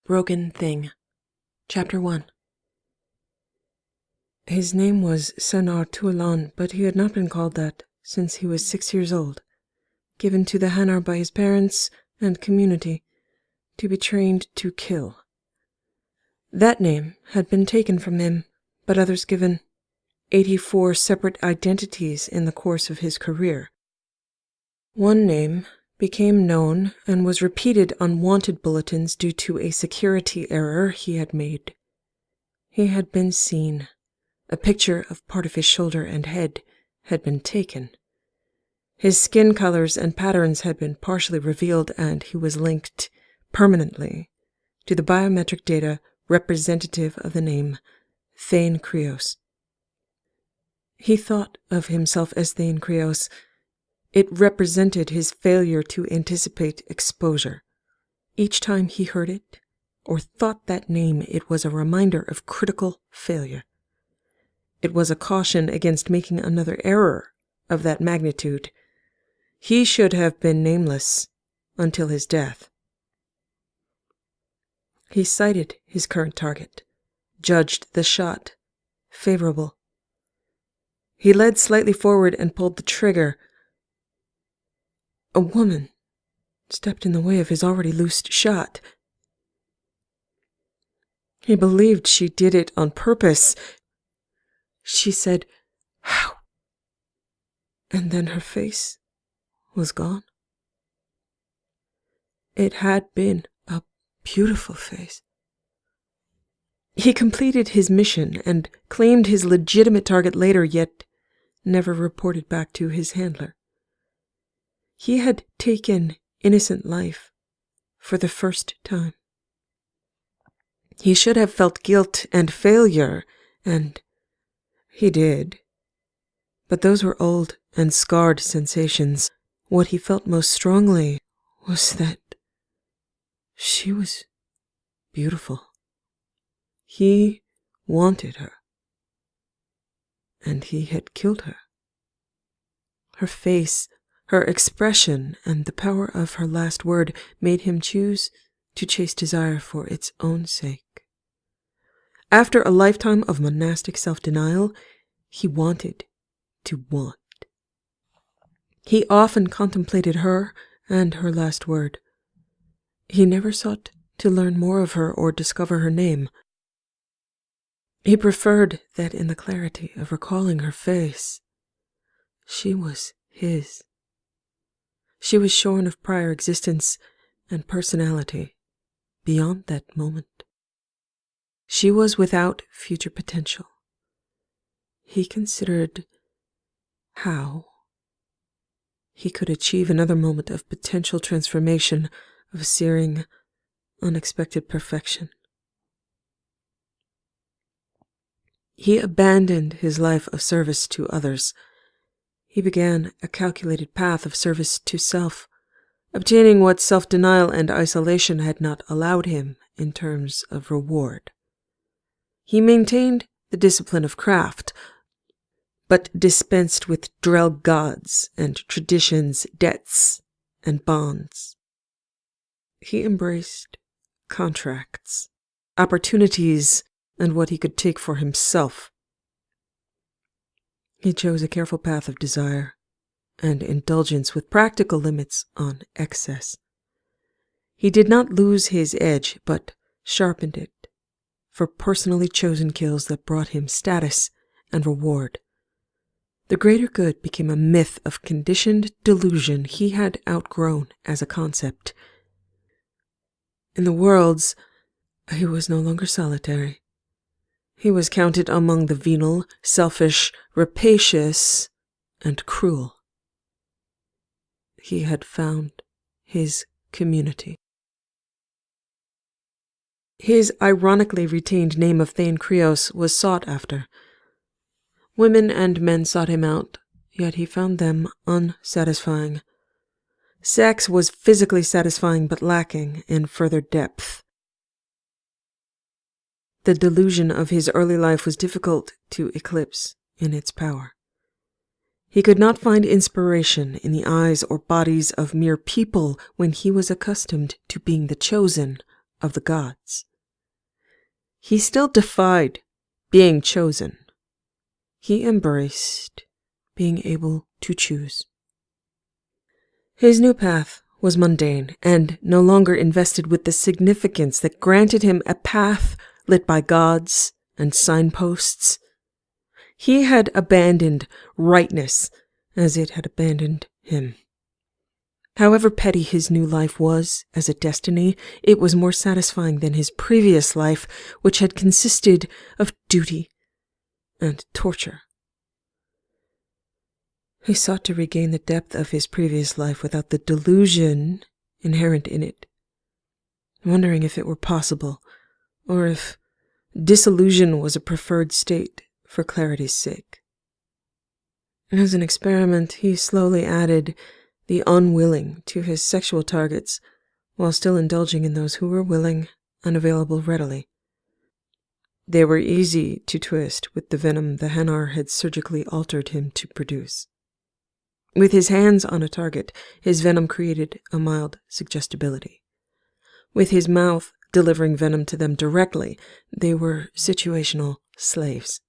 Broken Thing. Chapter 1. His name was Senar Tualan, but he had not been called that since he was 6 years old, given to the Hanar by his parents and community to be trained to kill. That name had been taken from him, but others given 84 separate identities in the course of his career. One name became known and was repeated on wanted bulletins due to a security error he had made. He had been seen. A picture of part of his shoulder and head had been taken. His skin colors and patterns had been partially revealed, and he was linked permanently to the biometric data representative of the name Thane Krios. He thought of himself as Thane Krios. It represented his failure to anticipate exposure. Each time he heard it or thought that name, it was a reminder of critical failure. It was a caution against making another error of that magnitude. He should have been nameless until his death. He sighted his current target, judged the shot favorable. He led slightly forward and pulled the trigger. A woman stepped in the way of his already loosed shot. He believed she did it on purpose. She said, "How?" And then her face was gone. It had been a beautiful face. He completed his mission and claimed his legitimate target later, yet never reported back to his handler. He had taken innocent life for the first time. He should have felt guilt and failure, and he did. But those were old and scarred sensations. What he felt most strongly was that she was beautiful. He wanted her, and he had killed her. Her face, her expression, and the power of her last word made him choose to chase desire for its own sake. After a lifetime of monastic self-denial, he wanted to want. He often contemplated her and her last word. He never sought to learn more of her or discover her name. He preferred that in the clarity of recalling her face, she was his. She was shorn of prior existence and personality beyond that moment. She was without future potential. He considered how he could achieve another moment of potential transformation, of searing, unexpected perfection. He abandoned his life of service to others. He began a calculated path of service to self, obtaining what self-denial and isolation had not allowed him in terms of reward. He maintained the discipline of craft, but dispensed with Drell gods and traditions, debts, and bonds. He embraced contracts, opportunities, and what he could take for himself. He chose a careful path of desire and indulgence with practical limits on excess. He did not lose his edge, but sharpened it for personally chosen kills that brought him status and reward. The greater good became a myth of conditioned delusion he had outgrown as a concept. In the worlds, he was no longer solitary. He was counted among the venal, selfish, rapacious, and cruel. He had found his community. His ironically retained name of Thane Krios was sought after. Women and men sought him out, yet he found them unsatisfying. Sex was physically satisfying but lacking in further depth. The delusion of his early life was difficult to eclipse in its power. He could not find inspiration in the eyes or bodies of mere people when he was accustomed to being the chosen of the gods. He still defied being chosen. He embraced being able to choose. His new path was mundane and no longer invested with the significance that granted him a path lit by gods and signposts. He had abandoned rightness as it had abandoned him. However petty his new life was as a destiny, it was more satisfying than his previous life, which had consisted of duty and torture. He sought to regain the depth of his previous life without the delusion inherent in it, wondering if it were possible, or if disillusion was a preferred state for clarity's sake. As an experiment, he slowly added the unwilling to his sexual targets, while still indulging in those who were willing and available readily. They were easy to twist with the venom the Hanar had surgically altered him to produce. With his hands on a target, his venom created a mild suggestibility. With his mouth delivering venom to them directly, they were situational slaves.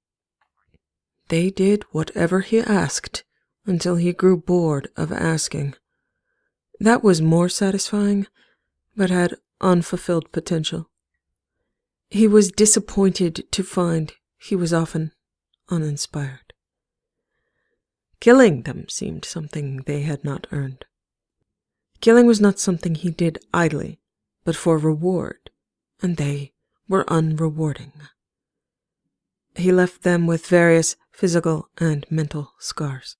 They did whatever he asked until he grew bored of asking. That was more satisfying, but had unfulfilled potential. He was disappointed to find he was often uninspired. Killing them seemed something they had not earned. Killing was not something he did idly, but for reward, and they were unrewarding. He left them with various physical and mental scars.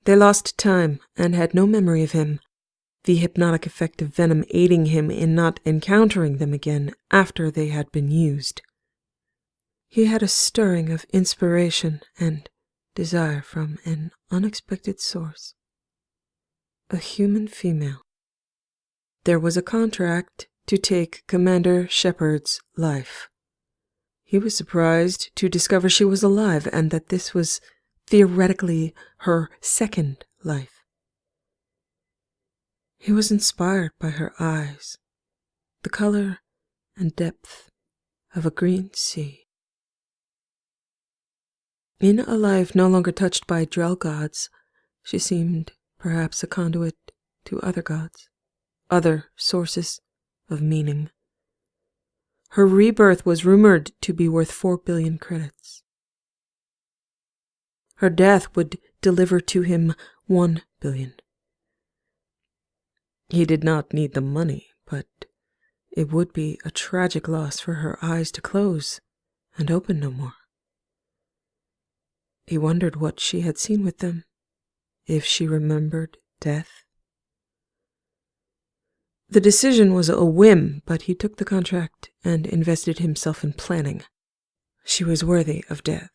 They lost time and had no memory of him, the hypnotic effect of venom aiding him in not encountering them again after they had been used. He had a stirring of inspiration and desire from an unexpected source. A human female. There was a contract to take Commander Shepard's life. He was surprised to discover she was alive and that this was theoretically her second life. He was inspired by her eyes, the color and depth of a green sea. In a life no longer touched by Drell gods, she seemed perhaps a conduit to other gods, other sources of meaning. Her rebirth was rumored to be worth 4 billion credits. Her death would deliver to him 1 billion. He did not need the money, but it would be a tragic loss for her eyes to close and open no more. He wondered what she had seen with them, if she remembered death. The decision was a whim, but he took the contract and invested himself in planning. She was worthy of death,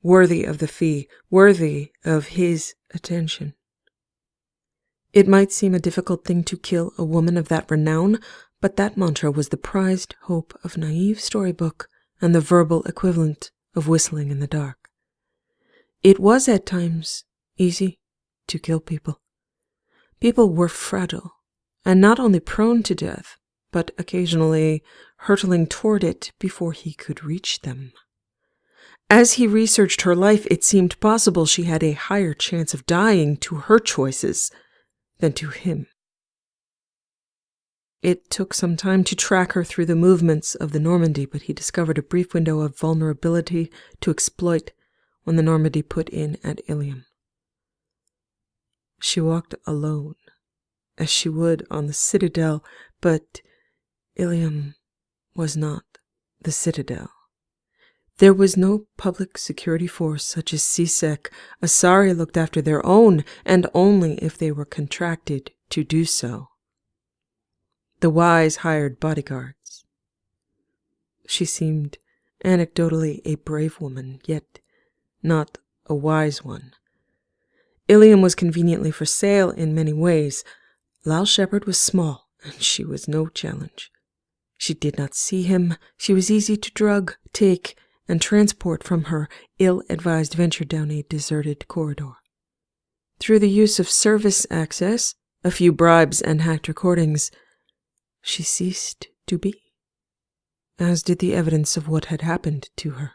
worthy of the fee, worthy of his attention. It might seem a difficult thing to kill a woman of that renown, but that mantra was the prized hope of naive storybook and the verbal equivalent of whistling in the dark. It was at times easy to kill people. People were fragile, and not only prone to death, but occasionally hurtling toward it before he could reach them. As he researched her life, it seemed possible she had a higher chance of dying to her choices than to him. It took some time to track her through the movements of the Normandy, but he discovered a brief window of vulnerability to exploit when the Normandy put in at Ilium. She walked alone, as she would on the Citadel, but Ilium was not the Citadel. There was no public security force such as CSEC. Asari looked after their own, and only if they were contracted to do so. The wise hired bodyguards. She seemed anecdotally a brave woman, yet not a wise one. Ilium was conveniently for sale in many ways. Lal Shepard was small, and she was no challenge. She did not see him. She was easy to drug, take, and transport from her ill-advised venture down a deserted corridor. Through the use of service access, a few bribes and hacked recordings, she ceased to be, as did the evidence of what had happened to her.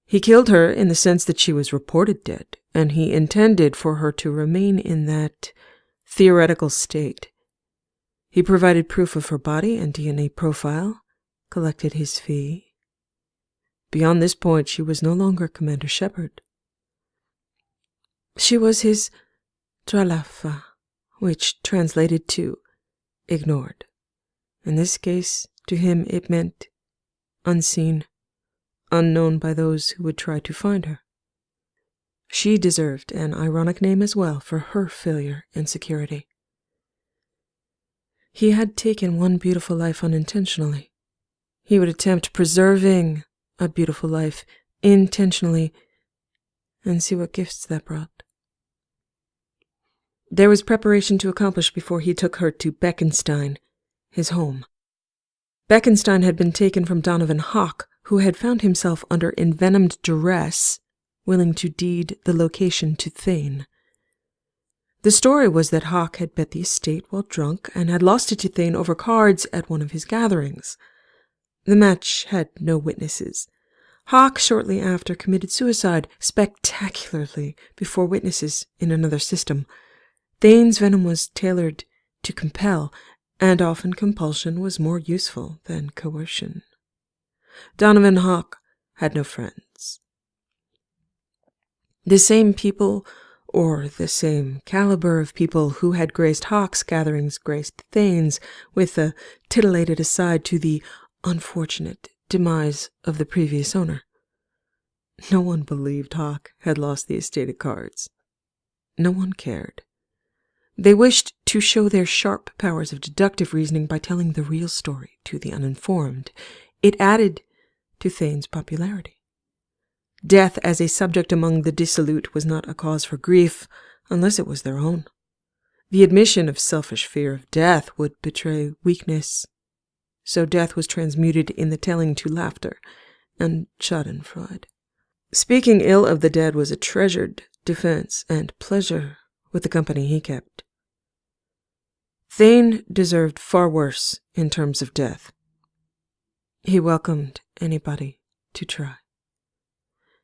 He killed her in the sense that she was reported dead, and he intended for her to remain in that theoretical state. He provided proof of her body and DNA profile, collected his fee. Beyond this point, she was no longer Commander Shepard. She was his Dralafa, which translated to ignored. In this case, to him it meant unseen, unknown by those who would try to find her. She deserved an ironic name as well for her failure in security. He had taken one beautiful life unintentionally. He would attempt preserving a beautiful life intentionally and see what gifts that brought. There was preparation to accomplish before he took her to Beckenstein, his home. Beckenstein had been taken from Donovan Hawk, who had found himself under envenomed duress, willing to deed the location to Thane. The story was that Hawk had bet the estate while drunk and had lost it to Thane over cards at one of his gatherings. The match had no witnesses. Hawk shortly after committed suicide spectacularly before witnesses in another system. Thane's venom was tailored to compel, and often compulsion was more useful than coercion. Donovan Hawk had no friends. The same people, or the same caliber of people who had graced Hawk's gatherings graced Thane's, with a titillated aside to the unfortunate demise of the previous owner. No one believed Hawk had lost the estate of cards. No one cared. They wished to show their sharp powers of deductive reasoning by telling the real story to the uninformed. It added to Thane's popularity. Death as a subject among the dissolute was not a cause for grief, unless it was their own. The admission of selfish fear of death would betray weakness. So death was transmuted in the telling to laughter and schadenfreude. Speaking ill of the dead was a treasured defense and pleasure with the company he kept. Thane deserved far worse in terms of death. He welcomed anybody to try.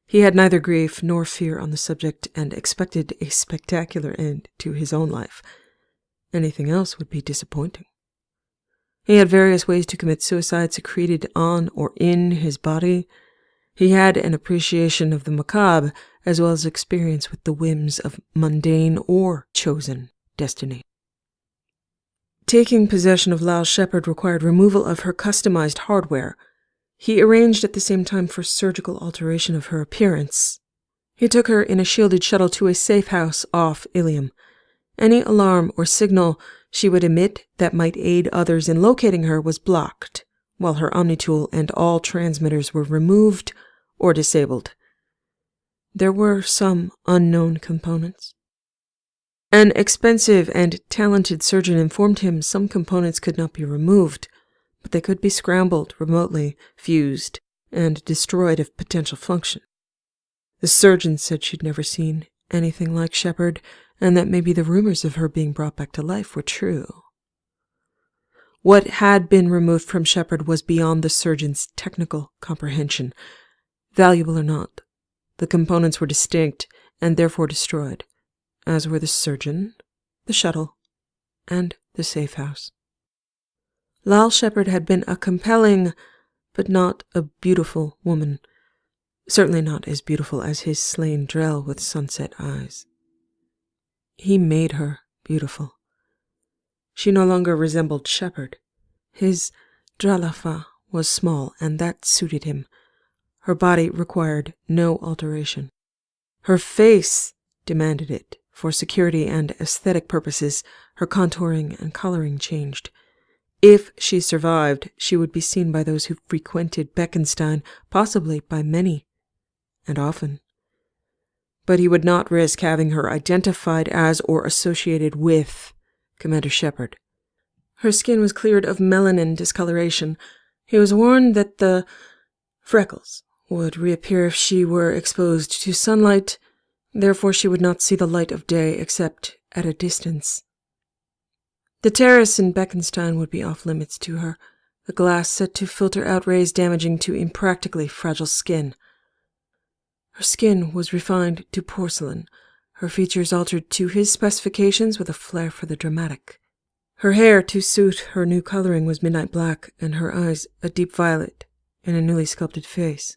He had neither grief nor fear on the subject and expected a spectacular end to his own life. Anything else would be disappointing. He had various ways to commit suicide secreted on or in his body. He had an appreciation of the macabre as well as experience with the whims of mundane or chosen destiny. Taking possession of Lal Shepard required removal of her customized hardware. He arranged at the same time for surgical alteration of her appearance. He took her in a shielded shuttle to a safe house off Ilium. Any alarm or signal she would emit that might aid others in locating her was blocked, while her Omnitool and all transmitters were removed or disabled. There were some unknown components. An expensive and talented surgeon informed him some components could not be removed, but they could be scrambled remotely, fused, and destroyed if potential function. The surgeon said she'd never seen anything like Shepard, and that maybe the rumors of her being brought back to life were true. What had been removed from Shepard was beyond the surgeon's technical comprehension. Valuable or not, the components were distinct and therefore destroyed, as were the surgeon, the shuttle, and the safe house. Lal Shepard had been a compelling, but not a beautiful woman, certainly not as beautiful as his slain Drell with sunset eyes. He made her beautiful. She no longer resembled Shepard. His Dralafa was small, and that suited him. Her body required no alteration. Her face demanded it. For security and aesthetic purposes, her contouring and coloring changed. If she survived, she would be seen by those who frequented Beckenstein, possibly by many, and often. But he would not risk having her identified as or associated with Commander Shepard. Her skin was cleared of melanin discoloration. He was warned that the freckles would reappear if she were exposed to sunlight. Therefore, she would not see the light of day except at a distance. The terrace in Beckenstein would be off limits to her, the glass set to filter out rays damaging to impractically fragile skin. Her skin was refined to porcelain, her features altered to his specifications with a flair for the dramatic. Her hair, to suit her new coloring, was midnight black, and her eyes a deep violet in a newly sculpted face.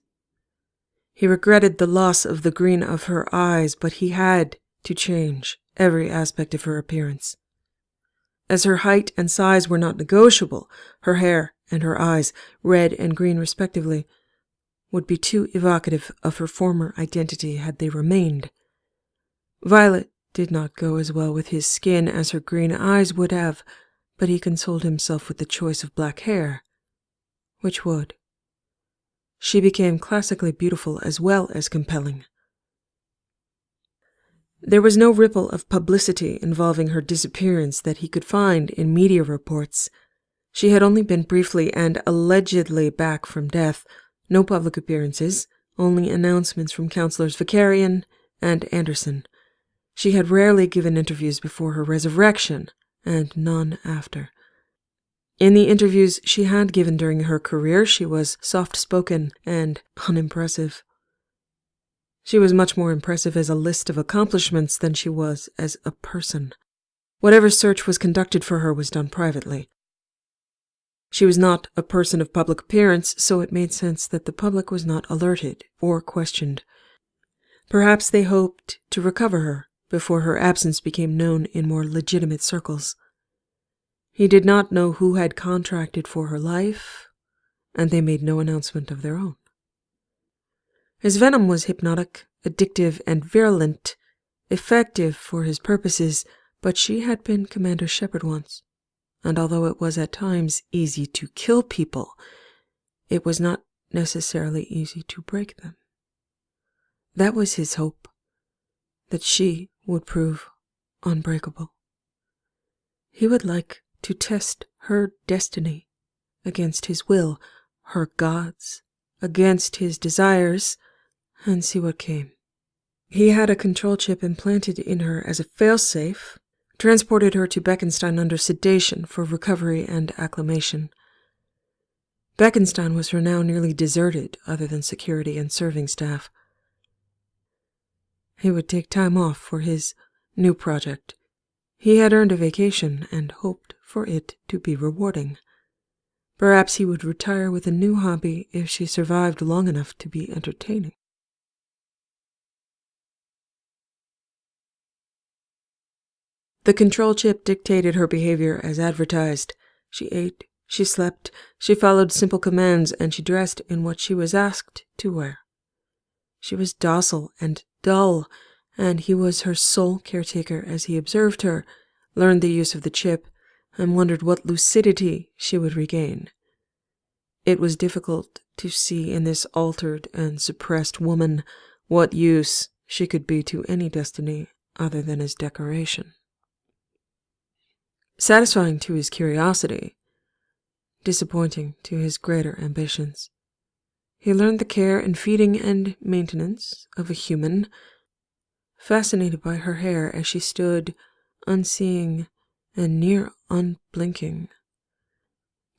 He regretted the loss of the green of her eyes, but he had to change every aspect of her appearance. As her height and size were not negotiable, her hair and her eyes, red and green respectively, would be too evocative of her former identity had they remained. Violet did not go as well with his skin as her green eyes would have, but he consoled himself with the choice of black hair, which would. She became classically beautiful as well as compelling. There was no ripple of publicity involving her disappearance that he could find in media reports. She had only been briefly and allegedly back from death, no public appearances, only announcements from counselors Vicarian and Anderson. She had rarely given interviews before her resurrection, and none after. In the interviews she had given during her career, she was soft-spoken and unimpressive. She was much more impressive as a list of accomplishments than she was as a person. Whatever search was conducted for her was done privately. She was not a person of public appearance, so it made sense that the public was not alerted or questioned. Perhaps they hoped to recover her before her absence became known in more legitimate circles. He did not know who had contracted for her life, and they made no announcement of their own. His venom was hypnotic, addictive, and virulent, effective for his purposes, but she had been Commander Shepard once, and although it was at times easy to kill people, it was not necessarily easy to break them. That was his hope, that she would prove unbreakable. He would like to test her destiny against his will, her gods against his desires, and see what came. He had a control chip implanted in her as a failsafe, transported her to Beckenstein under sedation for recovery and acclimation. Beckenstein was for now nearly deserted other than security and serving staff. He would take time off for his new project. He had earned a vacation and hoped for it to be rewarding. Perhaps he would retire with a new hobby if she survived long enough to be entertaining. The control chip dictated her behavior as advertised. She ate, she slept, she followed simple commands, and she dressed in what she was asked to wear. She was docile and dull, and he was her sole caretaker as he observed her, learned the use of the chip, and wondered what lucidity she would regain. It was difficult to see in this altered and suppressed woman what use she could be to any destiny other than as decoration. Satisfying to his curiosity, disappointing to his greater ambitions. He learned the care and feeding and maintenance of a human, fascinated by her hair as she stood, unseeing and near unblinking.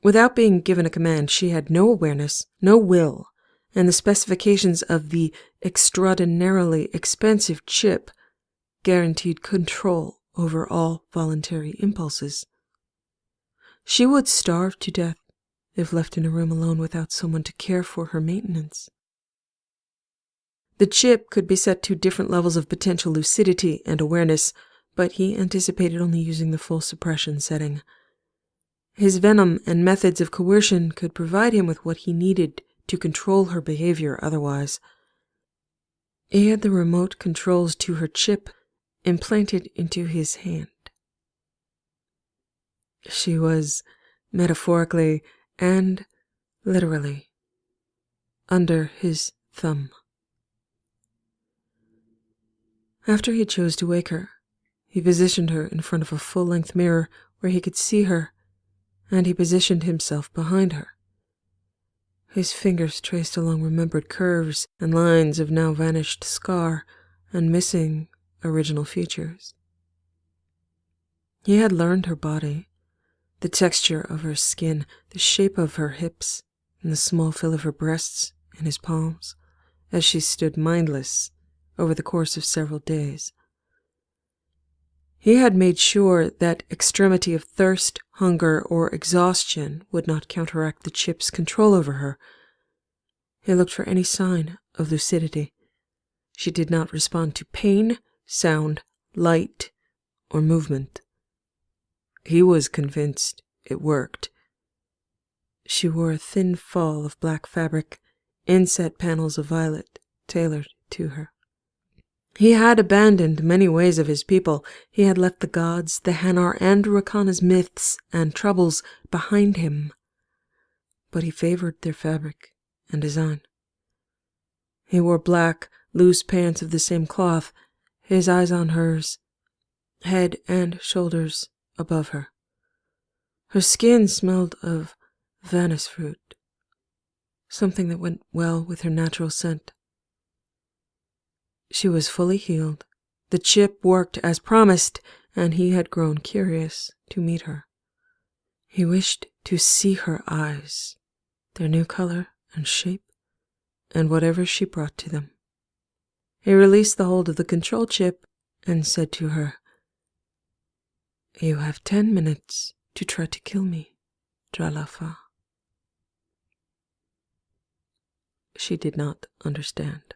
Without being given a command, she had no awareness, no will, and the specifications of the extraordinarily expensive chip guaranteed control over all voluntary impulses. She would starve to death if left in a room alone without someone to care for her maintenance. The chip could be set to different levels of potential lucidity and awareness, but he anticipated only using the full suppression setting. His venom and methods of coercion could provide him with what he needed to control her behavior otherwise. He had the remote controls to her chip implanted into his hand. She was, metaphorically and literally, under his thumb. After he chose to wake her, he positioned her in front of a full-length mirror where he could see her, and he positioned himself behind her. His fingers traced along remembered curves and lines of now vanished scar and missing original features. He had learned her body, The texture of her skin, the shape of her hips, and the small fill of her breasts in his palms, as she stood mindless over the course of several days. He had made sure that extremity of thirst, hunger, or exhaustion would not counteract the chip's control over her. He looked for any sign of lucidity. She did not respond to pain, sound, light, or movement. He was convinced it worked. She wore a thin fall of black fabric, inset panels of violet tailored to her. He had abandoned many ways of his people. He had left the gods, the Hanar, and Rakana's myths and troubles behind him. But he favored their fabric and design. He wore black, loose pants of the same cloth, his eyes on hers, head and shoulders above her. Her skin smelled of Vannis fruit, something that went well with her natural scent. She was fully healed. The chip worked as promised, and he had grown curious to meet her. He wished to see her eyes, their new color and shape, and whatever she brought to them. He released the hold of the control chip and said to her, "You have 10 minutes to try to kill me, Dralafa." She did not understand.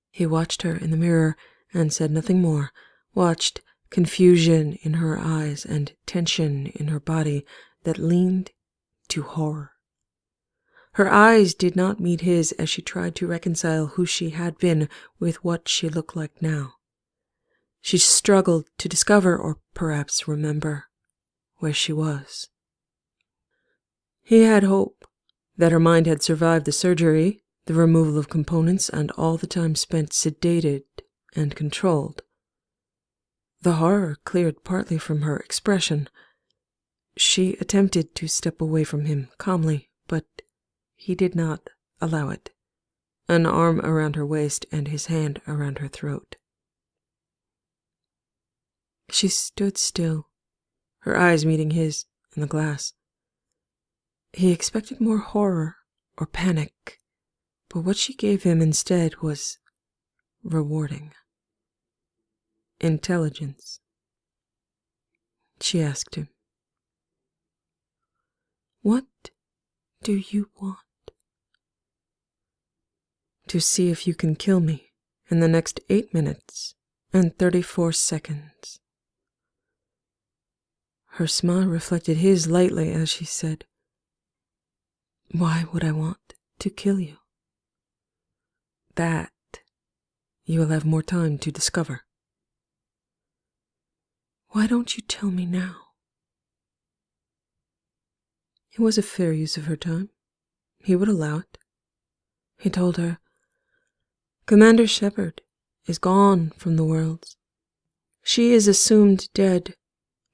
He watched her in the mirror and said nothing more, watched confusion in her eyes and tension in her body that leaned to horror. Her eyes did not meet his as she tried to reconcile who she had been with what she looked like now. She struggled to discover, or perhaps remember, where she was. He had hope that her mind had survived the surgery, the removal of components, and all the time spent sedated and controlled. The horror cleared partly from her expression. She attempted to step away from him calmly, but he did not allow it, an arm around her waist and his hand around her throat. She stood still, her eyes meeting his in the glass. He expected more horror or panic, but what she gave him instead was rewarding. Intelligence. She asked him, "What do you want?" "To see if you can kill me in the next 8 minutes and 34 seconds. Her smile reflected his lightly as she said, "Why would I want to kill you?" "That you will have more time to discover." "Why don't you tell me now?" It was a fair use of her time. He would allow it. He told her, "Commander Shepard is gone from the worlds. She is assumed dead,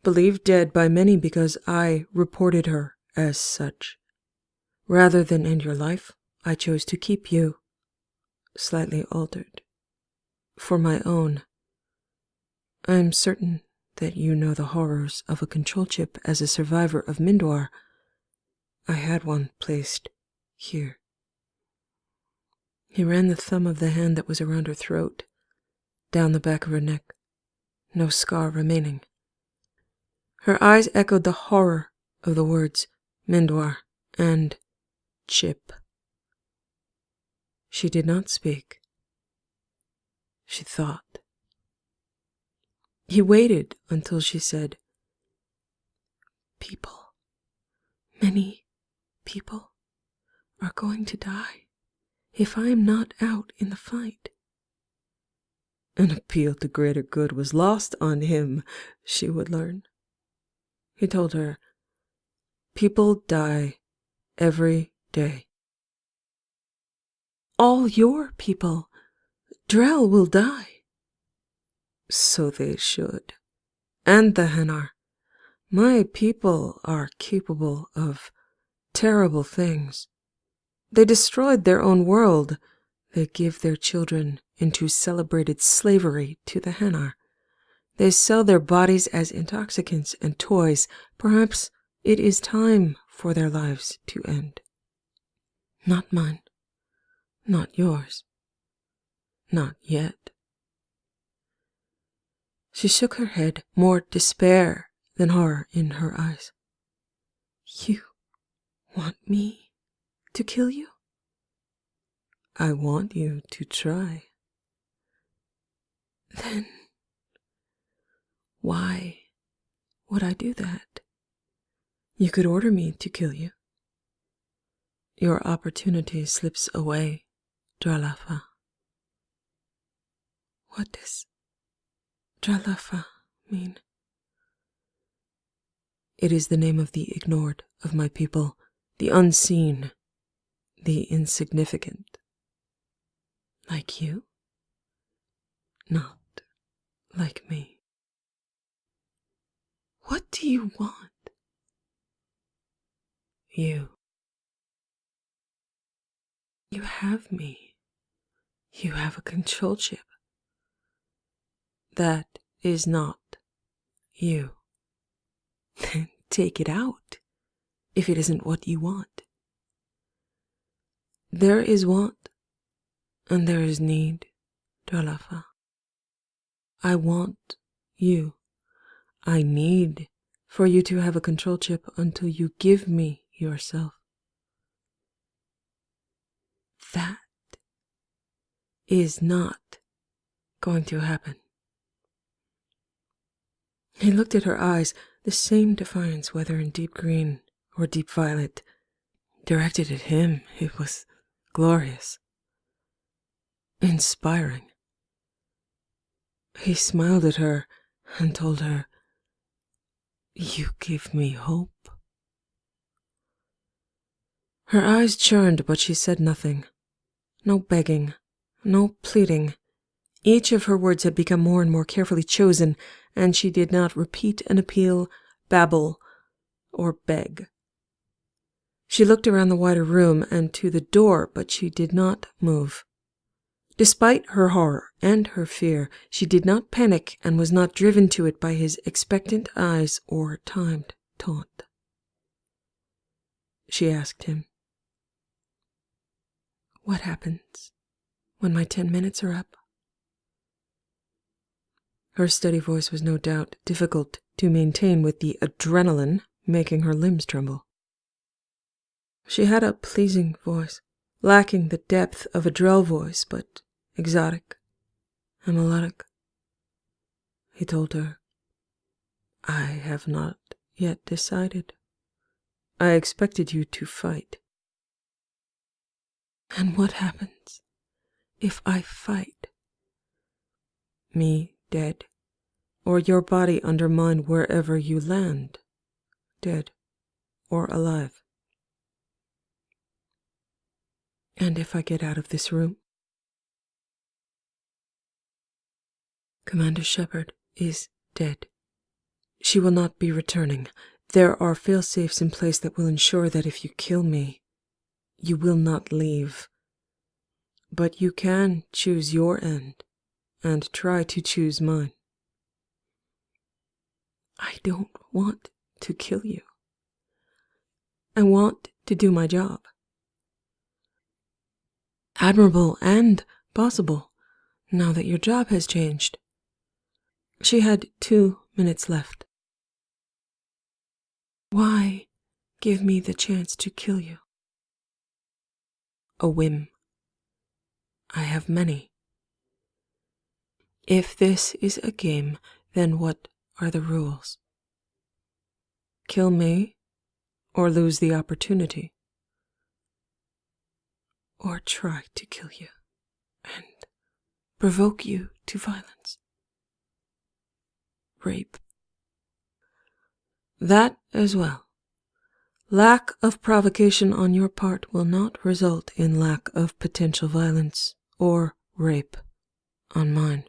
believed dead by many because I reported her as such. Rather than end your life, I chose to keep you, slightly altered, for my own. I am certain that you know the horrors of a control chip as a survivor of Mindwar. I had one placed here." He ran the thumb of the hand that was around her throat, down the back of her neck, no scar remaining. Her eyes echoed the horror of the words Mindwar and chip. She did not speak. She thought. He waited until she said, "People, many people, are going to die if I am not out in the fight." An appeal to greater good was lost on him, she would learn. He told her, "People die every day." "All your people, Drell, will die." "So they should. And the Hanar. My people are capable of terrible things. They destroyed their own world. They give their children into celebrated slavery to the Hanar. They sell their bodies as intoxicants and toys. Perhaps it is time for their lives to end. Not mine. Not yours. Not yet. She shook her head, more despair than horror in her eyes. You want me to kill you? I want you to try. Then why would I do that? You could order me to kill you. Your opportunity slips away, Dralafa. What does Dralafa mean? It is the name of the ignored of my people, the unseen, the insignificant. Like you? Not like me. What do you want? You. You have me. You have a control chip. That is not you. Take it out, if it isn't what you want. There is want, and there is need, Dralafa. I want you. I need for you to have a control chip until you give me yourself. That is not going to happen. He looked at her eyes, the same defiance, whether in deep green or deep violet. Directed at him, it was glorious, inspiring. He smiled at her and told her, "You give me hope." Her eyes churned, but she said nothing. No begging, no pleading. Each of her words had become more and more carefully chosen, and she did not repeat an appeal, babble, or beg. She looked around the wider room and to the door, but she did not move. Despite her horror and her fear, she did not panic and was not driven to it by his expectant eyes or timed taunt. She asked him, "What happens when my 10 minutes are up?" Her steady voice was no doubt difficult to maintain with the adrenaline making her limbs tremble. She had a pleasing voice, lacking the depth of a Drell voice, but exotic and melodic. He told her, "I have not yet decided. I expected you to fight." "And what happens if I fight?" "Me dead, or your body undermined wherever you land, dead or alive." "And if I get out of this room?" "Commander Shepard is dead. She will not be returning. There are fail-safes in place that will ensure that if you kill me, you will not leave. But you can choose your end and try to choose mine." "I don't want to kill you. I want to do my job." "Admirable and possible, now that your job has changed." She had 2 minutes left. "Why give me the chance to kill you?" "A whim. I have many. If this is a game, then what are the rules? Kill me, or lose the opportunity. Or try to kill you, and provoke you to violence. Rape. That as well. Lack of provocation on your part will not result in lack of potential violence or rape on mine."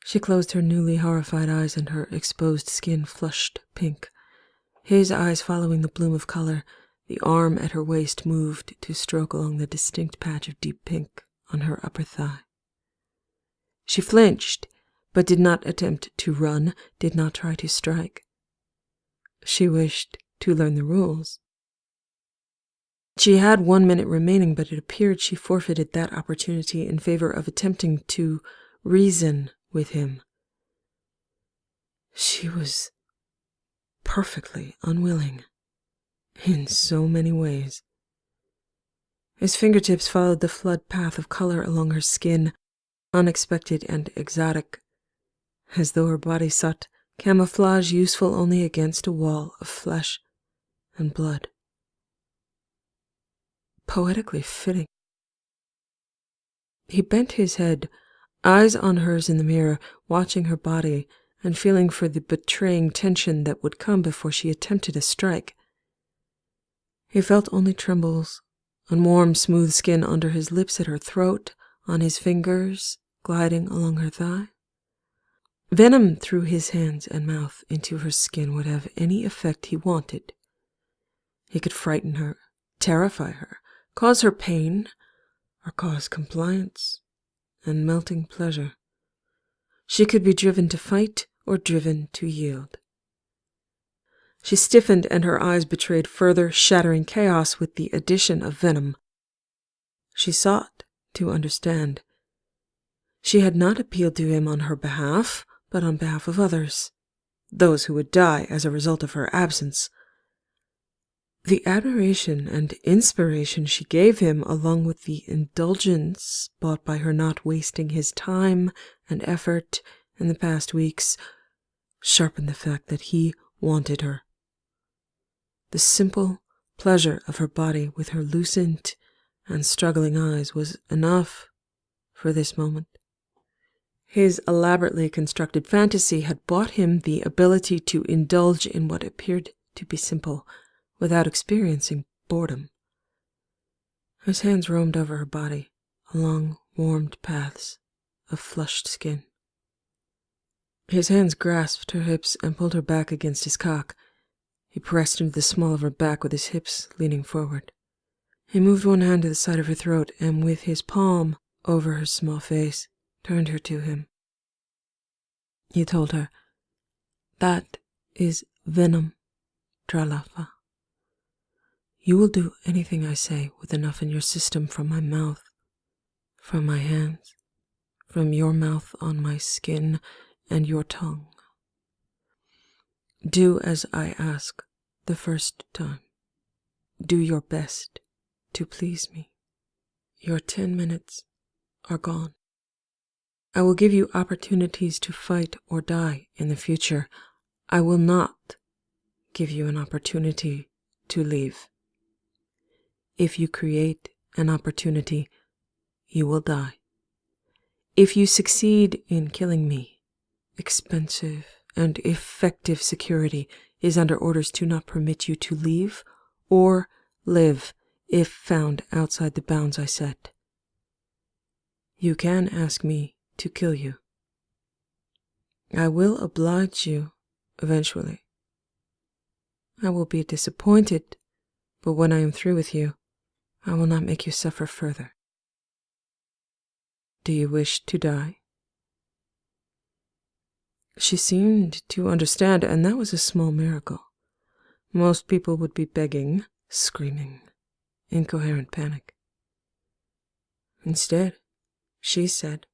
She closed her newly horrified eyes and her exposed skin flushed pink. His eyes following the bloom of color, the arm at her waist moved to stroke along the distinct patch of deep pink on her upper thigh. She flinched, but did not attempt to run, did not try to strike. She wished to learn the rules. She had 1 minute remaining, but it appeared she forfeited that opportunity in favor of attempting to reason with him. She was perfectly unwilling, in so many ways. His fingertips followed the flood path of color along her skin, unexpected and exotic, as though her body sought camouflage useful only against a wall of flesh and blood. Poetically fitting. He bent his head, eyes on hers in the mirror, watching her body and feeling for the betraying tension that would come before she attempted a strike. He felt only trembles on warm, smooth skin under his lips, at her throat, on his fingers gliding along her thigh. Venom through his hands and mouth into her skin would have any effect he wanted. He could frighten her, terrify her, cause her pain, or cause compliance and melting pleasure. She could be driven to fight or driven to yield. She stiffened, and her eyes betrayed further shattering chaos with the addition of venom. She sought to understand. She had not appealed to him on her behalf, but on behalf of others, those who would die as a result of her absence. The admiration and inspiration she gave him, along with the indulgence bought by her not wasting his time and effort in the past weeks, sharpened the fact that he wanted her. The simple pleasure of her body with her lucent and struggling eyes was enough for this moment. His elaborately constructed fantasy had bought him the ability to indulge in what appeared to be simple, without experiencing boredom. His hands roamed over her body, along warmed paths of flushed skin. His hands grasped her hips and pulled her back against his cock. He pressed into the small of her back with his hips leaning forward. He moved one hand to the side of her throat, and with his palm over her small face, turned her to him. He told her, "That is venom, Tralafa. You will do anything I say with enough in your system from my mouth, from my hands, from your mouth on my skin, and your tongue. Do as I ask the first time. Do your best to please me. Your 10 minutes are gone. I will give you opportunities to fight or die in the future. I will not give you an opportunity to leave. If you create an opportunity, you will die. If you succeed in killing me, expensive and effective security is under orders to not permit you to leave or live if found outside the bounds I set. You can ask me to kill you. I will oblige you eventually. I will be disappointed, but when I am through with you, I will not make you suffer further. Do you wish to die?" She seemed to understand, and that was a small miracle. Most people would be begging, screaming, incoherent panic. Instead, she said,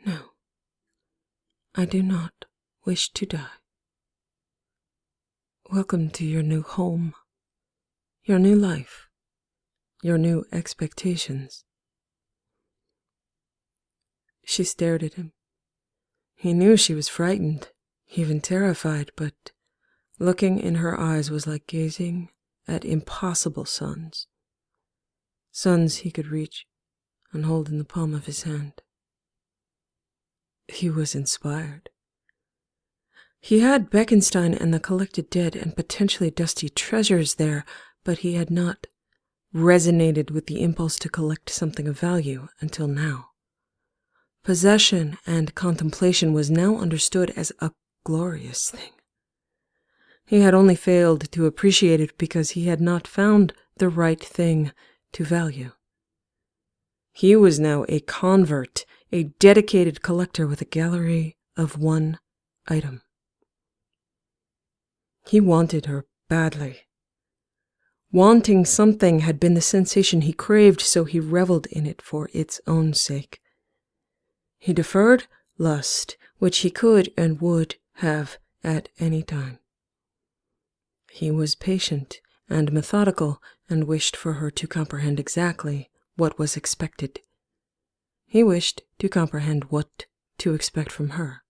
"No, I do not wish to die. Welcome to your new home, your new life, your new expectations." She stared at him. He knew she was frightened, even terrified, but looking in her eyes was like gazing at impossible suns. Suns he could reach and hold in the palm of his hand. He was inspired. He had Beckenstein and the collected dead and potentially dusty treasures there, but he had not resonated with the impulse to collect something of value until now. Possession and contemplation was now understood as a glorious thing. He had only failed to appreciate it because he had not found the right thing to value. He was now a convert, a dedicated collector with a gallery of one item. He wanted her badly. Wanting something had been the sensation he craved, so he reveled in it for its own sake. He deferred lust, which he could and would have at any time. He was patient and methodical and wished for her to comprehend exactly what was expected. He wished to comprehend what to expect from her.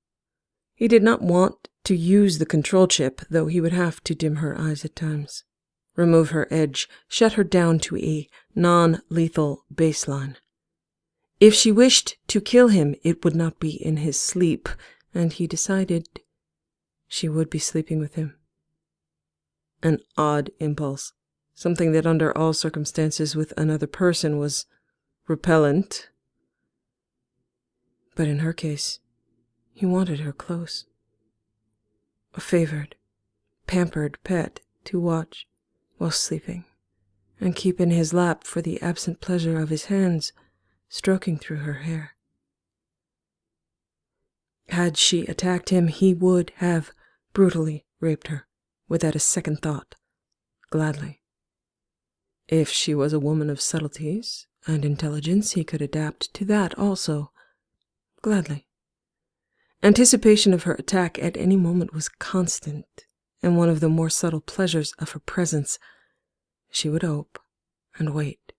He did not want to use the control chip, though he would have to dim her eyes at times, remove her edge, shut her down to a non-lethal baseline. If she wished to kill him, it would not be in his sleep, and he decided she would be sleeping with him. An odd impulse, something that under all circumstances with another person was repellent. But in her case, he wanted her close. A favored, pampered pet to watch while sleeping, and keep in his lap for the absent pleasure of his hands stroking through her hair. Had she attacked him, he would have brutally raped her, without a second thought, gladly. If she was a woman of subtleties and intelligence, he could adapt to that also, gladly. Anticipation of her attack at any moment was constant, and one of the more subtle pleasures of her presence. She would hope and wait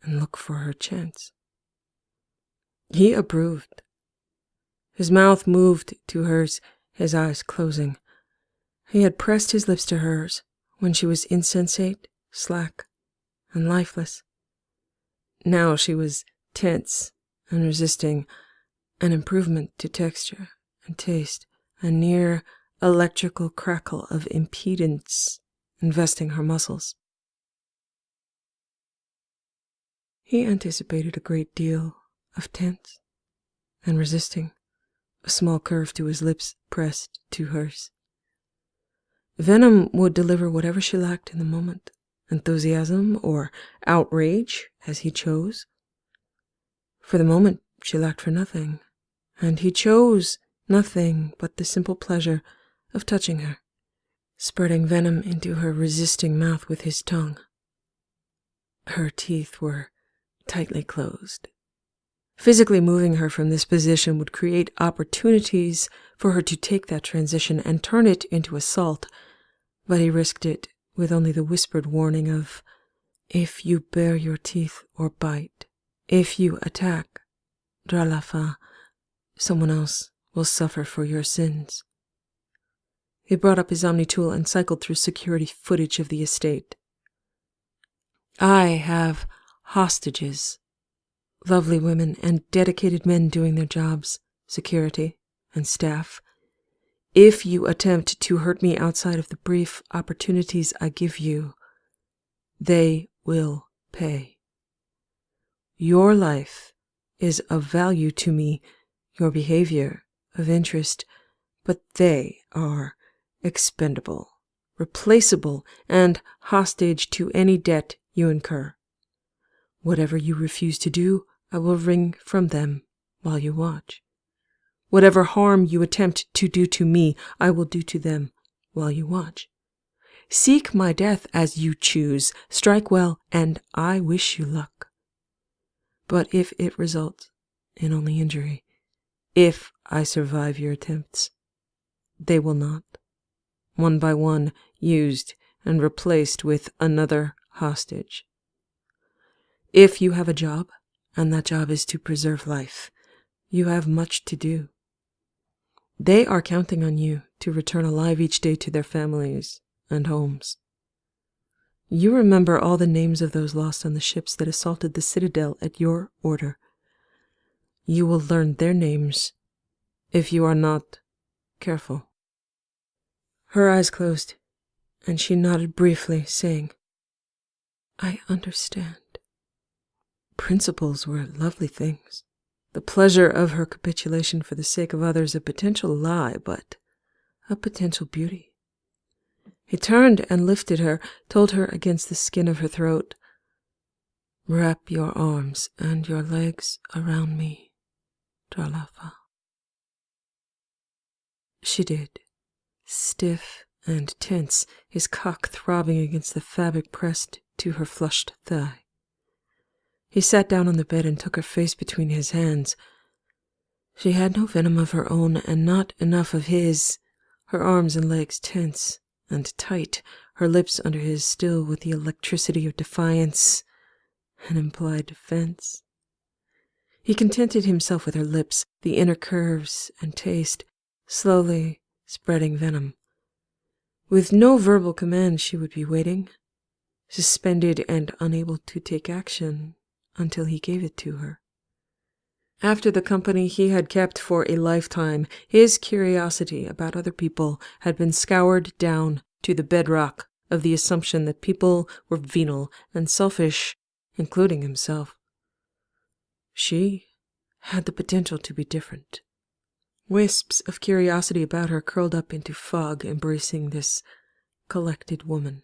and look for her chance. He approved. His mouth moved to hers, his eyes closing. He had pressed his lips to hers when she was insensate, slack, and lifeless. Now she was tense and resisting, an improvement to texture and taste, a near electrical crackle of impedance investing her muscles. He anticipated a great deal of tense and resisting, a small curve to his lips pressed to hers. Venom would deliver whatever she lacked in the moment, enthusiasm or outrage, as he chose. For the moment, she lacked for nothing, and he chose nothing but the simple pleasure of touching her, spreading venom into her resisting mouth with his tongue. Her teeth were tightly closed. Physically moving her from this position would create opportunities for her to take that transition and turn it into assault, but he risked it with only the whispered warning of, if you bare your teeth or bite, if you attack, dra la fin, someone else will suffer for your sins. He brought up his Omni-tool and cycled through security footage of the estate. I have hostages, lovely women and dedicated men doing their jobs, security and staff. If you attempt to hurt me outside of the brief opportunities I give you, they will pay. Your life is of value to me, your behavior of interest, but they are expendable, replaceable, and hostage to any debt you incur. Whatever you refuse to do, I will wring from them while you watch. Whatever harm you attempt to do to me, I will do to them while you watch. Seek my death as you choose, strike well, and I wish you luck. But if it results in only injury, if I survive your attempts, they will not, one by one, used and replaced with another hostage. If you have a job, and that job is to preserve life, you have much to do. They are counting on you to return alive each day to their families and homes. You remember all the names of those lost on the ships that assaulted the Citadel at your order. You will learn their names if you are not careful. Her eyes closed, and she nodded briefly, saying, I understand. Principles were lovely things. The pleasure of her capitulation for the sake of others, a potential lie, but a potential beauty. He turned and lifted her, told her against the skin of her throat, Wrap your arms and your legs around me. Dralafa. She did, stiff and tense, his cock throbbing against the fabric pressed to her flushed thigh. He sat down on the bed and took her face between his hands. She had no venom of her own and not enough of his, her arms and legs tense and tight, her lips under his still with the electricity of defiance and implied defense. He contented himself with her lips, the inner curves and taste, slowly spreading venom. With no verbal command she would be waiting, suspended and unable to take action until he gave it to her. After the company he had kept for a lifetime, his curiosity about other people had been scoured down to the bedrock of the assumption that people were venal and selfish, including himself. She had the potential to be different. Wisps of curiosity about her curled up into fog embracing this collected woman.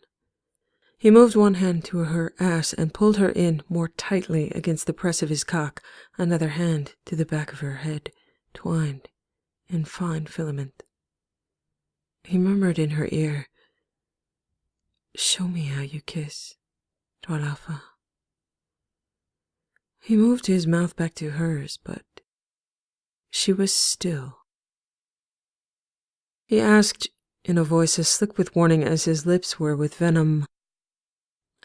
He moved one hand to her ass and pulled her in more tightly against the press of his cock, another hand to the back of her head, twined in fine filament. He murmured in her ear, "Show me how you kiss, Dralafa." He moved his mouth back to hers, but she was still. He asked, in a voice as slick with warning as his lips were with venom,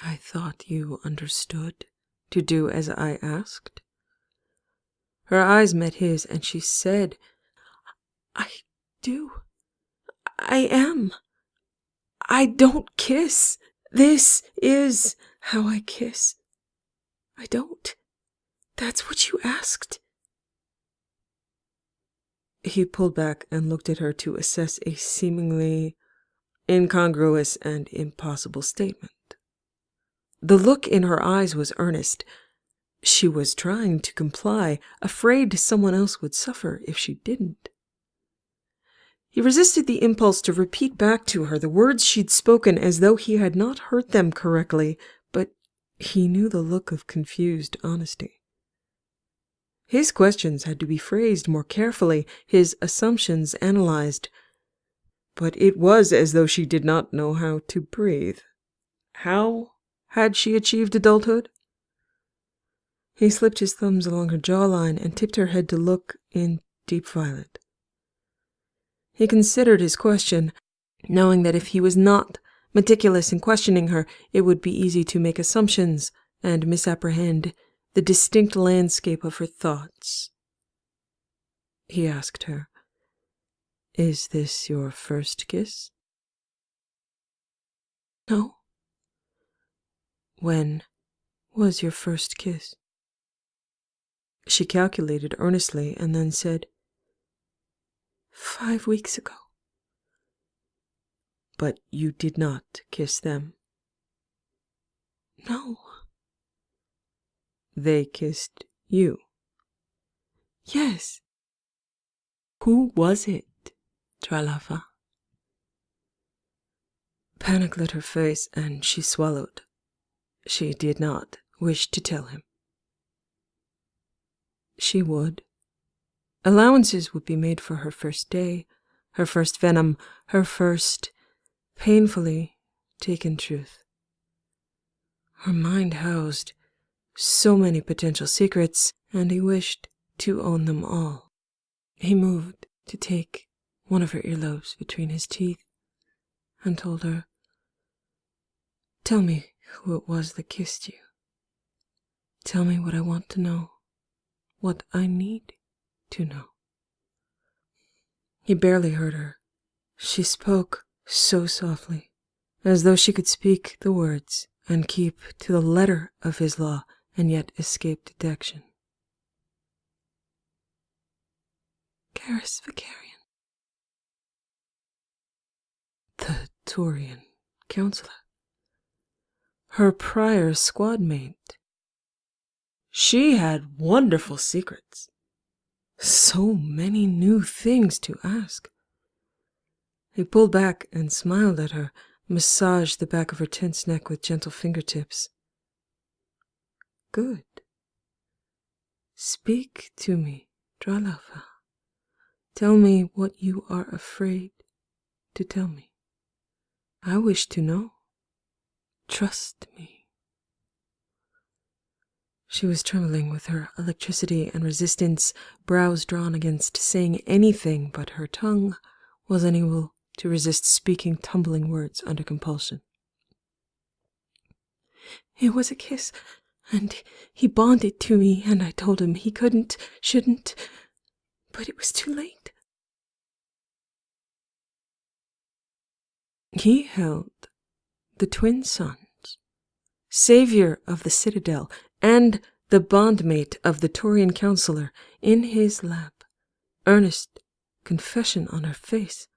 "I thought you understood to do as I asked?" Her eyes met his, and she said, "I do. I am. I don't kiss. This is how I kiss. I don't. That's what you asked." He pulled back and looked at her to assess a seemingly incongruous and impossible statement. The look in her eyes was earnest. She was trying to comply, afraid someone else would suffer if she didn't. He resisted the impulse to repeat back to her the words she'd spoken as though he had not heard them correctly, but he knew the look of confused honesty. His questions had to be phrased more carefully, his assumptions analyzed. But it was as though she did not know how to breathe. How had she achieved adulthood? He slipped his thumbs along her jawline and tipped her head to look in deep violet. He considered his question, knowing that if he was not meticulous in questioning her, it would be easy to make assumptions and misapprehend the distinct landscape of her thoughts. He asked her, "Is this your first kiss?" "No." "When was your first kiss?" She calculated earnestly and then said, 5 weeks ago. "But you did not kiss them?" "No." "They kissed you?" "Yes." "Who was it, Dralafa?" Panic lit her face and she swallowed. She did not wish to tell him. She would. Allowances would be made for her first day, her first venom, her first painfully taken truth. Her mind housed so many potential secrets, and he wished to own them all. He moved to take one of her earlobes between his teeth and told her, "Tell me who it was that kissed you. Tell me what I want to know, what I need to know." He barely heard her. She spoke so softly, as though she could speak the words and keep to the letter of his law and yet escape detection. "Karis Vicarian." The Turian counselor. Her prior squad mate. She had wonderful secrets. So many new things to ask. He pulled back and smiled at her, massaged the back of her tense neck with gentle fingertips. "Good. Speak to me, Dralafa, tell me what you are afraid to tell me. I wish to know. Trust me. She was trembling with her electricity and resistance, brows drawn against saying anything, but her tongue was unable to resist speaking tumbling words under compulsion. It was a kiss, and he bonded to me, and I told him he shouldn't, but it was too late. He held the twin sons, savior of the citadel, and the bondmate of the Taurian counselor, in his lap, earnest confession on her face.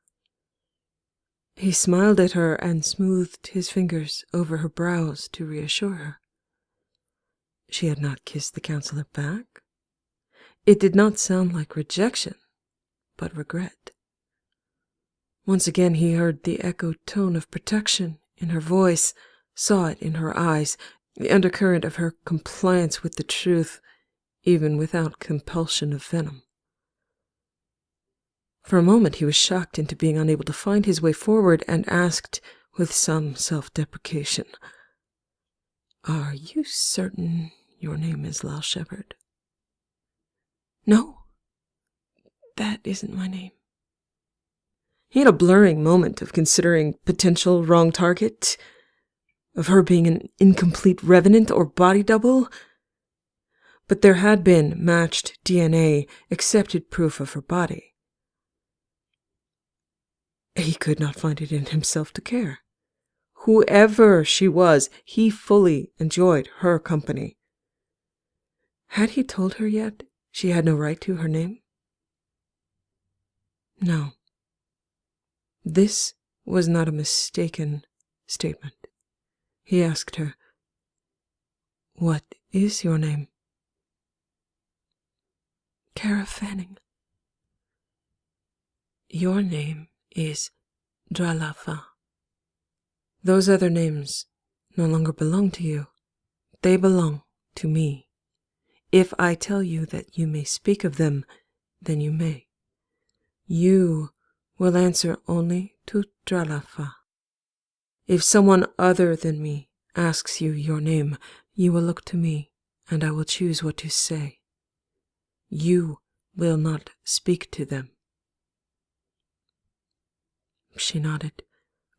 He smiled at her and smoothed his fingers over her brows to reassure her. She had not kissed the counselor back. It did not sound like rejection, but regret. Once again he heard the echoed tone of protection in her voice, saw it in her eyes, the undercurrent of her compliance with the truth, even without compulsion of venom. For a moment he was shocked into being unable to find his way forward and asked with some self-deprecation, "Are you certain your name is Lal Shepard?" "No, that isn't my name." He had a blurring moment of considering potential wrong target, of her being an incomplete revenant or body double. But there had been matched DNA, accepted proof of her body. He could not find it in himself to care. Whoever she was, he fully enjoyed her company. Had he told her yet she had no right to her name? No. This was not a mistaken statement. He asked her, "What is your name?" "Cara Fanning." "Your name is Dralafa. Those other names no longer belong to you. They belong to me. If I tell you that you may speak of them, then you may. You will answer only to Dralafa. If someone other than me asks you your name, you will look to me, and I will choose what to say. You will not speak to them." She nodded,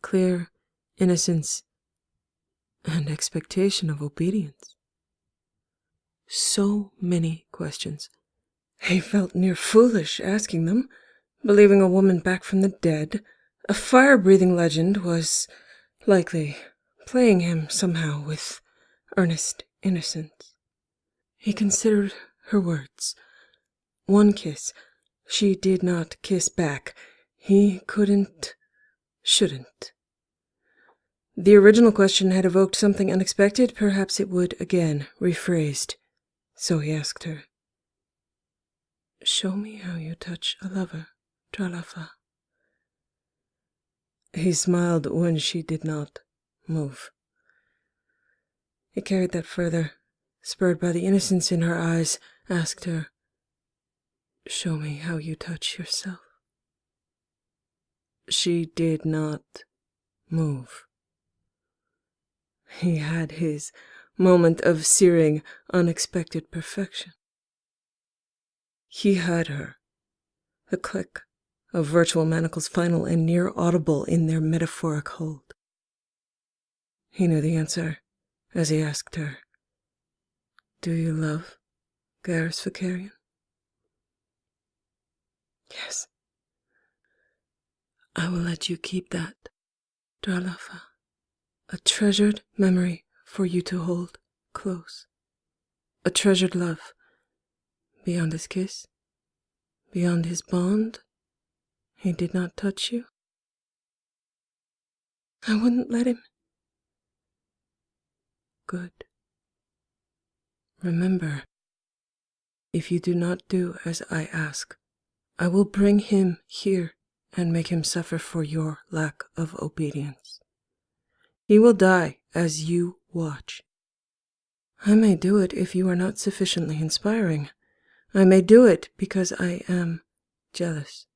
clear innocence and expectation of obedience. So many questions. He felt near foolish asking them, believing a woman back from the dead, a fire-breathing legend, was likely playing him somehow with earnest innocence. He considered her words. One kiss. She did not kiss back. He shouldn't. The original question had evoked something unexpected. Perhaps it would again, rephrased. So he asked her, "Show me how you touch a lover, Dralafa." He smiled when she did not move. He carried that further, spurred by the innocence in her eyes, asked her, "Show me how you touch yourself." She did not move. He had his moment of searing, unexpected perfection. He had her, the click of virtual manacles final and near audible in their metaphoric hold. He knew the answer as he asked her, "Do you love Garrus Vicarian?" "Yes." "I will let you keep that, Dralafa. A treasured memory for you to hold close. A treasured love. Beyond his kiss, beyond his bond, he did not touch you." "I wouldn't let him." "Good. Remember, if you do not do as I ask, I will bring him here and make him suffer for your lack of obedience. He will die as you watch. I may do it if you are not sufficiently inspiring. I may do it because I am jealous.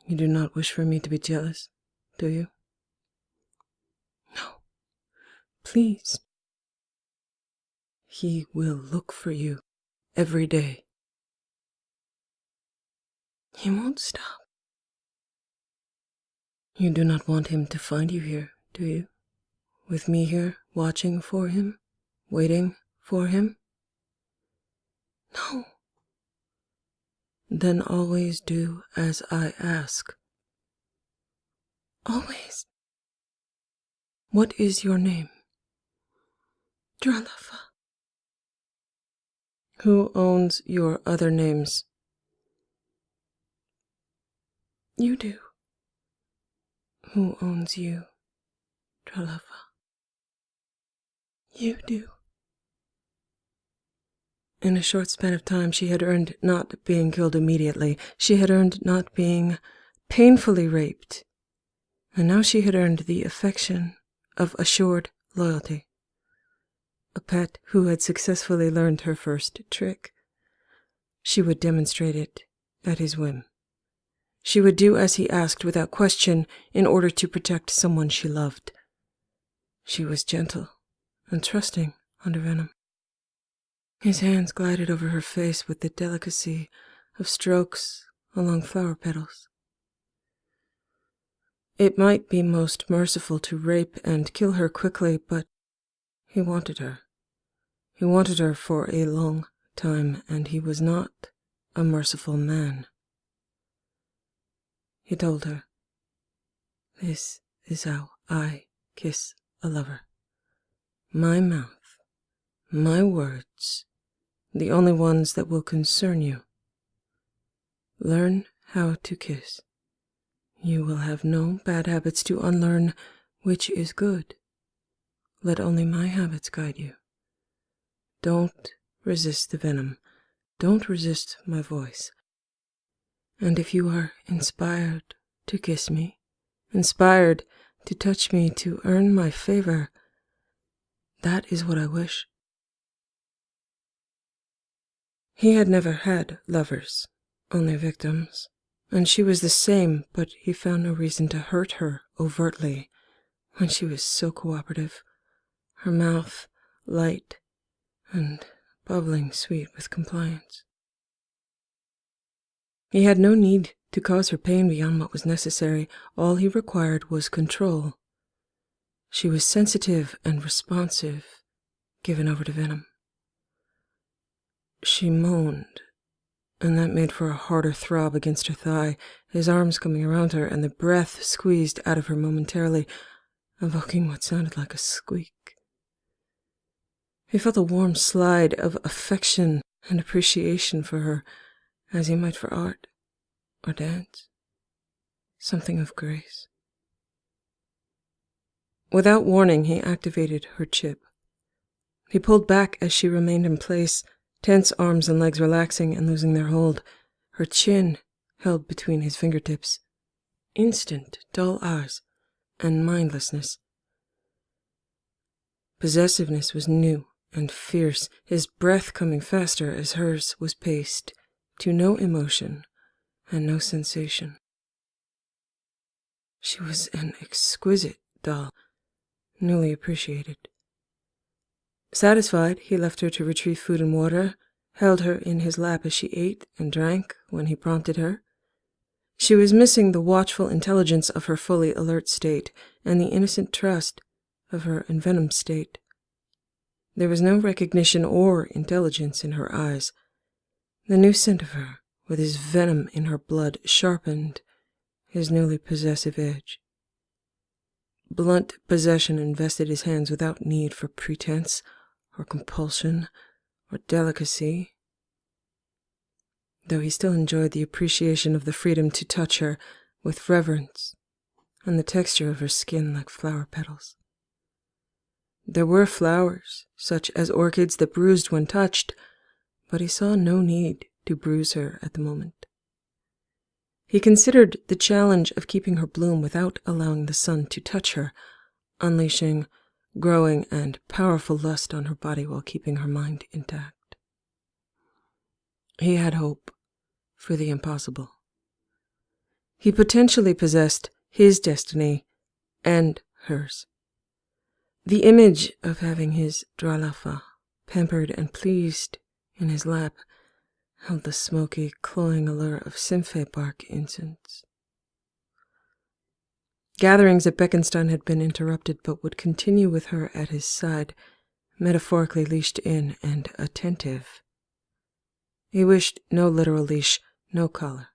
You do not wish for me to be jealous, do you? No, please. He will look for you every day. He won't stop. You do not want him to find you here, do you? With me here, watching for him, waiting for him? No. Then always do as I ask. Always. What is your name? Dralafa. Who owns your other names? You do. Who owns you, Dralafa? You do. In a short span of time, she had earned not being killed immediately. She had earned not being painfully raped. And now she had earned the affection of assured loyalty. A pet who had successfully learned her first trick. She would demonstrate it at his whim. She would do as he asked without question in order to protect someone she loved. She was gentle and trusting under venom. His hands glided over her face with the delicacy of strokes along flower petals. It might be most merciful to rape and kill her quickly, but he wanted her. He wanted her for a long time, and he was not a merciful man. He told her, "This is how I kiss a lover. My mouth, my words, the only ones that will concern you. Learn how to kiss. You will have no bad habits to unlearn, which is good. Let only my habits guide you. Don't resist the venom. Don't resist my voice. And if you are inspired to kiss me, inspired to touch me to earn my favor, that is what I wish." He had never had lovers, only victims, and she was the same, but he found no reason to hurt her overtly when she was so cooperative, her mouth light and bubbling sweet with compliance. He had no need to cause her pain beyond what was necessary. All he required was control. She was sensitive and responsive, given over to venom. She moaned, and that made for a harder throb against her thigh, his arms coming around her and the breath squeezed out of her momentarily, evoking what sounded like a squeak. He felt a warm slide of affection and appreciation for her, as he might for art or dance, something of grace. Without warning, he activated her chip. He pulled back as she remained in place, tense arms and legs relaxing and losing their hold, her chin held between his fingertips. Instant, dull eyes and mindlessness. Possessiveness was new and fierce, his breath coming faster as hers was paced to no emotion and no sensation. She was an exquisite doll, newly appreciated. Satisfied, he left her to retrieve food and water, held her in his lap as she ate and drank when he prompted her. She was missing the watchful intelligence of her fully alert state and the innocent trust of her envenomed state. There was no recognition or intelligence in her eyes. The new scent of her, with his venom in her blood, sharpened his newly possessive edge. Blunt possession invested his hands without need for pretense or compulsion or delicacy, though he still enjoyed the appreciation of the freedom to touch her with reverence and the texture of her skin like flower petals. There were flowers, such as orchids that bruised when touched, but he saw no need to bruise her at the moment. He considered the challenge of keeping her bloom without allowing the sun to touch her, unleashing growing and powerful lust on her body while keeping her mind intact. He had hope for the impossible. He potentially possessed his destiny and hers. The image of having his Dralafa pampered and pleased in his lap held the smoky, cloying allure of Simphe bark incense. Gatherings at Beckenstein had been interrupted, but would continue with her at his side, metaphorically leashed in and attentive. He wished no literal leash, no collar.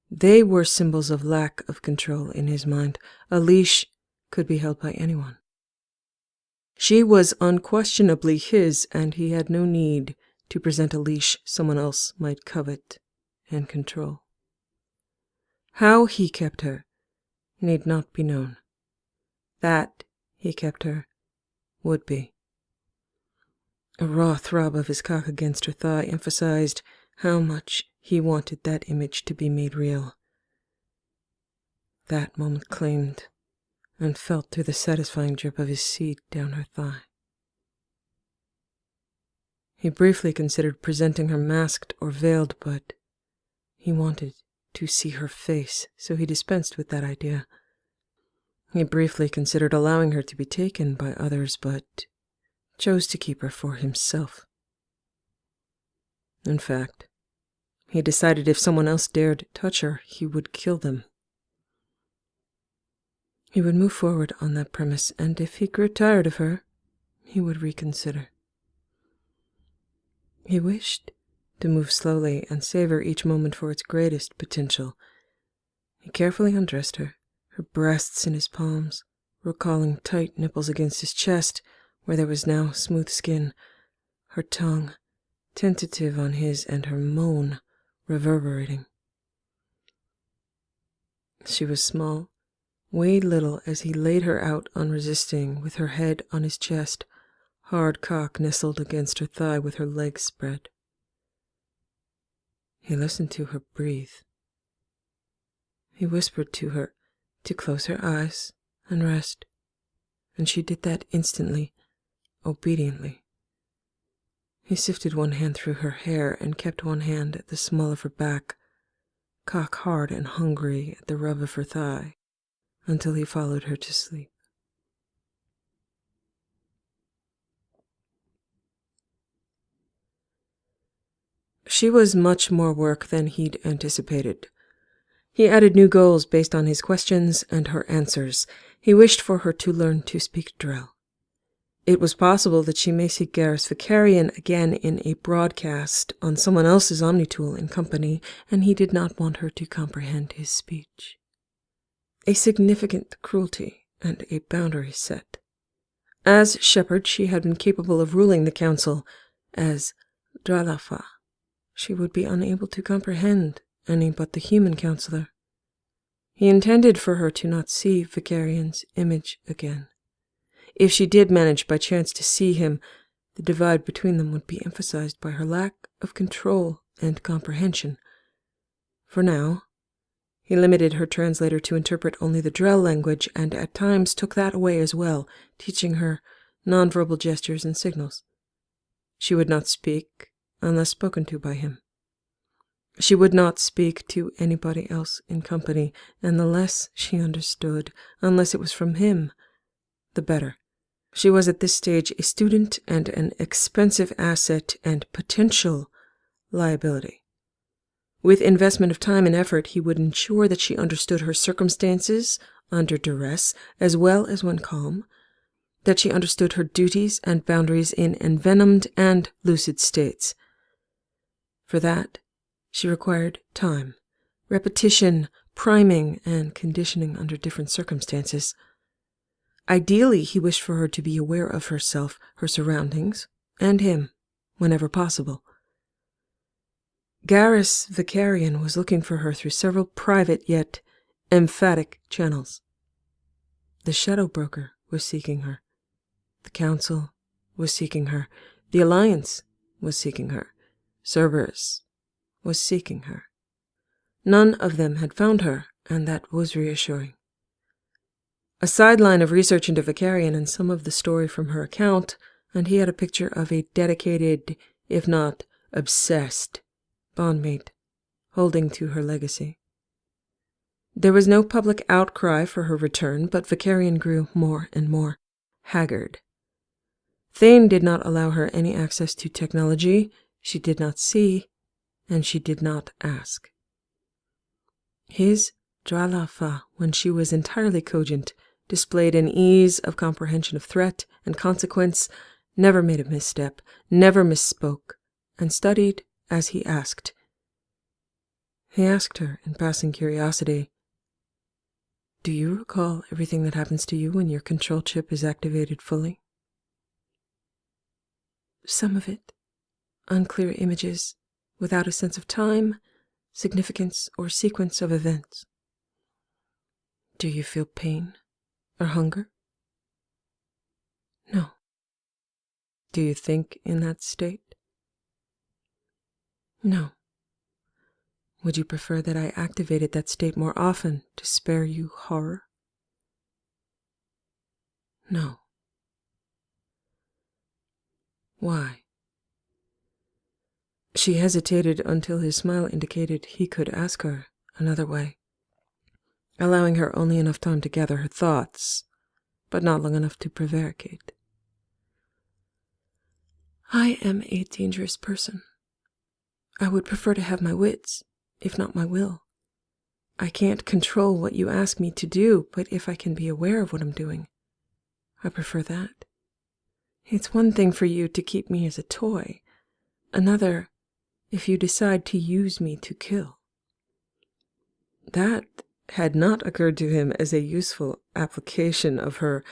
They were symbols of lack of control in his mind. A leash could be held by anyone. She was unquestionably his, and he had no need to present a leash someone else might covet and control. How he kept her need not be known. That he kept her would be. A raw throb of his cock against her thigh emphasized how much he wanted that image to be made real. That moment claimed and felt through the satisfying drip of his seed down her thigh. He briefly considered presenting her masked or veiled, but he wanted to see her face, so he dispensed with that idea. He briefly considered allowing her to be taken by others, but chose to keep her for himself. In fact, he decided if someone else dared touch her, he would kill them. He would move forward on that premise, and if he grew tired of her, he would reconsider. He wished to move slowly and savor each moment for its greatest potential. He carefully undressed her, her breasts in his palms, recalling tight nipples against his chest, where there was now smooth skin, her tongue tentative on his and her moan reverberating. She was small, weighed little as he laid her out unresisting, with her head on his chest, hard cock nestled against her thigh with her legs spread. He listened to her breathe. He whispered to her to close her eyes and rest, and she did that instantly, obediently. He sifted one hand through her hair and kept one hand at the small of her back, cock hard and hungry at the rub of her thigh, until he followed her to sleep. She was much more work than he'd anticipated. He added new goals based on his questions and her answers. He wished for her to learn to speak Drell. It was possible that she may see Garrus Vicarian again in a broadcast on someone else's Omnitool in company, and he did not want her to comprehend his speech. A significant cruelty and a boundary set. As Shepard, she had been capable of ruling the council. As Dralafa, she would be unable to comprehend any but the human counselor. He intended for her to not see Vicarian's image again. If she did manage by chance to see him, the divide between them would be emphasized by her lack of control and comprehension. For now, he limited her translator to interpret only the Drell language, and at times took that away as well, teaching her nonverbal gestures and signals. She would not speak unless spoken to by him. She would not speak to anybody else in company, and the less she understood, unless it was from him, the better. She was at this stage a student and an expensive asset and potential liability. With investment of time and effort, he would ensure that she understood her circumstances under duress as well as when calm, that she understood her duties and boundaries in envenomed and lucid states. For that, she required time, repetition, priming, and conditioning under different circumstances. Ideally, he wished for her to be aware of herself, her surroundings, and him, whenever possible. Garrus Vicarian was looking for her through several private yet emphatic channels. The Shadow Broker was seeking her. The Council was seeking her. The Alliance was seeking her. Cerberus was seeking her. None of them had found her, and that was reassuring. A sideline of research into Vicarian and some of the story from her account, and he had a picture of a dedicated, if not obsessed, bondmate, holding to her legacy. There was no public outcry for her return, but Vicarian grew more and more haggard. Thane did not allow her any access to technology. She did not see, and she did not ask. His Dralafa, when she was entirely cogent, displayed an ease of comprehension of threat and consequence, never made a misstep, never misspoke, and studied as he asked. He asked her, in passing curiosity, "Do you recall everything that happens to you when your control chip is activated fully?" "Some of it. Unclear images, without a sense of time, significance, or sequence of events." "Do you feel pain or hunger?" "No." "Do you think in that state?" "No." "Would you prefer that I activated that state more often to spare you horror?" "No." "Why?" She hesitated until his smile indicated he could ask her another way, allowing her only enough time to gather her thoughts, but not long enough to prevaricate. "I am a dangerous person. I would prefer to have my wits, if not my will. I can't control what you ask me to do, but if I can be aware of what I'm doing, I prefer that. It's one thing for you to keep me as a toy, another if you decide to use me to kill." That had not occurred to him as a useful application of her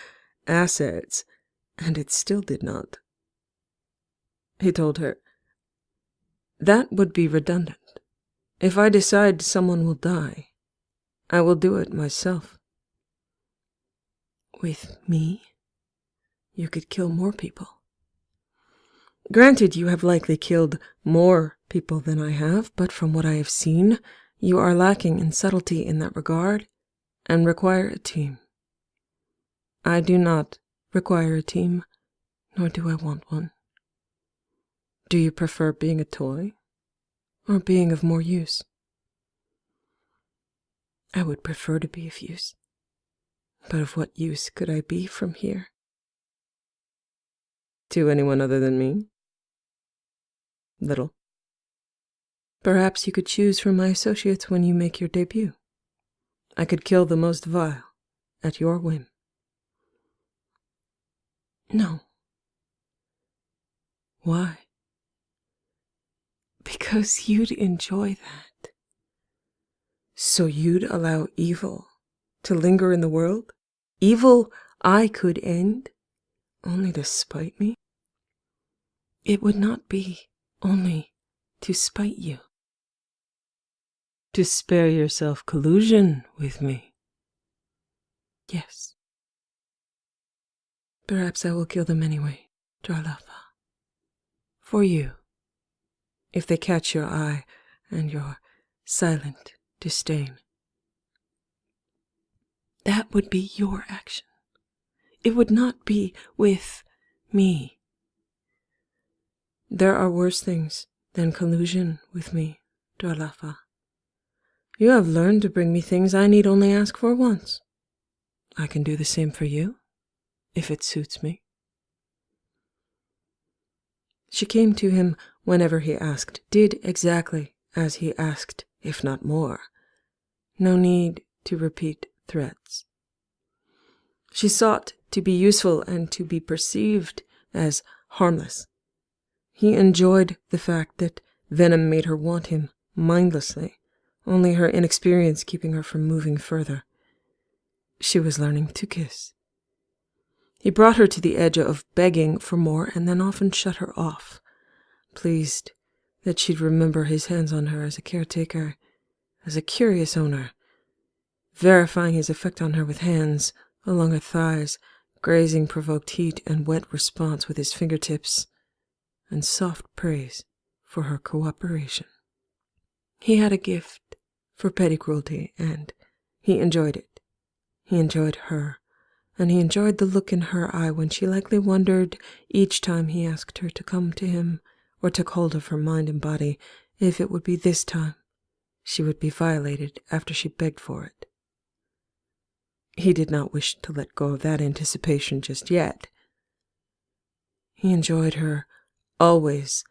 assets, and it still did not. He told her, "That would be redundant. If I decide someone will die, I will do it myself." "With me, you could kill more people." "Granted, you have likely killed more people than I have, but from what I have seen, you are lacking in subtlety in that regard and require a team. I do not require a team, nor do I want one. Do you prefer being a toy or being of more use?" "I would prefer to be of use. But of what use could I be from here?" "To anyone other than me?" "Little. Perhaps you could choose from my associates when you make your debut. I could kill the most vile at your whim." "No." "Why?" "Because you'd enjoy that." "So you'd allow evil to linger in the world? Evil I could end, only to spite me?" "It would not be only to spite you." "To spare yourself collusion with me?" "Yes." "Perhaps I will kill them anyway, Dralafa. For you. If they catch your eye and your silent disdain." "That would be your action. It would not be with me." "There are worse things than collusion with me, Dralafa. You have learned to bring me things I need only ask for once. I can do the same for you, if it suits me." She came to him whenever he asked, did exactly as he asked, if not more. No need to repeat threats. She sought to be useful and to be perceived as harmless. He enjoyed the fact that venom made her want him mindlessly, only her inexperience keeping her from moving further. She was learning to kiss. He brought her to the edge of begging for more and then often shut her off, pleased that she'd remember his hands on her as a caretaker, as a curious owner, verifying his effect on her with hands along her thighs, grazing provoked heat and wet response with his fingertips, and soft praise for her cooperation. He had a gift for petty cruelty, and he enjoyed it. He enjoyed her, and he enjoyed the look in her eye when she likely wondered each time he asked her to come to him or took hold of her mind and body If it would be this time, she would be violated after she begged for it. He did not wish to let go of that anticipation just yet. He enjoyed her always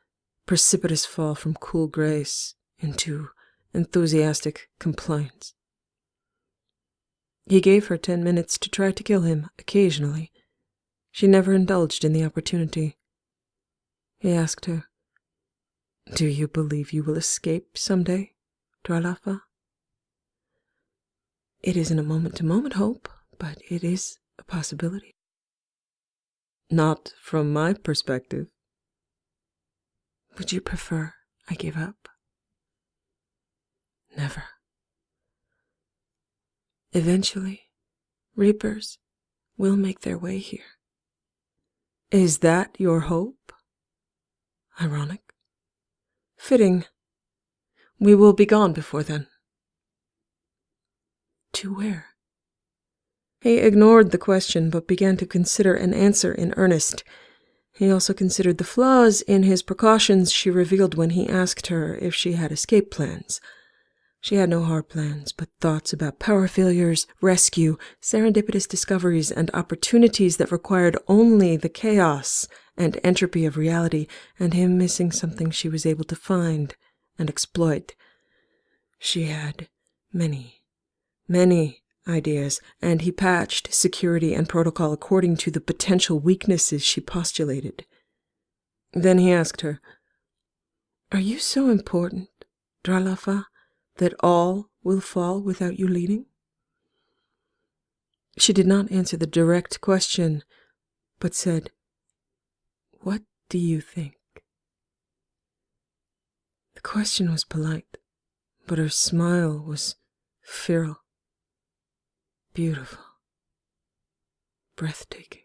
precipitous fall from cool grace into enthusiastic compliance. He gave her 10 minutes to try to kill him occasionally. She never indulged in the opportunity. He asked her, "Do you believe you will escape someday, Dralafa?" "It isn't a moment-to-moment hope, but it is a possibility." "Not from my perspective." "Would you prefer I give up?" "Never. Eventually, Reapers will make their way here." "Is that your hope?" "Ironic. Fitting. We will be gone before then." "To where?" He ignored the question, but began to consider an answer in earnest. He also considered the flaws in his precautions she revealed when he asked her if she had escape plans. She had no hard plans, but thoughts about power failures, rescue, serendipitous discoveries, and opportunities that required only the chaos and entropy of reality, and him missing something she was able to find and exploit. She had many ideas, and he patched security and protocol according to the potential weaknesses she postulated. Then he asked her, "Are you so important, Dralafa, that all will fall without you leading?" She did not answer the direct question, but said, "What do you think?" The question was polite, but her smile was feral, beautiful, breathtaking.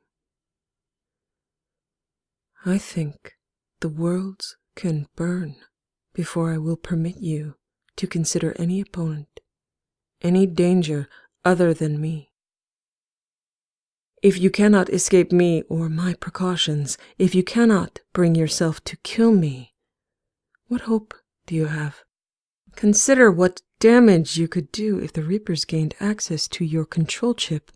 "I think the worlds can burn before I will permit you to consider any opponent, any danger other than me. If you cannot escape me or my precautions, if you cannot bring yourself to kill me, what hope do you have? Consider what damage you could do if the Reapers gained access to your control chip.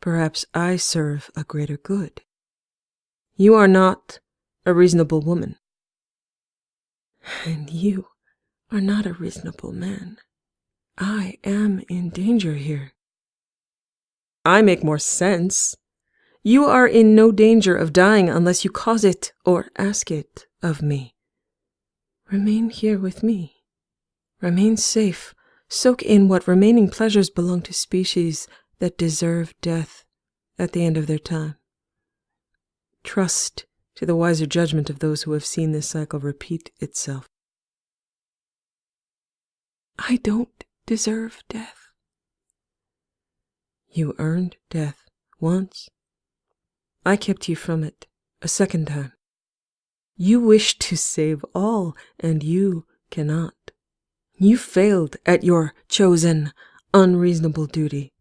Perhaps I serve a greater good. You are not a reasonable woman. And you are not a reasonable man. I am in danger here." "I make more sense. You are in no danger of dying unless you cause it or ask it of me. Remain here with me. Remain safe. Soak in what remaining pleasures belong to species that deserve death at the end of their time. Trust to the wiser judgment of those who have seen this cycle repeat itself." "I don't deserve death." "You earned death once. I kept you from it a second time. You wish to save all, and you cannot. You failed at your chosen, unreasonable duty.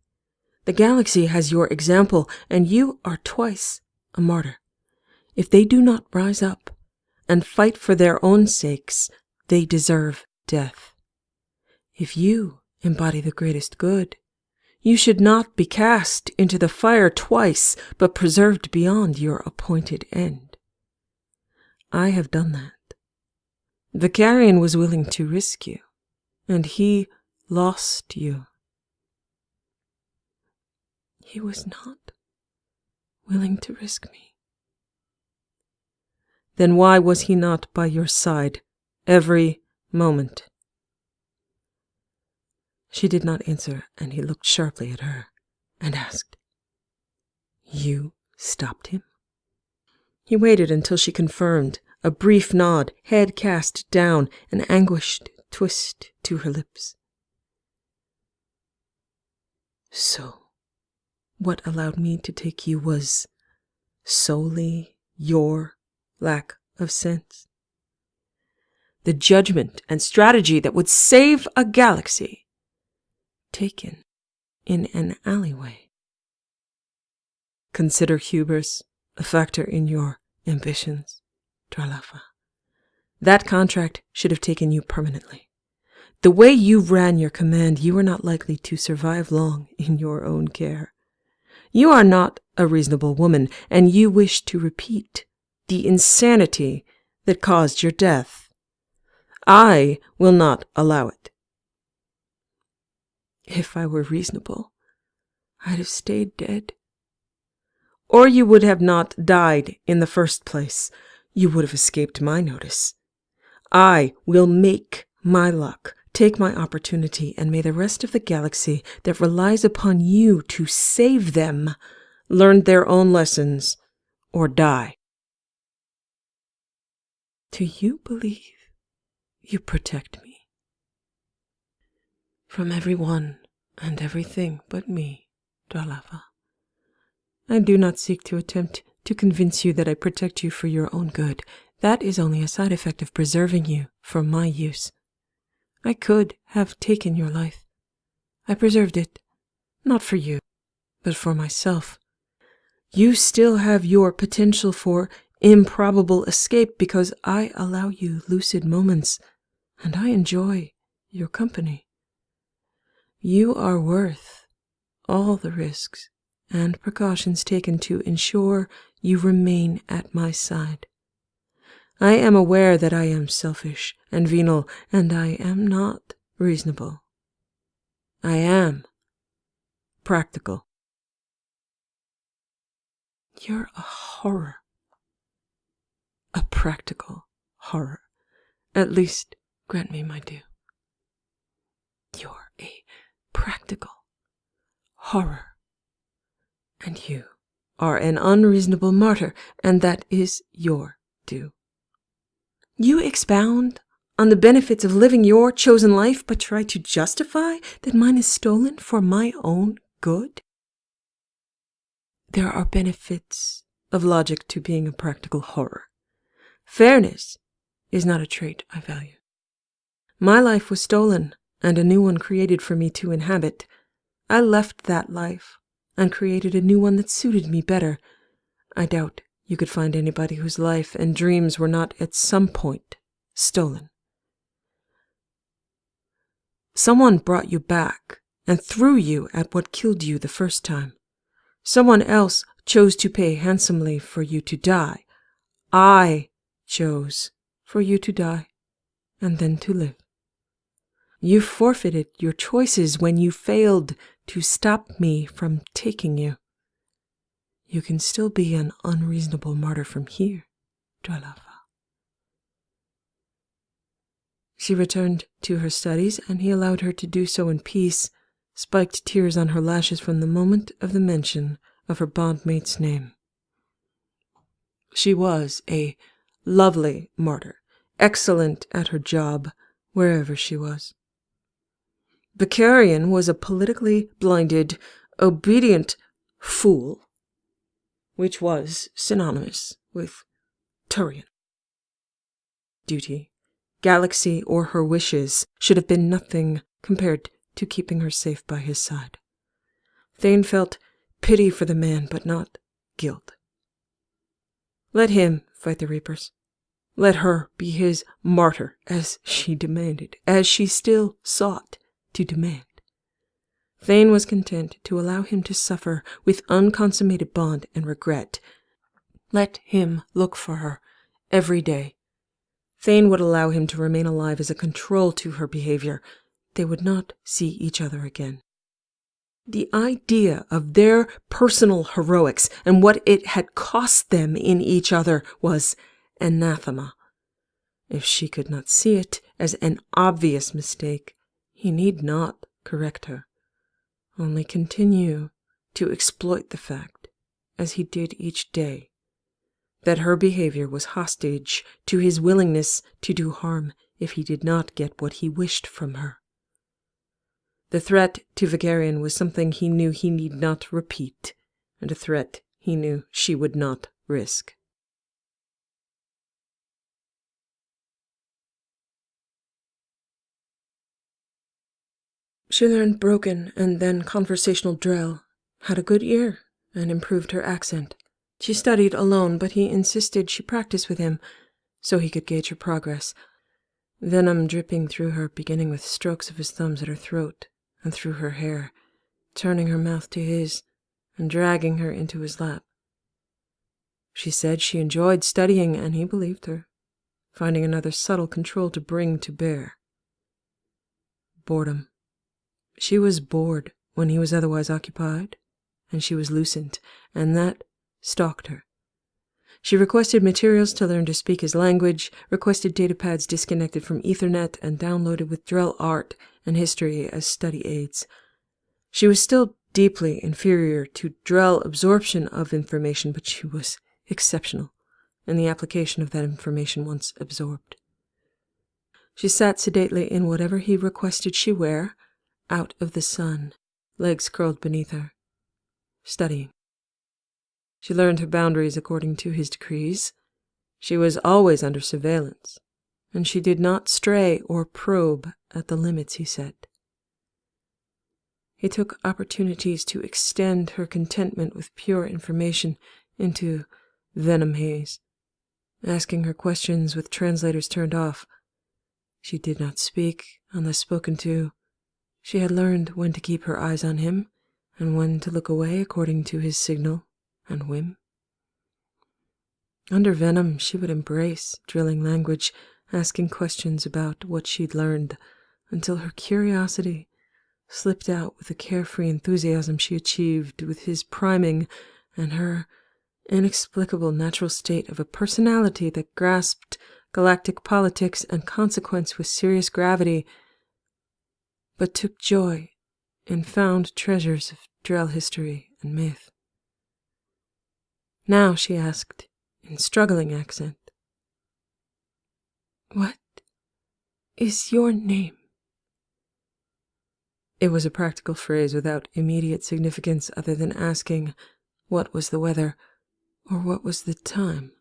The galaxy has your example, and you are twice a martyr. If they do not rise up and fight for their own sakes, they deserve death. If you embody the greatest good, you should not be cast into the fire twice, but preserved beyond your appointed end. I have done that. The Carrion was willing to risk you, and he lost you. He was not willing to risk me." "Then why was he not by your side every moment?" She did not answer, and he looked sharply at her and asked, "You stopped him?" He waited until she confirmed, a brief nod, head cast down, an anguished twist to her lips. "So, what allowed me to take you was solely your lack of sense? The judgment and strategy that would save a galaxy, taken in an alleyway. Consider hubris a factor in your ambitions, Dralafa. That contract should have taken you permanently. The way you ran your command, you are not likely to survive long in your own care. You are not a reasonable woman, and you wish to repeat the insanity that caused your death. I will not allow it. If I were reasonable, I'd have stayed dead. Or you would have not died in the first place. You would have escaped my notice. I will make my luck, take my opportunity, and may the rest of the galaxy that relies upon you to save them learn their own lessons or die. Do you believe you protect me? From everyone and everything but me, Dralava. I do not seek to attempt to convince you that I protect you for your own good. That is only a side effect of preserving you for my use. I could have taken your life. I preserved it, not for you, but for myself. You still have your potential for improbable escape because I allow you lucid moments, and I enjoy your company. You are worth all the risks and precautions taken to ensure you remain at my side. I am aware that I am selfish and venal, and I am not reasonable. I am practical. You're a horror. A practical horror. At least, grant me my due. You're a practical horror. And you are an unreasonable martyr, and that is your due. You expound on the benefits of living your chosen life, but try to justify that mine is stolen for my own good? There are benefits of logic to being a practical horror. Fairness is not a trait I value. My life was stolen, and a new one created for me to inhabit. I left that life and created a new one that suited me better. I doubt you could find anybody whose life and dreams were not at some point stolen. Someone brought you back and threw you at what killed you the first time. Someone else chose to pay handsomely for you to die. I chose for you to die and then to live. You forfeited your choices when you failed to stop me from taking you. You can still be an unreasonable martyr from here, Dralava. She returned to her studies, and he allowed her to do so in peace, spiked tears on her lashes from the moment of the mention of her bondmate's name. She was a lovely martyr, excellent at her job, wherever she was. Vicarian was a politically blinded, obedient fool, which was synonymous with Turian. Duty, galaxy, or her wishes should have been nothing compared to keeping her safe by his side. Thane felt pity for the man, but not guilt. Let him fight the Reapers. Let her be his martyr, as she demanded, as she still sought to demand. Thane was content to allow him to suffer with unconsummated bond and regret. Let him look for her every day. Thane would allow him to remain alive as a control to her behavior. They would not see each other again. The idea of their personal heroics and what it had cost them in each other was anathema. If she could not see it as an obvious mistake, he need not correct her, only continue to exploit the fact, as he did each day, that her behavior was hostage to his willingness to do harm if he did not get what he wished from her. The threat to Vicarian was something he knew he need not repeat, and a threat he knew she would not risk. She learned broken and then conversational Drell, had a good ear, and improved her accent. She studied alone, but he insisted she practice with him, so he could gauge her progress, venom dripping through her, beginning with strokes of his thumbs at her throat and through her hair, turning her mouth to his and dragging her into his lap. She said she enjoyed studying, and he believed her, finding another subtle control to bring to bear. Boredom. She was bored when he was otherwise occupied, and she was lucent, and that stalked her. She requested materials to learn to speak his language, requested datapads disconnected from Ethernet and downloaded with Drell art and history as study aids. She was still deeply inferior to Drell absorption of information, but she was exceptional in the application of that information once absorbed. She sat sedately in whatever he requested she wear, out of the sun, legs curled beneath her, studying. She learned her boundaries according to his decrees. She was always under surveillance, and she did not stray or probe at the limits he set. He took opportunities to extend her contentment with pure information into venom haze, asking her questions with translators turned off. She did not speak unless spoken to. She had learned when to keep her eyes on him and when to look away according to his signal and whim. Under venom, she would embrace drilling language, asking questions about what she'd learned, until her curiosity slipped out with the carefree enthusiasm she achieved with his priming and her inexplicable natural state of a personality that grasped galactic politics and consequence with serious gravity, but took joy in found treasures of Drell history and myth. Now she asked, in struggling accent, "What is your name?" It was a practical phrase without immediate significance other than asking what was the weather or what was the time.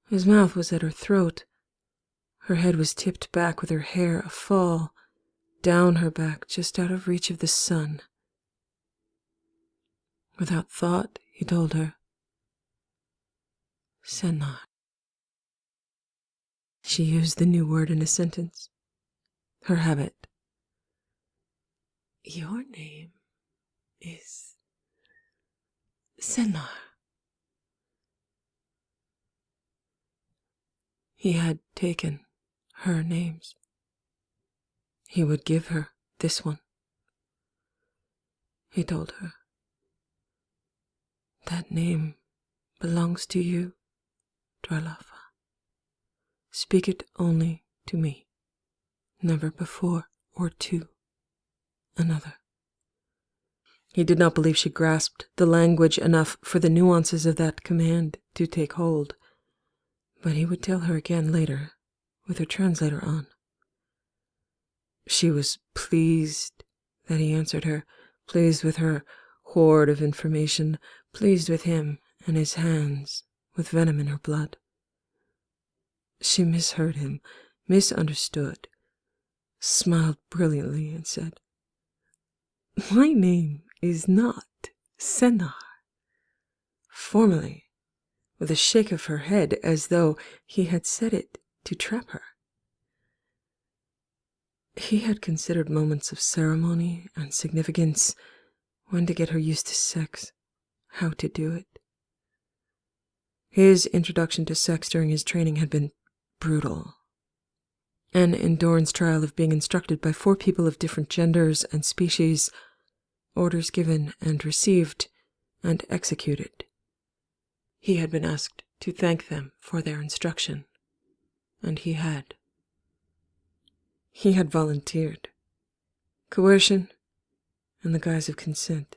His mouth was at her throat. Her head was tipped back with her hair afall, down her back just out of reach of the sun. Without thought, he told her, "Sennar." She used the new word in a sentence. Her habit. "Your name is Sennar." He had taken her names. He would give her this one. He told her, "That name belongs to you, Dralafa. Speak it only to me, never before or to another." He did not believe she grasped the language enough for the nuances of that command to take hold, but he would tell her again later, with her translator on. She was pleased that he answered her, pleased with her hoard of information, pleased with him and his hands with venom in her blood. She misheard him, misunderstood, smiled brilliantly and said, "My name is not Sennar," formally, with a shake of her head as though he had said it to trap her. He had considered moments of ceremony and significance, when to get her used to sex, how to do it. His introduction to sex during his training had been brutal. An endurance trial of being instructed by 4 people of different genders and species, orders given and received and executed. He had been asked to thank them for their instruction, and he had. He had volunteered. Coercion in the guise of consent.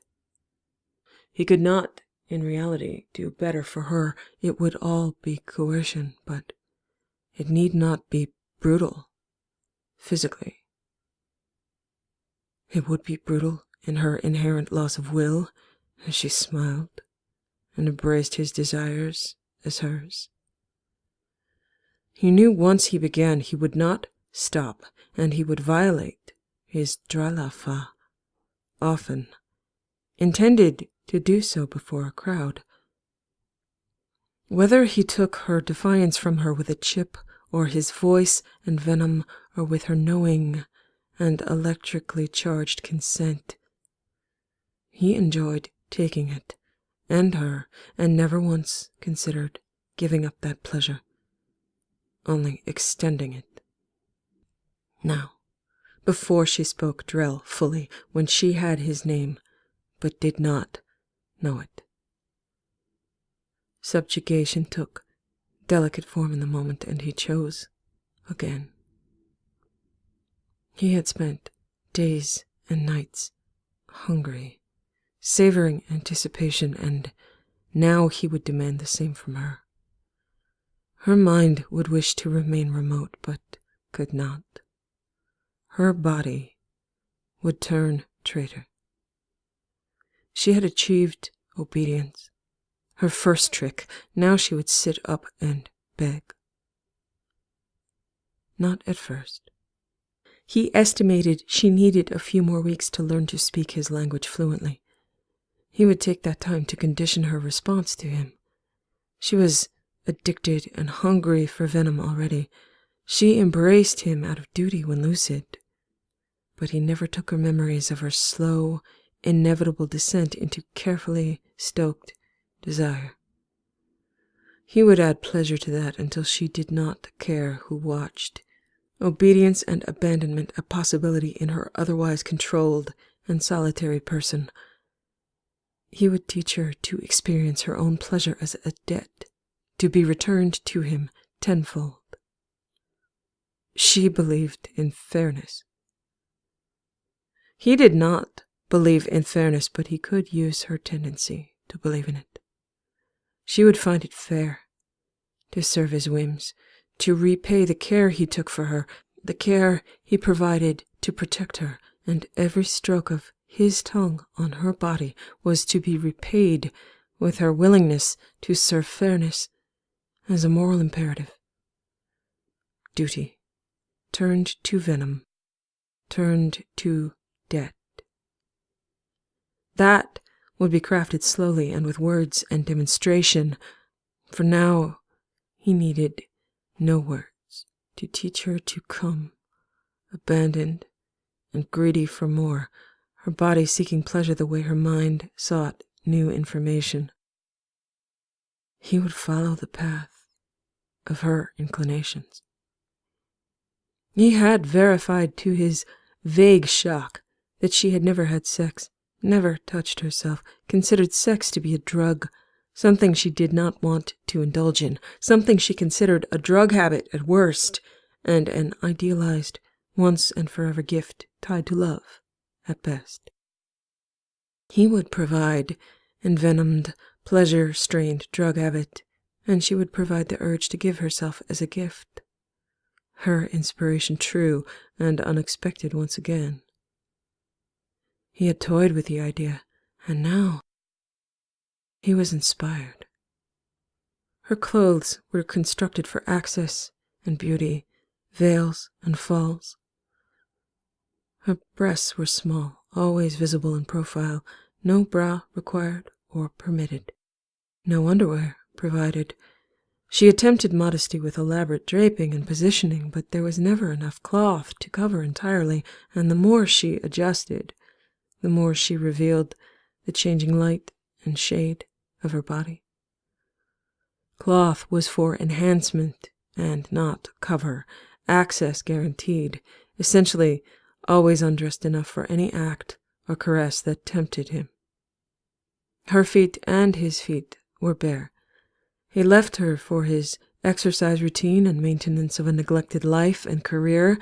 He could not, in reality, do better for her. It would all be coercion, but it need not be brutal, physically. It would be brutal in her inherent loss of will, as she smiled and embraced his desires as hers. He knew once he began he would not stop, and he would violate his Dralafa often, intended to do so before a crowd. Whether he took her defiance from her with a chip, or his voice and venom, or with her knowing and electrically charged consent, he enjoyed taking it, and her, and never once considered giving up that pleasure, only extending it. Now, before she spoke Drell fully, when she had his name, but did not know it. Subjugation took delicate form in the moment, and he chose again. He had spent days and nights hungry, savoring anticipation, and now he would demand the same from her. Her mind would wish to remain remote, but could not. Her body would turn traitor. She had achieved obedience, her first trick. Now she would sit up and beg. Not at first. He estimated she needed a few more weeks to learn to speak his language fluently. He would take that time to condition her response to him. She was addicted and hungry for venom already. She embraced him out of duty when lucid, but he never took her memories of her slow, inevitable descent into carefully stoked desire. He would add pleasure to that until she did not care who watched. Obedience and abandonment a possibility in her otherwise controlled and solitary person. He would teach her to experience her own pleasure as a debt, to be returned to him tenfold. She believed in fairness. He did not believe in fairness, but he could use her tendency to believe in it. She would find it fair to serve his whims, to repay the care he took for her, the care he provided to protect her, and every stroke of his tongue on her body was to be repaid with her willingness to serve fairness as a moral imperative. Duty turned to venom, turned to debt. That would be crafted slowly and with words and demonstration, for now he needed no words to teach her to come, abandoned and greedy for more, her body seeking pleasure the way her mind sought new information. He would follow the path of her inclinations. He had verified to his vague shock that she had never had sex, never touched herself, considered sex to be a drug, something she did not want to indulge in, something she considered a drug habit at worst, and an idealized, once and forever gift tied to love at best. He would provide envenomed, pleasure-strained drug habit, and she would provide the urge to give herself as a gift. Her inspiration true and unexpected once again. He had toyed with the idea, and now he was inspired. Her clothes were constructed for access and beauty, veils and falls. Her breasts were small, always visible in profile, no bra required or permitted, no underwear provided. She attempted modesty with elaborate draping and positioning, but there was never enough cloth to cover entirely, and the more she adjusted, the more she revealed the changing light and shade of her body. Cloth was for enhancement and not cover, access guaranteed, essentially always undressed enough for any act or caress that tempted him. Her feet and his feet were bare. He left her for his exercise routine and maintenance of a neglected life and career,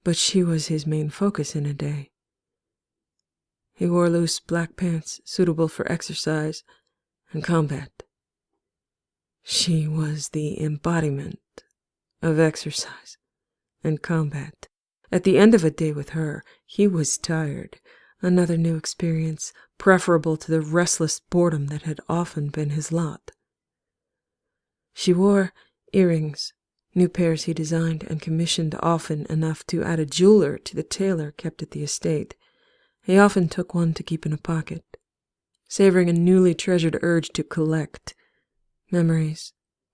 but she was his main focus in a day. He wore loose black pants suitable for exercise and combat. She was the embodiment of exercise and combat. At the end of a day with her, he was tired. Another new experience, preferable to the restless boredom that had often been his lot. She wore earrings, new pairs he designed and commissioned often enough to add a jeweler to the tailor kept at the estate. He often took one to keep in a pocket, savoring a newly treasured urge to collect memories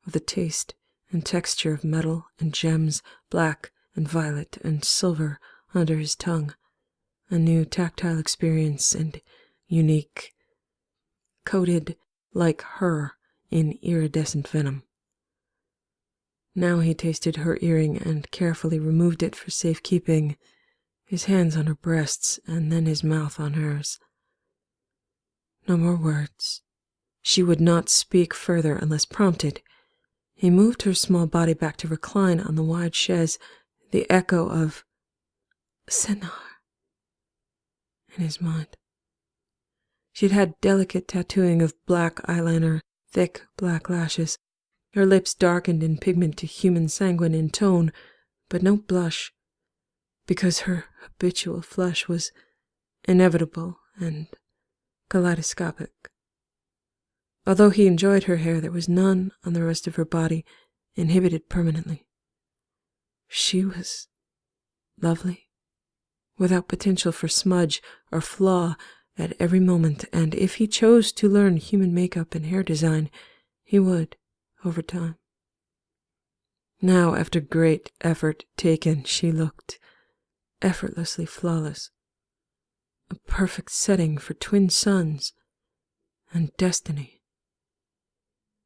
of the taste and texture of metal and gems, black and violet and silver under his tongue, a new tactile experience and unique, coated like her in iridescent venom. Now he tasted her earring and carefully removed it for safekeeping, his hands on her breasts and then his mouth on hers. No more words. She would not speak further unless prompted. He moved her small body back to recline on the wide chaise, the echo of Senar in his mind. She'd had delicate tattooing of black eyeliner, thick black lashes, her lips darkened in pigment to human sanguine in tone, but no blush, because her habitual flush was inevitable and kaleidoscopic. Although he enjoyed her hair, there was none on the rest of her body, inhibited permanently. She was lovely, without potential for smudge or flaw at every moment, and if he chose to learn human makeup and hair design, he would, over time. Now, after great effort taken, she looked effortlessly flawless, a perfect setting for twin suns and destiny.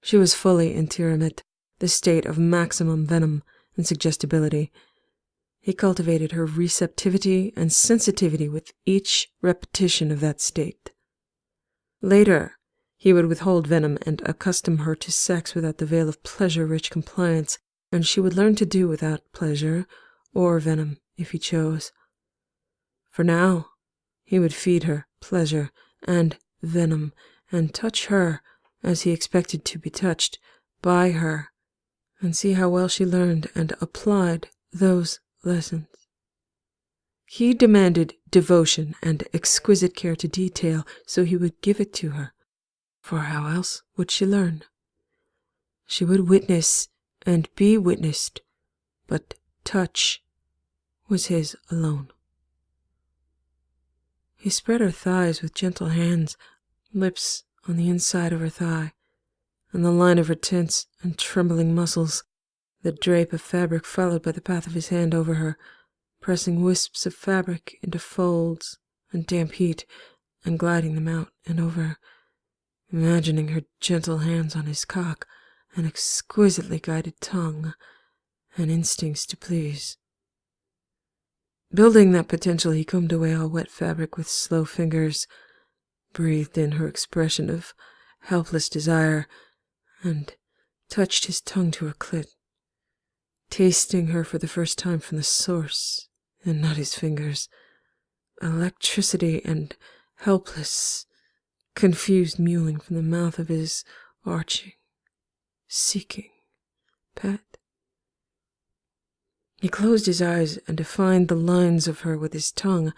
She was fully in Tiramit, the state of maximum venom and suggestibility. He cultivated her receptivity and sensitivity with each repetition of that state. Later, he would withhold venom and accustom her to sex without the veil of pleasure-rich compliance, and she would learn to do without pleasure or venom if he chose. For now, he would feed her pleasure and venom and touch her as he expected to be touched by her, and see how well she learned and applied those lessons. He demanded devotion and exquisite care to detail, so he would give it to her, for how else would she learn? She would witness and be witnessed, but touch was his alone. He spread her thighs with gentle hands, lips on the inside of her thigh, and the line of her tense and trembling muscles, the drape of fabric followed by the path of his hand over her, pressing wisps of fabric into folds and damp heat, and gliding them out and over, imagining her gentle hands on his cock, an exquisitely guided tongue, and instincts to please. Building that potential, he combed away all wet fabric with slow fingers, breathed in her expression of helpless desire, and touched his tongue to her clit, tasting her for the first time from the source and not his fingers. Electricity and helpless, confused mewling from the mouth of his arching, seeking pet. He closed his eyes and defined the lines of her with his tongue,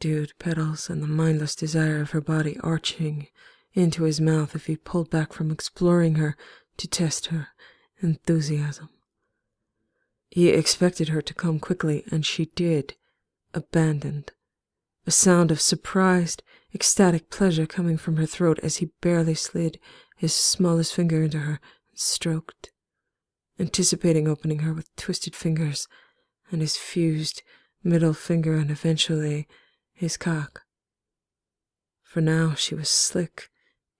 dewed petals and the mindless desire of her body arching into his mouth if he pulled back from exploring her to test her enthusiasm. He expected her to come quickly, and she did, abandoned, a sound of surprised, ecstatic pleasure coming from her throat as he barely slid his smallest finger into her and stroked, anticipating opening her with twisted fingers and his fused middle finger and eventually his cock. For now she was slick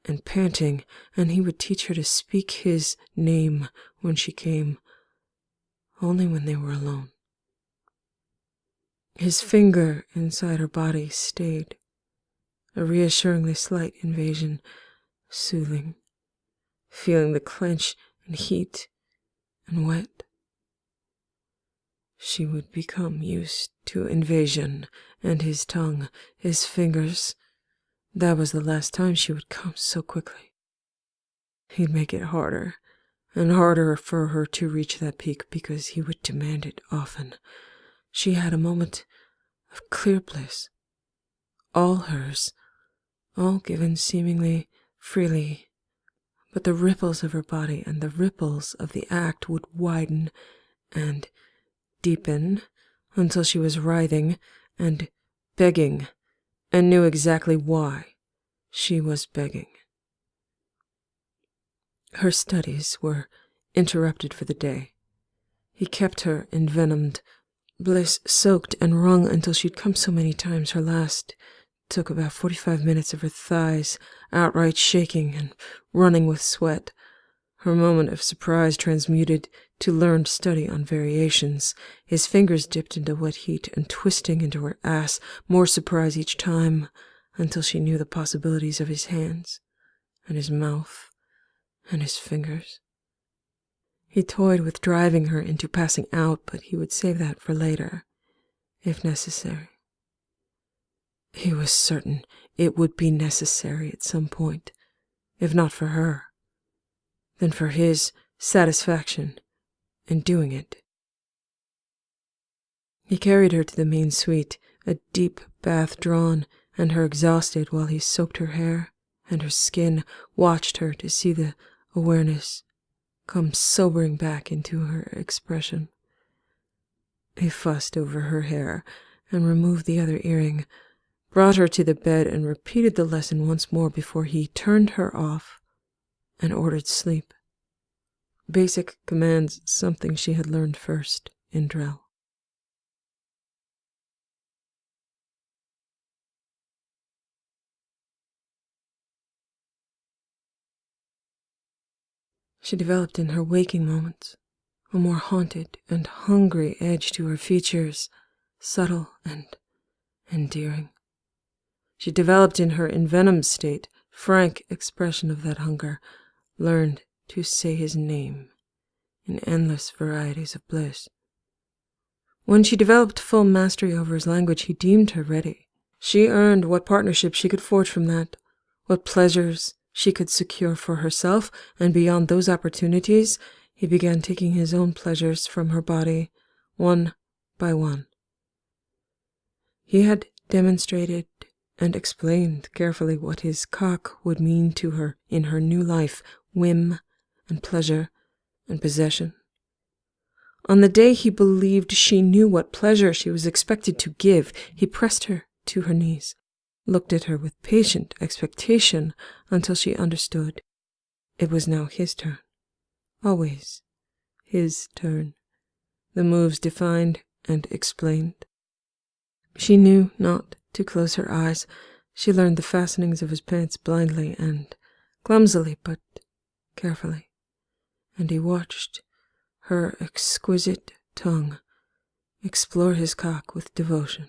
and panting, and he would teach her to speak his name when she came, only when they were alone. His finger inside her body stayed, a reassuringly slight invasion, soothing, feeling the clench and heat and wet. She would become used to invasion and his tongue, his fingers. That was the last time she would come so quickly. He'd make it harder and harder for her to reach that peak because he would demand it often. She had a moment of clear bliss, all hers, all given seemingly freely, but the ripples of her body and the ripples of the act would widen and deepen until she was writhing and begging and knew exactly why she was begging. Her studies were interrupted for the day. He kept her envenomed, bliss soaked and wrung until she'd come so many times her last took about 45 minutes of her thighs outright shaking and running with sweat. Her moment of surprise transmuted to learned study on variations, his fingers dipped into wet heat and twisting into her ass, more surprise each time, until she knew the possibilities of his hands, and his mouth, and his fingers. He toyed with driving her into passing out, but he would save that for later, if necessary. He was certain it would be necessary at some point, if not for her, then for his satisfaction in doing it. He carried her to the main suite, a deep bath drawn, and her exhausted while he soaked her hair and her skin, watched her to see the awareness come sobering back into her expression. He fussed over her hair and removed the other earring, brought her to the bed and repeated the lesson once more before he turned her off and ordered sleep. Basic commands, something she had learned first in Drell. She developed in her waking moments a more haunted and hungry edge to her features, subtle and endearing. She developed in her envenomed state frank expression of that hunger, learned to say his name in endless varieties of bliss. When she developed full mastery over his language, he deemed her ready. She earned what partnership she could forge from that, what pleasures she could secure for herself, and beyond those opportunities, he began taking his own pleasures from her body, one by one. He had demonstrated and explained carefully what his cock would mean to her in her new life, whim and pleasure and possession. On the day he believed she knew what pleasure she was expected to give, he pressed her to her knees, looked at her with patient expectation until she understood. It was now his turn. Always his turn. The moves defined and explained. She knew not to close her eyes. She learned the fastenings of his pants blindly and clumsily, but carefully, and he watched her exquisite tongue explore his cock with devotion.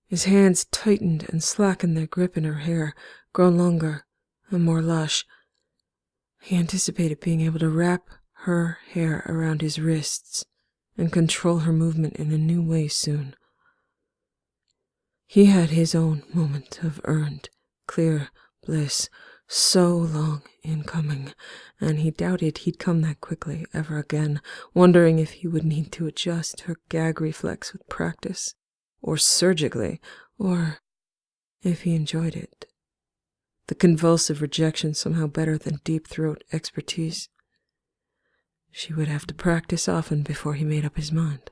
His hands tightened and slackened their grip in her hair, grown longer and more lush. He anticipated being able to wrap her hair around his wrists and control her movement in a new way soon. He had his own moment of earned, clear bliss, so long in coming, and he doubted he'd come that quickly ever again, wondering if he would need to adjust her gag reflex with practice, or surgically, or if he enjoyed it. The convulsive rejection somehow better than deep throat expertise. She would have to practice often before he made up his mind.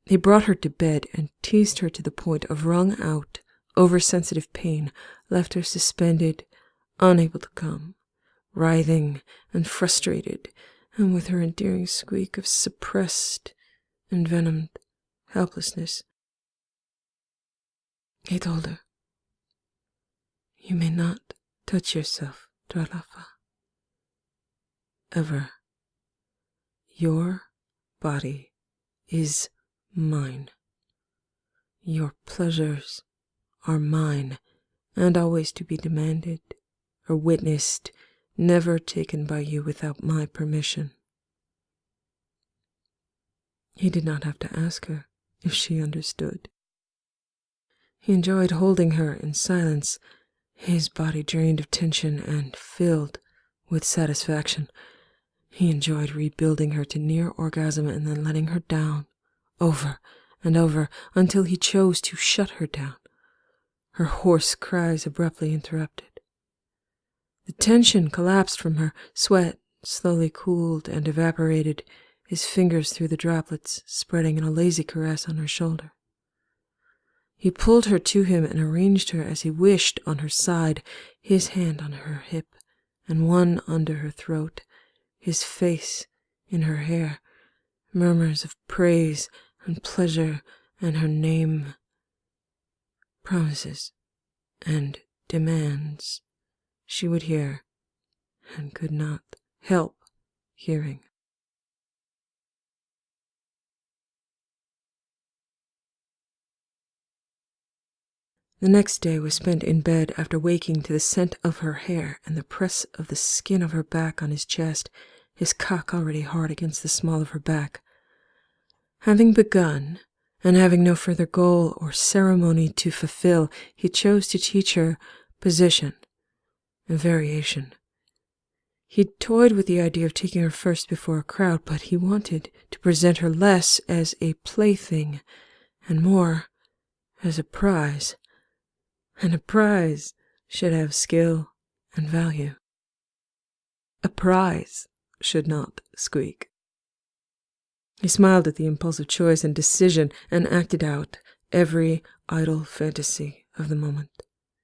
He brought her to bed and teased her to the point of wrung-out, oversensitive pain, left her suspended, unable to come, writhing and frustrated, and with her endearing squeak of suppressed, envenomed helplessness. He told her, "You may not touch yourself, Dralafa. Ever. Your body is mine. Your pleasures are mine, and always to be demanded or witnessed, never taken by you without my permission." He did not have to ask her if she understood. He enjoyed holding her in silence, his body drained of tension and filled with satisfaction. He enjoyed rebuilding her to near orgasm and then letting her down, over and over, until he chose to shut her down, her hoarse cries abruptly interrupted. The tension collapsed from her, sweat slowly cooled and evaporated, his fingers through the droplets, spreading in a lazy caress on her shoulder. He pulled her to him and arranged her as he wished on her side, his hand on her hip and one under her throat, his face in her hair, murmurs of praise and pleasure and her name, promises and demands she would hear and could not help hearing. The next day was spent in bed after waking to the scent of her hair and the press of the skin of her back on his chest, his cock already hard against the small of her back. Having begun, and having no further goal or ceremony to fulfill, he chose to teach her position and variation. He'd toyed with the idea of taking her first before a crowd, but he wanted to present her less as a plaything and more as a prize. And a prize should have skill and value. A prize should not squeak. He smiled at the impulsive choice and decision and acted out every idle fantasy of the moment.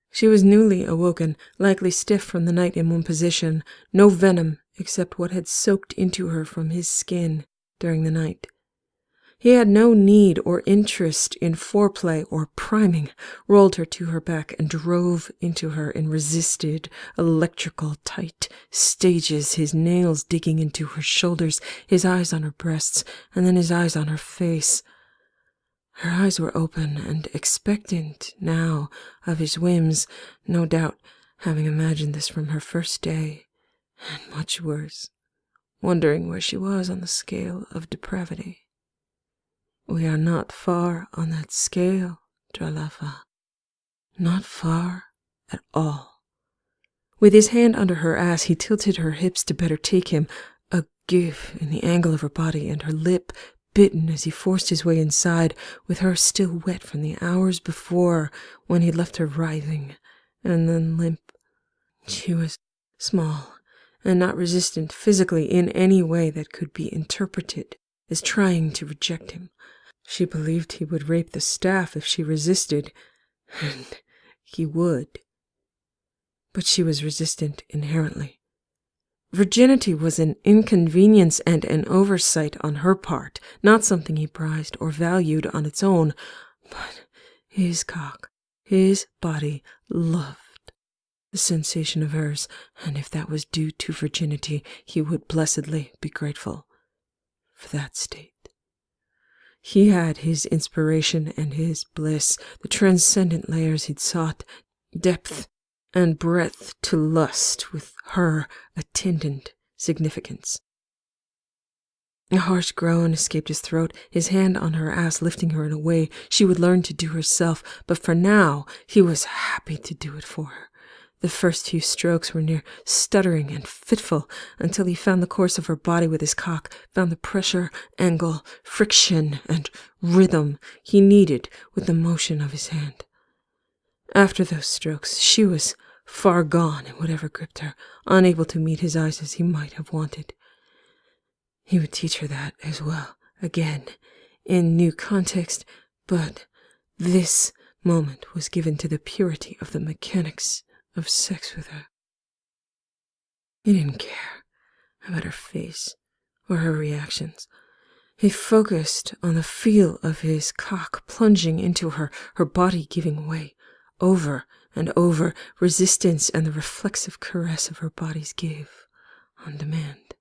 She was newly awoken, likely stiff from the night in one position, no venom except what had soaked into her from his skin during the night. He had no need or interest in foreplay or priming, rolled her to her back and drove into her in resisted, electrical, tight stages, his nails digging into her shoulders, his eyes on her breasts, and then his eyes on her face. Her eyes were open and expectant now of his whims, no doubt having imagined this from her first day, and much worse, wondering where she was on the scale of depravity. We are not far on that scale, Dralafa. Not far at all. With his hand under her ass, he tilted her hips to better take him, a give in the angle of her body, and her lip bitten as he forced his way inside, with her still wet from the hours before when he left her writhing and then limp. She was small and not resistant physically in any way that could be interpreted as trying to reject him. She believed he would rape the staff if she resisted, and he would. But she was resistant inherently. Virginity was an inconvenience and an oversight on her part, not something he prized or valued on its own, but his cock, his body, loved the sensation of hers, and if that was due to virginity, he would blessedly be grateful for that state. He had his inspiration and his bliss, the transcendent layers he'd sought, depth and breadth to lust with her attendant significance. A harsh groan escaped his throat, his hand on her ass lifting her in a way she would learn to do herself, but for now he was happy to do it for her. The first few strokes were near stuttering and fitful until he found the course of her body with his cock, found the pressure, angle, friction, and rhythm he needed with the motion of his hand. After those strokes, she was far gone in whatever gripped her, unable to meet his eyes as he might have wanted. He would teach her that as well, again, in new context, but this moment was given to the purity of the mechanics of sex with her. He didn't care about her face or her reactions. He focused on the feel of his cock plunging into her, her body giving way, over and over, resistance and the reflexive caress of her body's give, on demand.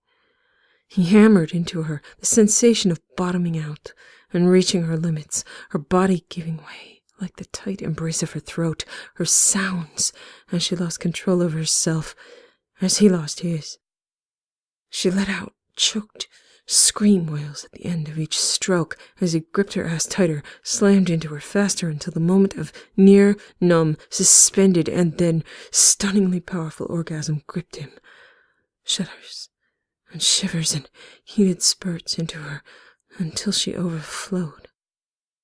He hammered into her, the sensation of bottoming out and reaching her limits, her body giving way, like the tight embrace of her throat, her sounds as she lost control of herself, as he lost his. She let out choked scream wails at the end of each stroke as he gripped her ass tighter, slammed into her faster until the moment of near numb, suspended, and then stunningly powerful orgasm gripped him. Shudders and shivers and heated spurts into her until she overflowed.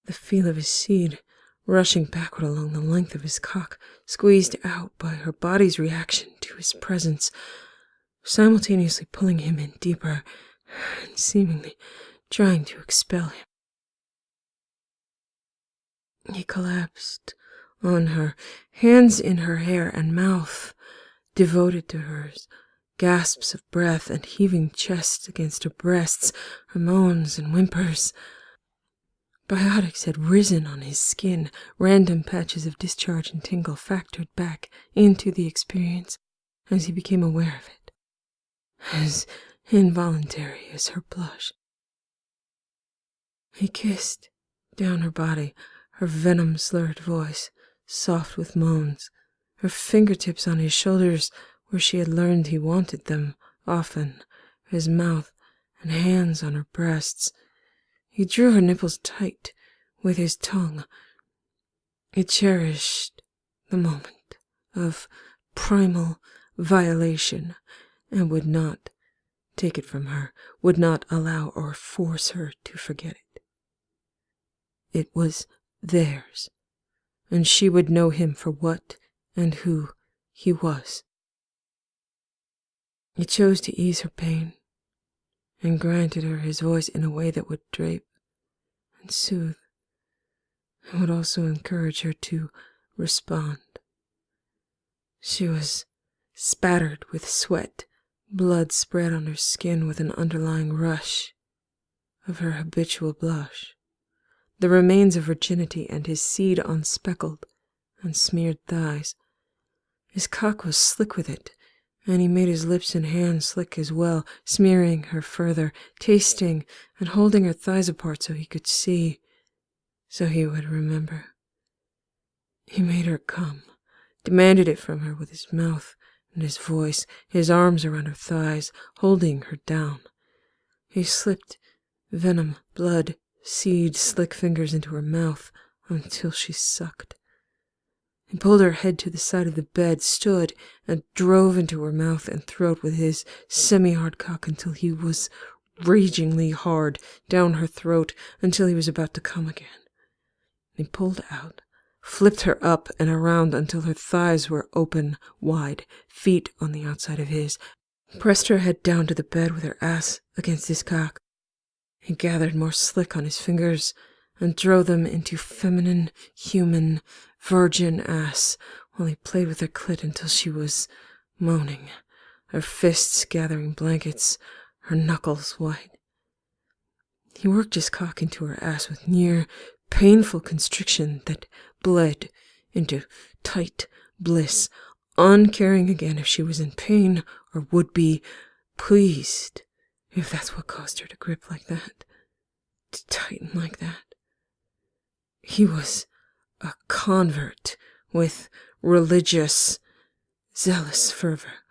The feel of his seed rushing backward along the length of his cock, squeezed out by her body's reaction to his presence, simultaneously pulling him in deeper and seemingly trying to expel him. He collapsed on her, hands in her hair and mouth devoted to hers, gasps of breath and heaving chest against her breasts, her moans and whimpers. Biotics had risen on his skin, random patches of discharge and tingle factored back into the experience as he became aware of it, as involuntary as her blush. He kissed down her body, her venom-slurred voice, soft with moans, her fingertips on his shoulders where she had learned he wanted them, often, his mouth and hands on her breasts. He drew her nipples tight with his tongue. He cherished the moment of primal violation and would not take it from her, would not allow or force her to forget it. It was theirs, and she would know him for what and who he was. He chose to ease her pain and granted her his voice in a way that would drape and soothe, and would also encourage her to respond. She was spattered with sweat, blood spread on her skin with an underlying rush of her habitual blush, the remains of virginity and his seed on speckled and smeared thighs. His cock was slick with it, and he made his lips and hands slick as well, smearing her further, tasting and holding her thighs apart so he could see, so he would remember. He made her come, demanded it from her with his mouth and his voice, his arms around her thighs, holding her down. He slipped venom, blood, seed, slick fingers into her mouth until she sucked. He pulled her head to the side of the bed, stood, and drove into her mouth and throat with his semi-hard cock until he was ragingly hard down her throat until he was about to come again. He pulled out, flipped her up and around until her thighs were open wide, feet on the outside of his, pressed her head down to the bed with her ass against his cock. He gathered more slick on his fingers and drove them into feminine, human, virgin ass while he played with her clit until she was moaning, her fists gathering blankets, her knuckles white. He worked his cock into her ass with near painful constriction that bled into tight bliss, uncaring again if she was in pain or would be pleased if that's what caused her to grip like that, to tighten like that. He was a convert with religious, zealous fervor,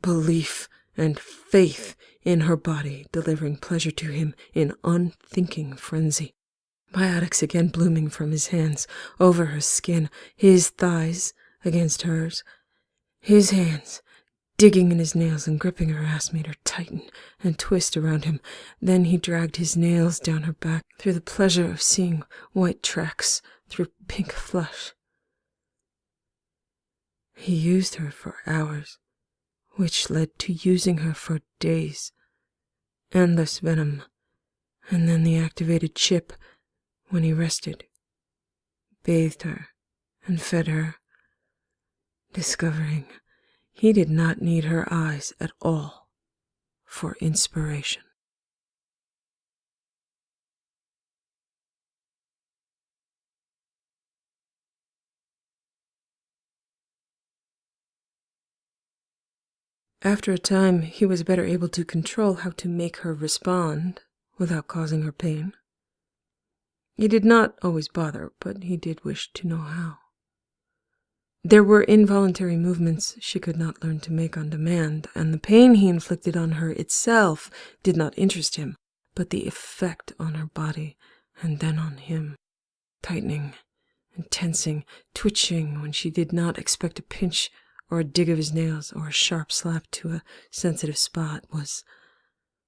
belief, and faith in her body, delivering pleasure to him in unthinking frenzy. Biotics again blooming from his hands, over her skin, his thighs against hers. His hands, digging in his nails and gripping her ass, made her tighten and twist around him. Then he dragged his nails down her back through the pleasure of seeing white tracks through pink flesh. He used her for hours, which led to using her for days. Endless venom, and then the activated chip when he rested, bathed her and fed her, discovering he did not need her eyes at all for inspiration. After a time, he was better able to control how to make her respond without causing her pain. He did not always bother, but he did wish to know how. There were involuntary movements she could not learn to make on demand, and the pain he inflicted on her itself did not interest him, but the effect on her body and then on him, tightening and tensing, twitching when she did not expect a pinch or a dig of his nails or a sharp slap to a sensitive spot, was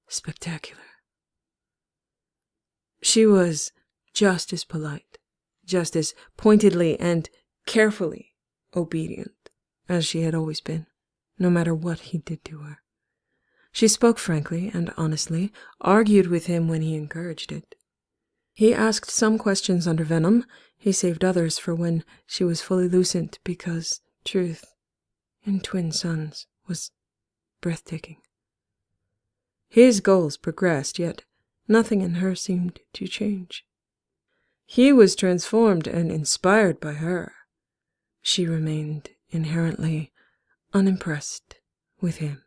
spectacular. She was just as polite, just as pointedly and carefully obedient as she had always been, no matter what he did to her. She spoke frankly and honestly, argued with him when he encouraged it. He asked some questions under venom, he saved others for when she was fully lucent, because truth in twin sons was breathtaking. His goals progressed, yet nothing in her seemed to change. He was transformed and inspired by her. She remained inherently unimpressed with him.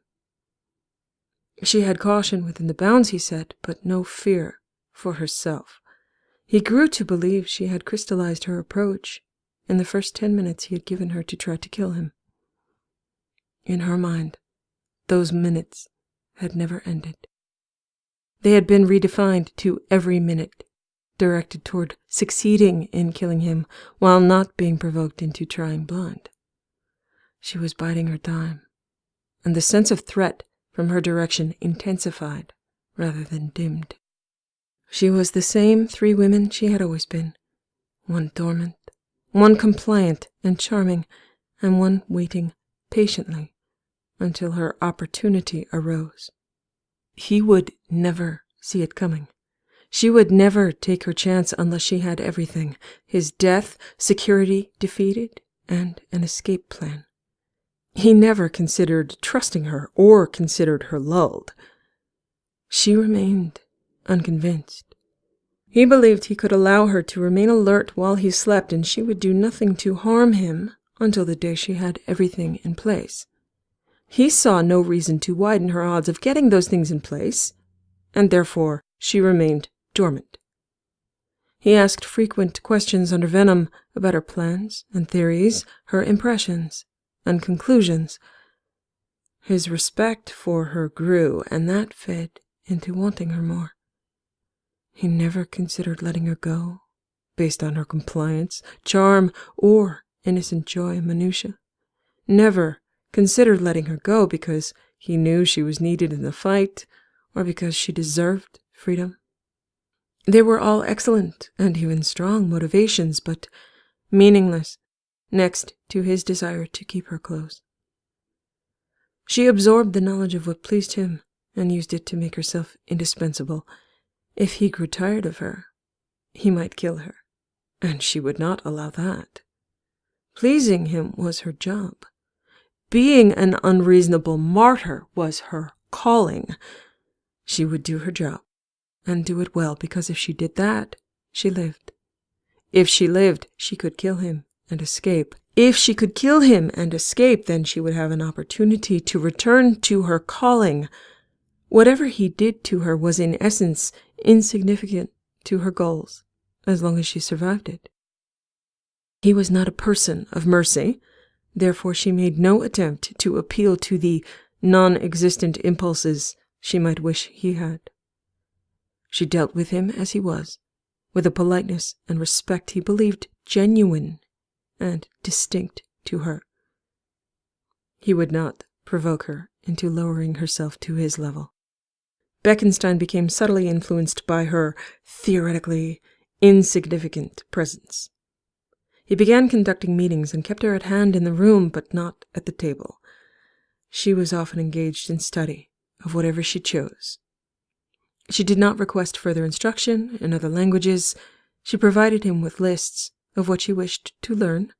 She had caution within the bounds he set, but no fear for herself. He grew to believe she had crystallized her approach in the first 10 minutes he had given her to try to kill him. In her mind, those minutes had never ended. They had been redefined to every minute, directed toward succeeding in killing him while not being provoked into trying blind. She was biding her time, and the sense of threat from her direction intensified rather than dimmed. She was the same 3 women she had always been, one dormant, one compliant and charming, and one waiting patiently until her opportunity arose. He would never see it coming. She would never take her chance unless she had everything: his death, security defeated, and an escape plan. He never considered trusting her or considered her lulled. She remained unconvinced. He believed he could allow her to remain alert while he slept, and she would do nothing to harm him until the day she had everything in place. He saw no reason to widen her odds of getting those things in place, and therefore she remained dormant. He asked frequent questions under venom about her plans and theories, her impressions and conclusions. His respect for her grew, and that fed into wanting her more. He never considered letting her go, based on her compliance, charm, or innocent joy and minutiae. Never considered letting her go because he knew she was needed in the fight, or because she deserved freedom. They were all excellent and even strong motivations, but meaningless next to his desire to keep her close. She absorbed the knowledge of what pleased him and used it to make herself indispensable. If he grew tired of her, he might kill her, and she would not allow that. Pleasing him was her job. Being an unreasonable martyr was her calling. She would do her job, and do it well, because if she did that, she lived. If she lived, she could kill him and escape. If she could kill him and escape, then she would have an opportunity to return to her calling. Whatever he did to her was in essence insignificant to her goals, as long as she survived it. He was not a person of mercy, therefore she made no attempt to appeal to the non-existent impulses she might wish he had. She dealt with him as he was, with a politeness and respect he believed genuine and distinct to her. He would not provoke her into lowering herself to his level. Bekenstein became subtly influenced by her theoretically insignificant presence. He began conducting meetings and kept her at hand in the room, but not at the table. She was often engaged in study of whatever she chose. She did not request further instruction in other languages. She provided him with lists of what she wished to learn.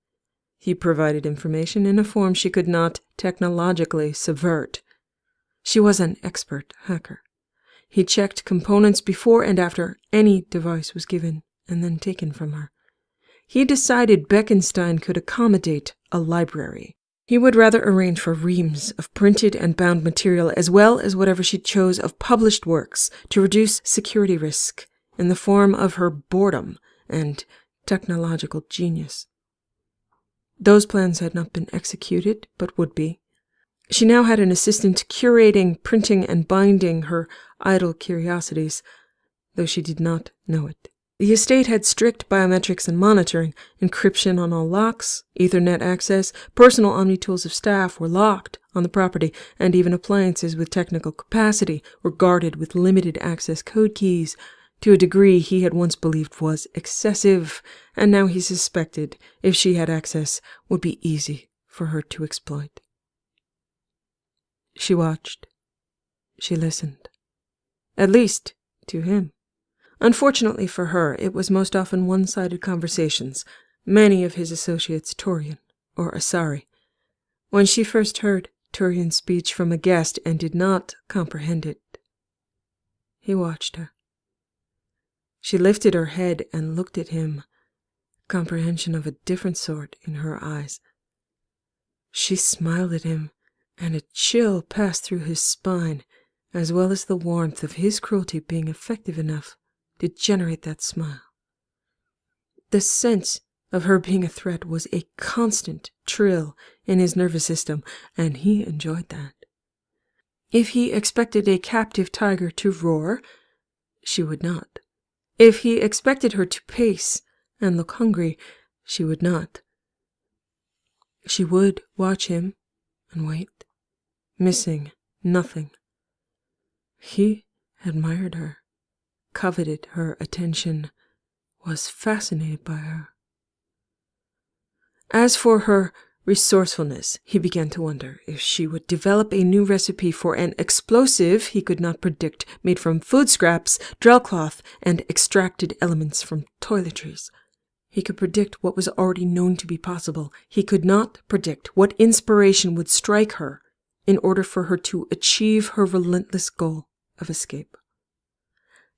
He provided information in a form she could not technologically subvert. She was an expert hacker. He checked components before and after any device was given and then taken from her. He decided Bekenstein could accommodate a library. He would rather arrange for reams of printed and bound material, as well as whatever she chose of published works, to reduce security risk in the form of her boredom and technological genius. Those plans had not been executed, but would be. She now had an assistant curating, printing, and binding her idle curiosities, though she did not know it. The estate had strict biometrics and monitoring, encryption on all locks, Ethernet access, personal omni-tools of staff were locked on the property, and even appliances with technical capacity were guarded with limited access code keys, to a degree he had once believed was excessive, and now he suspected, if she had access, would be easy for her to exploit. She watched. She listened. At least, to him. Unfortunately for her, it was most often one-sided conversations, many of his associates Taurian or Asari. When she first heard Turian speech from a guest and did not comprehend it. He watched her. She lifted her head and looked at him, comprehension of a different sort in her eyes. She smiled at him, and a chill passed through his spine, as well as the warmth of his cruelty being effective enough to generate that smile. The sense of her being a threat was a constant trill in his nervous system, and he enjoyed that. If he expected a captive tiger to roar, she would not. If he expected her to pace and look hungry, she would not. She would watch him and wait, missing nothing. He admired her, coveted her attention, was fascinated by her. As for her resourcefulness, he began to wonder if she would develop a new recipe for an explosive he could not predict, made from food scraps, drill cloth, and extracted elements from toiletries. He could predict what was already known to be possible. He could not predict what inspiration would strike her in order for her to achieve her relentless goal of escape.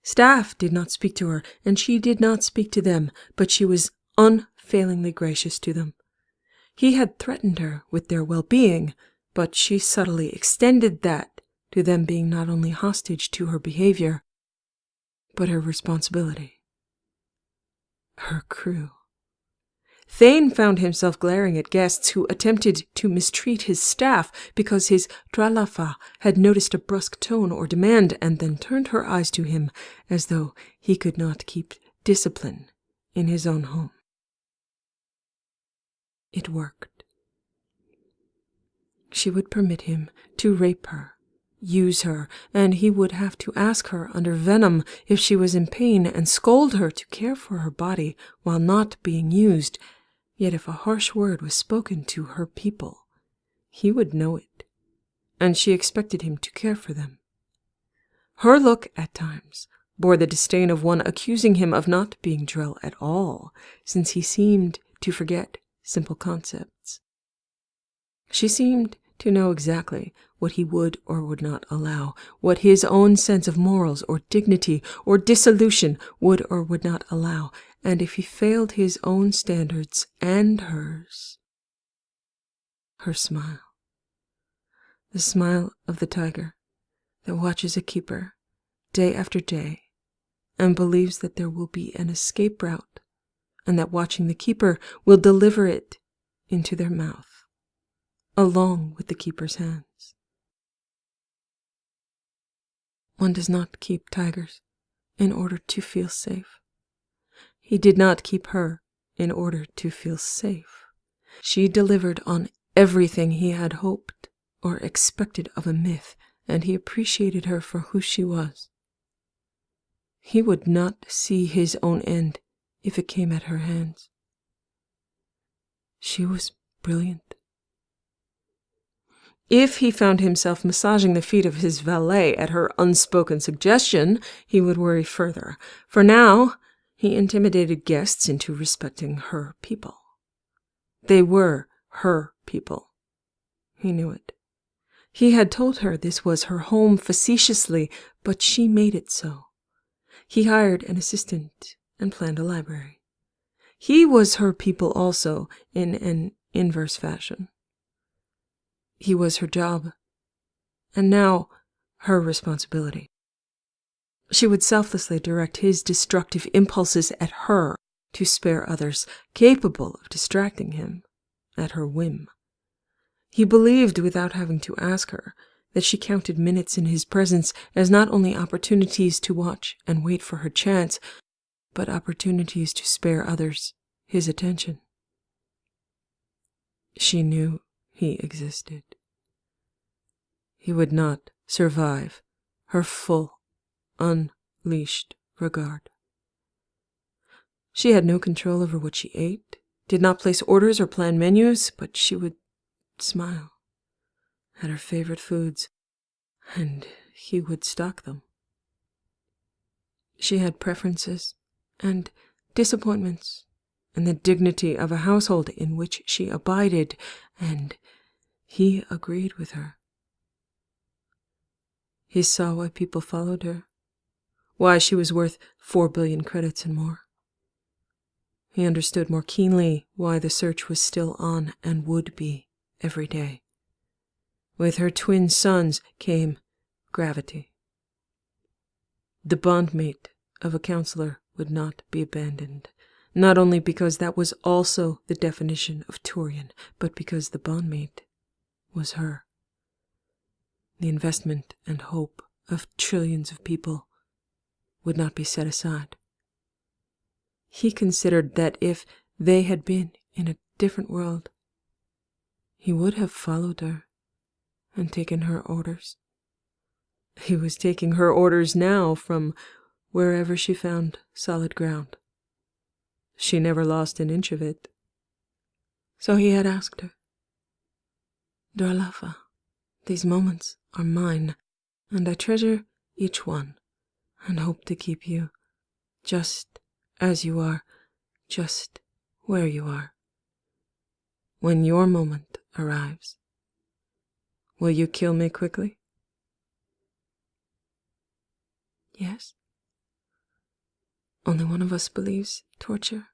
Staff did not speak to her, and she did not speak to them, but she was unfailingly gracious to them. He had threatened her with their well-being, but she subtly extended that to them being not only hostage to her behavior, but her responsibility. Her crew. Thane found himself glaring at guests who attempted to mistreat his staff because his Dralafa had noticed a brusque tone or demand and then turned her eyes to him as though he could not keep discipline in his own home. It worked. She would permit him to rape her, use her, and he would have to ask her under venom if she was in pain and scold her to care for her body while not being used. Yet if a harsh word was spoken to her people, he would know it, and she expected him to care for them. Her look, at times, bore the disdain of one accusing him of not being Drell at all, since he seemed to forget simple concepts. She seemed to know exactly what he would or would not allow, what his own sense of morals or dignity or dissolution would or would not allow, and if he failed his own standards and hers. Her smile. The smile of the tiger that watches a keeper day after day and believes that there will be an escape route and that watching the keeper will deliver it into their mouth, along with the keeper's hands. One does not keep tigers in order to feel safe. He did not keep her in order to feel safe. She delivered on everything he had hoped or expected of a myth, and he appreciated her for who she was. He would not see his own end if it came at her hands. She was brilliant. If he found himself massaging the feet of his valet at her unspoken suggestion, he would worry further. For now, he intimidated guests into respecting her people. They were her people. He knew it. He had told her this was her home facetiously, but she made it so. He hired an assistant and planned a library. He was her people also, in an inverse fashion. He was her job, and now her responsibility. She would selflessly direct his destructive impulses at her to spare others capable of distracting him at her whim. He believed, without having to ask her, that she counted minutes in his presence as not only opportunities to watch and wait for her chance, but opportunities to spare others his attention. She knew he existed. He would not survive her full, unleashed regard. She had no control over what she ate, did not place orders or plan menus, but she would smile at her favorite foods, and he would stock them. She had preferences and disappointments, and the dignity of a household in which she abided, and He agreed with her. He saw why people followed her, why she was worth 4 billion credits and more. He understood more keenly why the search was still on and would be every day. With her twin sons came gravity. The bondmate of a counselor would not be abandoned, not only because that was also the definition of Turian, but because the bondmate was her. The investment and hope of trillions of people would not be set aside. He considered that if they had been in a different world, he would have followed her and taken her orders. He was taking her orders now from wherever she found solid ground. She never lost an inch of it. So he had asked her, "Darlafa, these moments are mine, and I treasure each one, and hope to keep you just as you are, just where you are. When your moment arrives, will you kill me quickly?" "Yes. Only one of us believes torture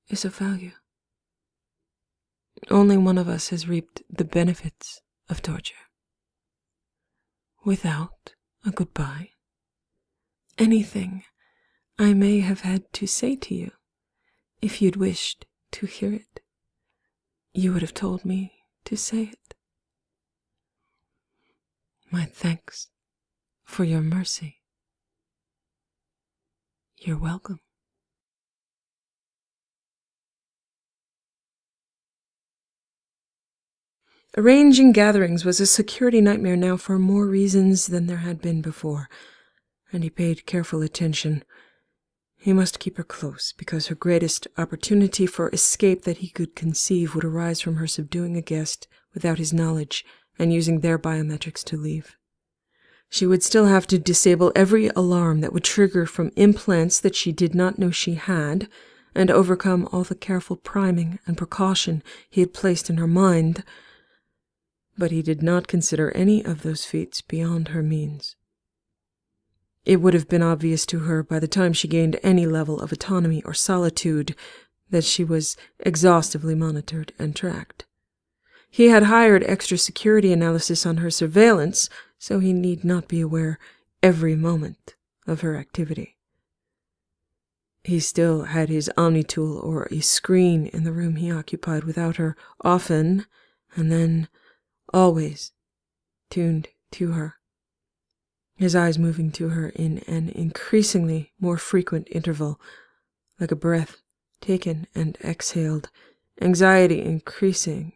is of value. Only one of us has reaped the benefits of torture. Without a goodbye, anything I may have had to say to you, if you'd wished to hear it, you would have told me to say it. My thanks for your mercy. You're welcome." Arranging gatherings was a security nightmare now for more reasons than there had been before, and he paid careful attention. He must keep her close, because her greatest opportunity for escape that he could conceive would arise from her subduing a guest without his knowledge and using their biometrics to leave. She would still have to disable every alarm that would trigger from implants that she did not know she had, and overcome all the careful priming and precaution he had placed in her mind. But he did not consider any of those feats beyond her means. It would have been obvious to her by the time she gained any level of autonomy or solitude that she was exhaustively monitored and tracked. He had hired extra security analysis on her surveillance, so he need not be aware every moment of her activity. He still had his Omni-tool or a screen in the room he occupied without her, often, and then always tuned to her, his eyes moving to her in an increasingly more frequent interval, like a breath taken and exhaled, anxiety increasing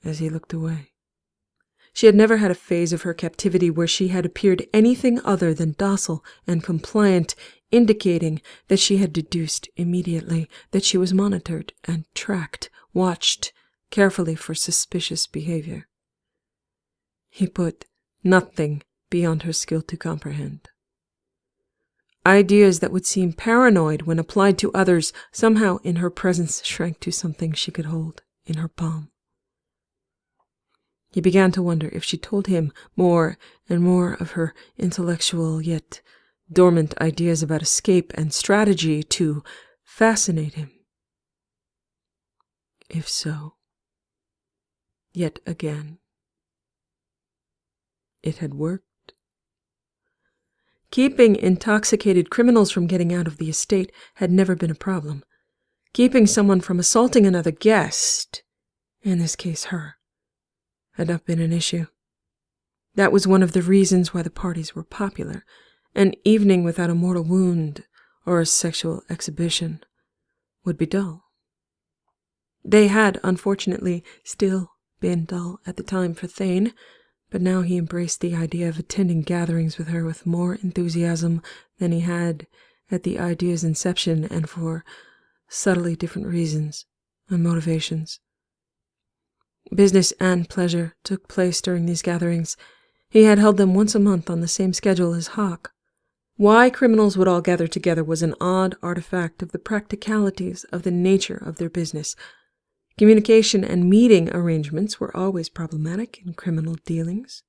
as he looked away. She had never had a phase of her captivity where she had appeared anything other than docile and compliant, indicating that she had deduced immediately that she was monitored and tracked, watched carefully for suspicious behavior. He put nothing beyond her skill to comprehend. Ideas that would seem paranoid when applied to others somehow in her presence shrank to something she could hold in her palm. He began to wonder if she told him more and more of her intellectual yet dormant ideas about escape and strategy to fascinate him. If so, yet again, it had worked. Keeping intoxicated criminals from getting out of the estate had never been a problem. Keeping someone from assaulting another guest, in this case her, had not been an issue. That was one of the reasons why the parties were popular. An evening without a mortal wound or a sexual exhibition would be dull. They had, unfortunately, still been dull at the time for Thane, but now he embraced the idea of attending gatherings with her with more enthusiasm than he had at the idea's inception, and for subtly different reasons and motivations. Business and pleasure took place during these gatherings. He had held them once a month on the same schedule as Hawk. Why criminals would all gather together was an odd artifact of the practicalities of the nature of their business. Communication and meeting arrangements were always problematic in criminal dealings.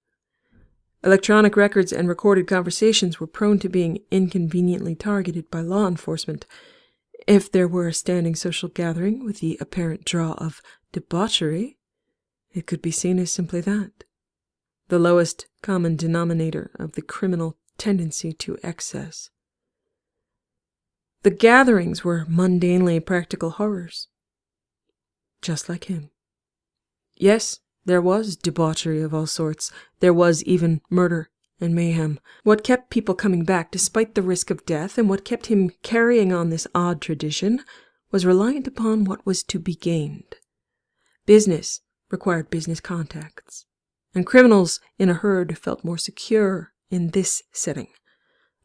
Electronic records and recorded conversations were prone to being inconveniently targeted by law enforcement. If there were a standing social gathering with the apparent draw of debauchery, it could be seen as simply that, the lowest common denominator of the criminal tendency to excess. The gatherings were mundanely practical horrors, just like him. Yes, there was debauchery of all sorts. There was even murder and mayhem. What kept people coming back despite the risk of death, and what kept him carrying on this odd tradition, was reliant upon what was to be gained. Business required business contacts, and criminals in a herd felt more secure in this setting.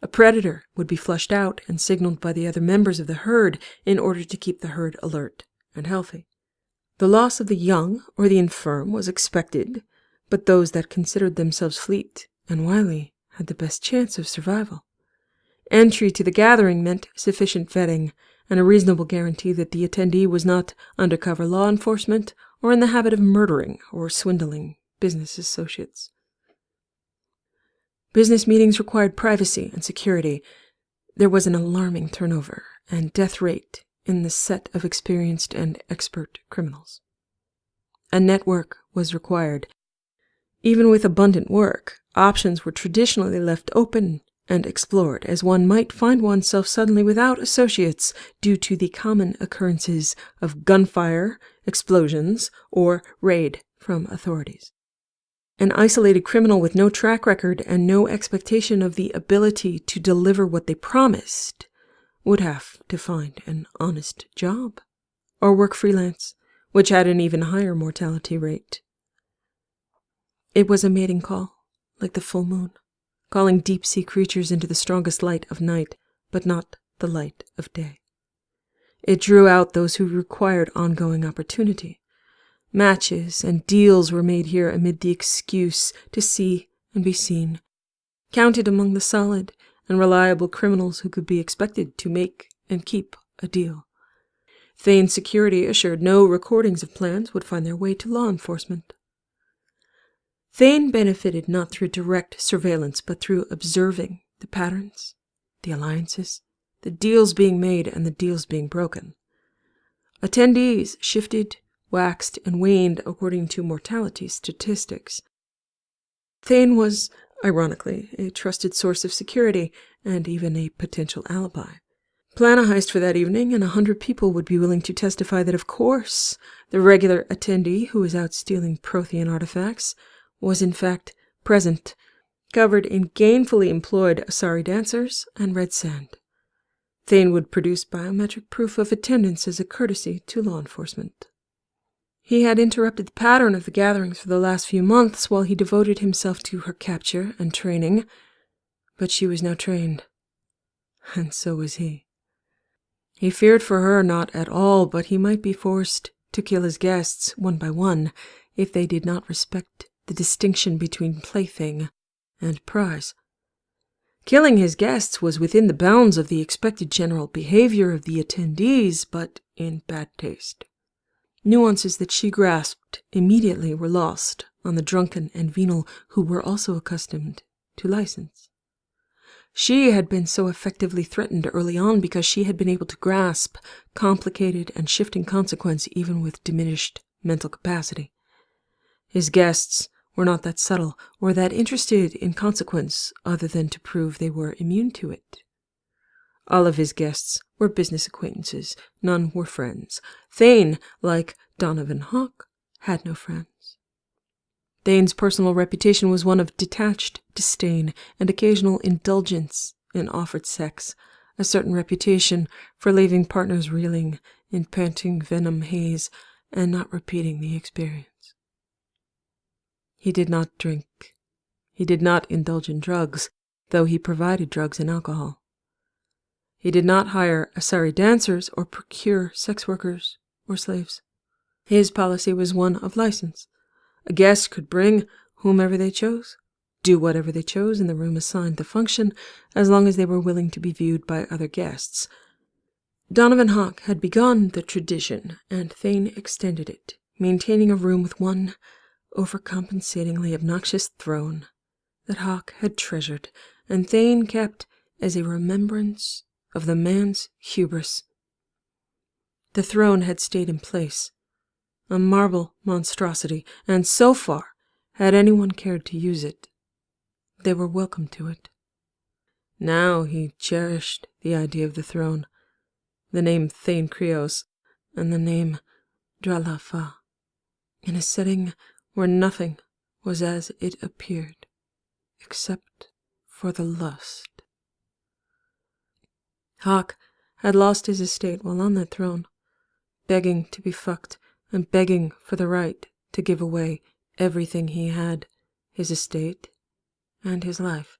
A predator would be flushed out and signaled by the other members of the herd in order to keep the herd alert and healthy. The loss of the young or the infirm was expected, but those that considered themselves fleet and wily had the best chance of survival. Entry to the gathering meant sufficient vetting and a reasonable guarantee that the attendee was not undercover law enforcement or in the habit of murdering or swindling business associates. Business meetings required privacy and security. There was an alarming turnover and death rate in the set of experienced and expert criminals. A network was required. Even with abundant work, options were traditionally left open and explored, as one might find oneself suddenly without associates due to the common occurrences of gunfire, explosions, or raid from authorities. An isolated criminal with no track record and no expectation of the ability to deliver what they promised would have to find an honest job or work freelance, which had an even higher mortality rate. It was a mating call, like the full moon, calling deep-sea creatures into the strongest light of night, but not the light of day. It drew out those who required ongoing opportunity. Matches and deals were made here amid the excuse to see and be seen, counted among the solid and reliable criminals who could be expected to make and keep a deal. Thane's security assured no recordings of plans would find their way to law enforcement. Thane benefited not through direct surveillance, but through observing the patterns, the alliances, the deals being made and the deals being broken. Attendees shifted, waxed, and waned according to mortality statistics. Thane was, ironically, a trusted source of security and even a potential alibi. Plan a heist for that evening, and 100 people would be willing to testify that, of course, the regular attendee who was out stealing Prothean artifacts was in fact present, covered in gainfully employed Asari dancers and red sand. Thane would produce biometric proof of attendance as a courtesy to law enforcement. He had interrupted the pattern of the gatherings for the last few months while he devoted himself to her capture and training, but she was now trained, and so was he. He feared for her not at all, but he might be forced to kill his guests one by one if they did not respect the distinction between plaything and prize. Killing his guests was within the bounds of the expected general behavior of the attendees, but in bad taste. Nuances that she grasped immediately were lost on the drunken and venal who were also accustomed to license. She had been so effectively threatened early on because she had been able to grasp complicated and shifting consequence even with diminished mental capacity. His guests were not that subtle or that interested in consequence other than to prove they were immune to it. All of his guests were business acquaintances, none were friends. Thane, like Donovan Hawke, had no friends. Thane's personal reputation was one of detached disdain and occasional indulgence in offered sex, a certain reputation for leaving partners reeling in panting venom haze and not repeating the experience. He did not drink. He did not indulge in drugs, though he provided drugs and alcohol. He did not hire Asari dancers or procure sex workers or slaves. His policy was one of license. A guest could bring whomever they chose, do whatever they chose in the room assigned the function, as long as they were willing to be viewed by other guests. Donovan Hawke had begun the tradition, and Thane extended it, maintaining a room with one overcompensatingly obnoxious throne that Hawke had treasured, and Thane kept as a remembrance of the man's hubris. The throne had stayed in place, a marble monstrosity, and so far, had anyone cared to use it, they were welcome to it. Now he cherished the idea of the throne, the name Thane Krios, and the name Dralafa, in a setting where nothing was as it appeared, except for the lust. Hawke had lost his estate while on that throne, begging to be fucked and begging for the right to give away everything he had, his estate and his life.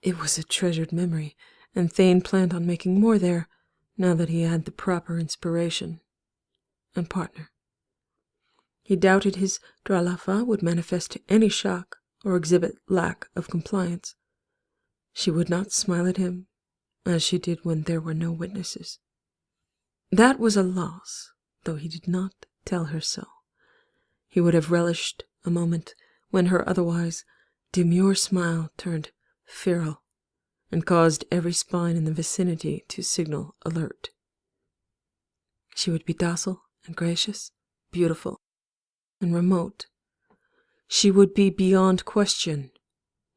It was a treasured memory, and Thane planned on making more there, now that he had the proper inspiration and partner. He doubted his Dralafa would manifest to any shock or exhibit lack of compliance. She would not smile at him, as she did when there were no witnesses. That was a loss, though he did not tell her so. He would have relished a moment when her otherwise demure smile turned feral and caused every spine in the vicinity to signal alert. She would be docile and gracious, beautiful and remote. She would be beyond question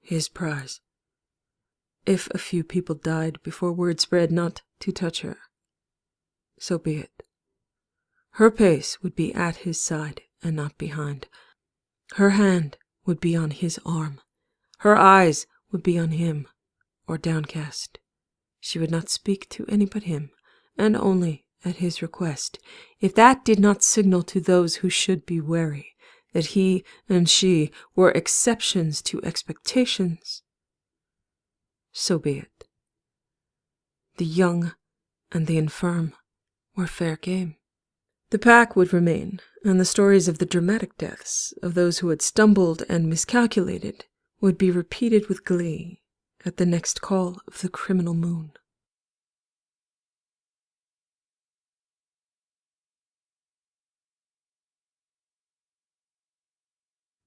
his prize. If a few people died before word spread not to touch her, so be it. Her pace would be at his side and not behind. Her hand would be on his arm. Her eyes would be on him, or downcast. She would not speak to any but him, and only at his request. If that did not signal to those who should be wary that he and she were exceptions to expectations, so be it. The young and the infirm were fair game. The pack would remain, and the stories of the dramatic deaths of those who had stumbled and miscalculated would be repeated with glee at the next call of the criminal moon.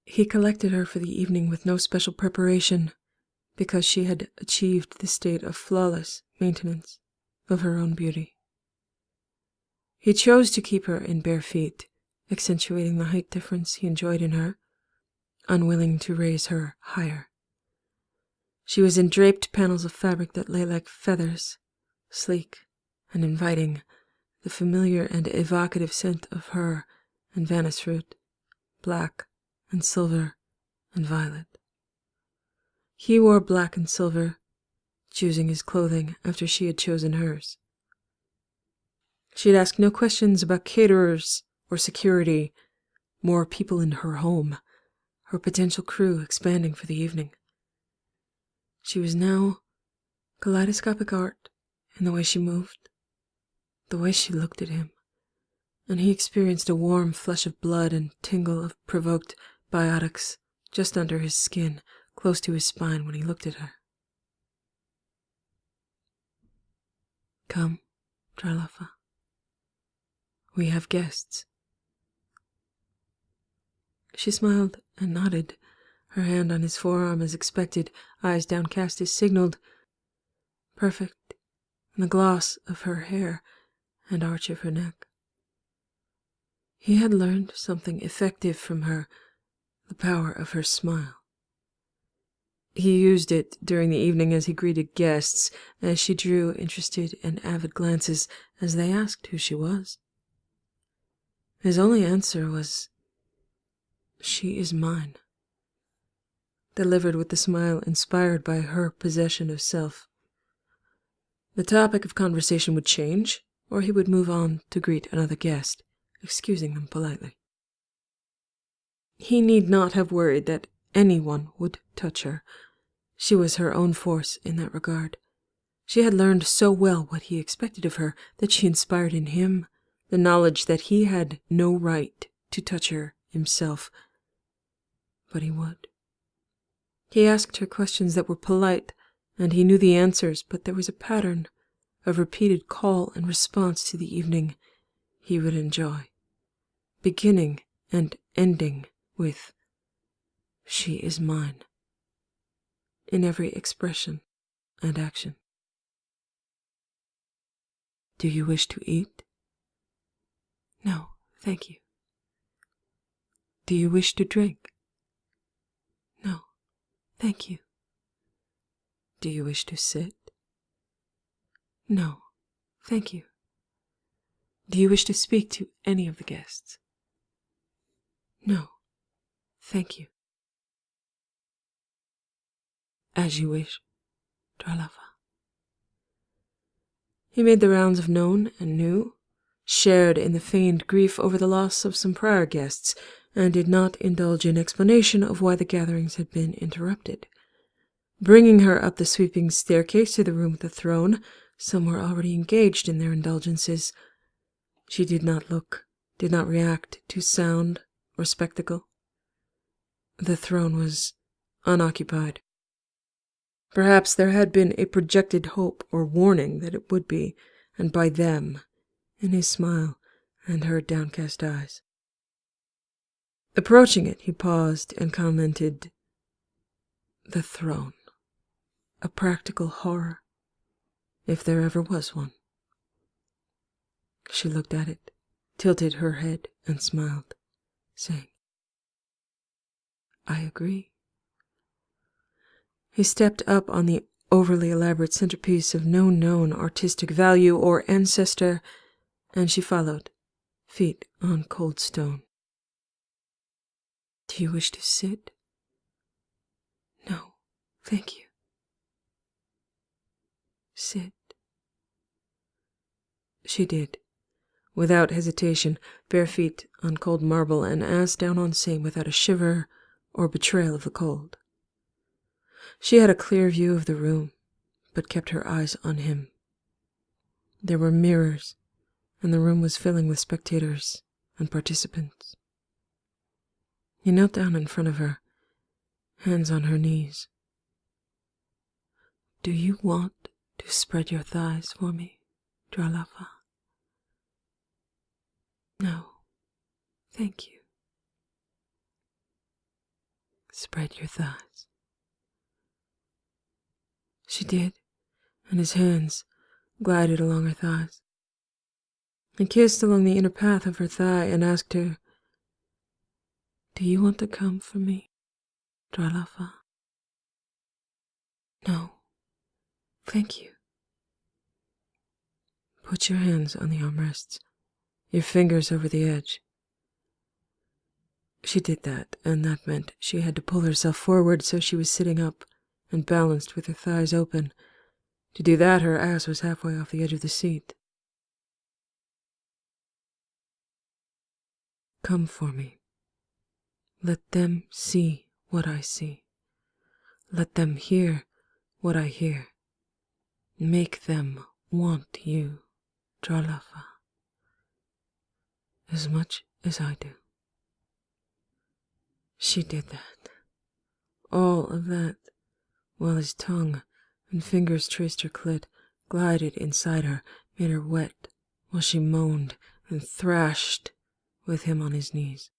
He collected her for the evening with no special preparation, because she had achieved the state of flawless maintenance of her own beauty. He chose to keep her in bare feet, accentuating the height difference he enjoyed in her, unwilling to raise her higher. She was in draped panels of fabric that lay like feathers, sleek and inviting, the familiar and evocative scent of her and Vannis fruit, black and silver and violet. He wore black and silver, choosing his clothing after she had chosen hers. She had asked no questions about caterers or security, more people in her home, her potential crew expanding for the evening. She was now kaleidoscopic art in the way she moved, the way she looked at him, and he experienced a warm flush of blood and tingle of provoked biotics just under his skin, close to his spine when he looked at her. Come, Dralafa. We have guests. She smiled and nodded, her hand on his forearm as expected, eyes downcast as signaled, perfect in the gloss of her hair and arch of her neck. He had learned something effective from her, the power of her smile. He used it during the evening as he greeted guests, as she drew interested and avid glances as they asked who she was. His only answer was, "She is mine," delivered with the smile inspired by her possession of self. The topic of conversation would change, or he would move on to greet another guest, excusing them politely. He need not have worried that anyone would touch her. She was her own force in that regard. She had learned so well what he expected of her that she inspired in him the knowledge that he had no right to touch her himself. But he would. He asked her questions that were polite, and he knew the answers, but there was a pattern, of repeated call and response to the evening he would enjoy, beginning and ending with, "She is mine," in every expression and action. "Do you wish to eat?" "No, thank you." "Do you wish to drink?" "No, thank you." "Do you wish to sit?" "No, thank you." "Do you wish to speak to any of the guests?" "No, thank you." "As you wish, Dralava." He made the rounds of known and new, shared in the feigned grief over the loss of some prior guests, and did not indulge in explanation of why the gatherings had been interrupted. Bringing her up the sweeping staircase to the room with the throne, some were already engaged in their indulgences. She did not look, did not react to sound or spectacle. The throne was unoccupied. Perhaps there had been a projected hope or warning that it would be, and by them, in his smile and her downcast eyes. Approaching it, he paused and commented, "The throne. A practical horror, if there ever was one." She looked at it, tilted her head, and smiled, saying, "I agree." He stepped up on the overly elaborate centerpiece of no known artistic value or ancestor, and she followed, feet on cold stone. "Do you wish to sit?" "No, thank you." "Sit." She did, without hesitation, bare feet on cold marble and ass down on same without a shiver or betrayal of the cold. She had a clear view of the room, but kept her eyes on him. There were mirrors, and the room was filling with spectators and participants. He knelt down in front of her, hands on her knees. "Do you want to spread your thighs for me, Dralava?" "No, thank you." "Spread your thighs." She did, and his hands glided along her thighs. He kissed along the inner path of her thigh and asked her, "Do you want to come for me, Dralava?" "No, thank you." "Put your hands on the armrests, your fingers over the edge." She did that, and that meant she had to pull herself forward so she was sitting up and balanced with her thighs open. To do that, her ass was halfway off the edge of the seat. "Come for me. Let them see what I see. Let them hear what I hear. Make them want you, Dralava, as much as I do." She did that, all of that, while his tongue and fingers traced her clit, glided inside her, made her wet, while she moaned and thrashed with him on his knees.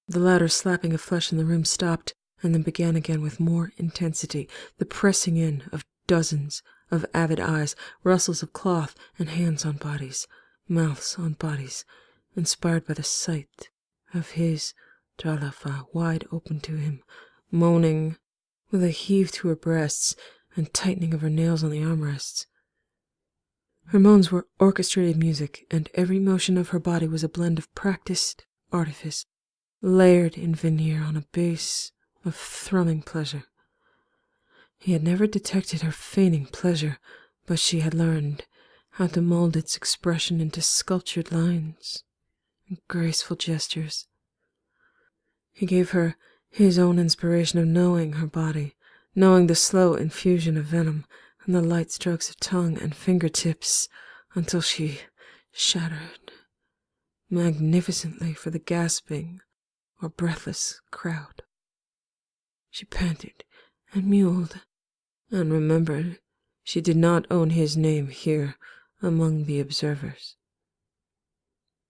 The louder slapping of flesh in the room stopped, and then began again with more intensity, the pressing in of dozens of avid eyes, rustles of cloth, and hands on bodies, mouths on bodies, inspired by the sight of his Dralava wide open to him, moaning, with a heave to her breasts and tightening of her nails on the armrests. Her moans were orchestrated music, and every motion of her body was a blend of practiced artifice, layered in veneer on a base of thrumming pleasure. He had never detected her feigning pleasure, but she had learned how to mold its expression into sculptured lines and graceful gestures. He gave her his own inspiration of knowing her body, knowing the slow infusion of venom and the light strokes of tongue and fingertips, until she shattered magnificently for the gasping or breathless crowd. She panted and mewed, and remembered she did not own his name here among the observers.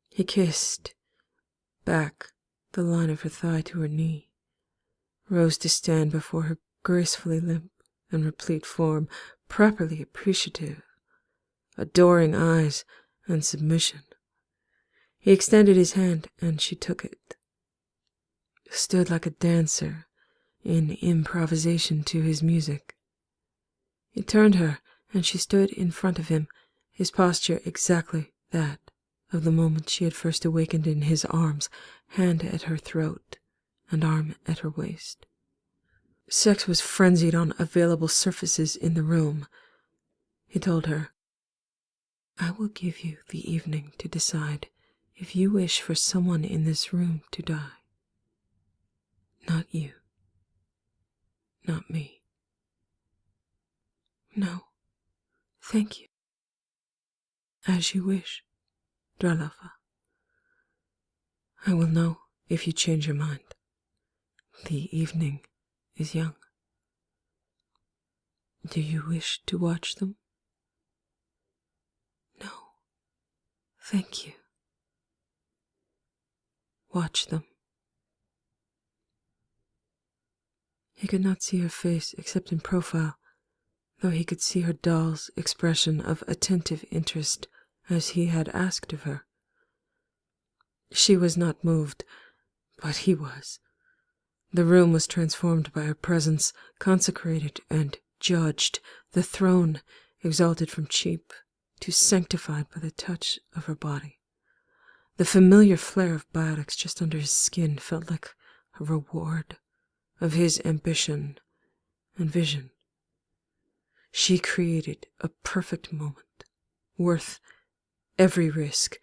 He kissed back the line of her thigh to her knee, rose to stand before her gracefully limp and replete form, properly appreciative, adoring eyes and submission. He extended his hand, and she took it, stood like a dancer in improvisation to his music. He turned her, and she stood in front of him, his posture exactly that of the moment she had first awakened in his arms, hand at her throat and arm at her waist. Sex was frenzied on available surfaces in the room. He told her, "I will give you the evening to decide if you wish for someone in this room to die. Not you. Not me. No, thank you. As you wish, Dralafa. I will know if you change your mind. The evening is young. Do you wish to watch them? No, thank you. Watch them." He could not see her face except in profile, though he could see her doll's expression of attentive interest as he had asked of her. She was not moved, but he was. The room was transformed by her presence, consecrated and judged, the throne exalted from cheap to sanctified by the touch of her body. The familiar flare of biotics just under his skin felt like a reward of his ambition and vision. She created a perfect moment, worth every risk.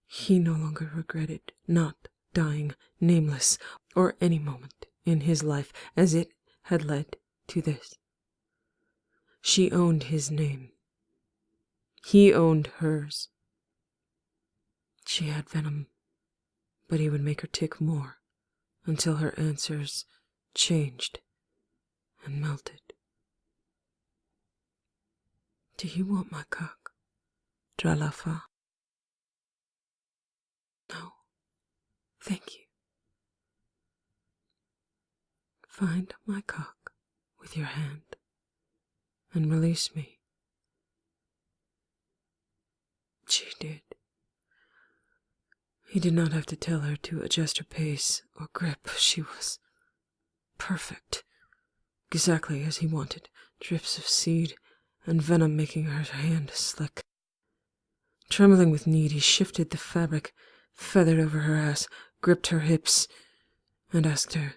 He no longer regretted not dying nameless, or any moment in his life as it had led to this. She owned his name. He owned hers. She had venom, but he would make her take more until her answers changed and melted. Do you want my cock, Dralafa? No, thank you. Find my cock with your hand and release me. She did. He did not have to tell her to adjust her pace or grip. She was perfect, exactly as he wanted, drips of seed and venom making her hand slick. Trembling with need, he shifted the fabric, feathered over her ass, gripped her hips, and asked her,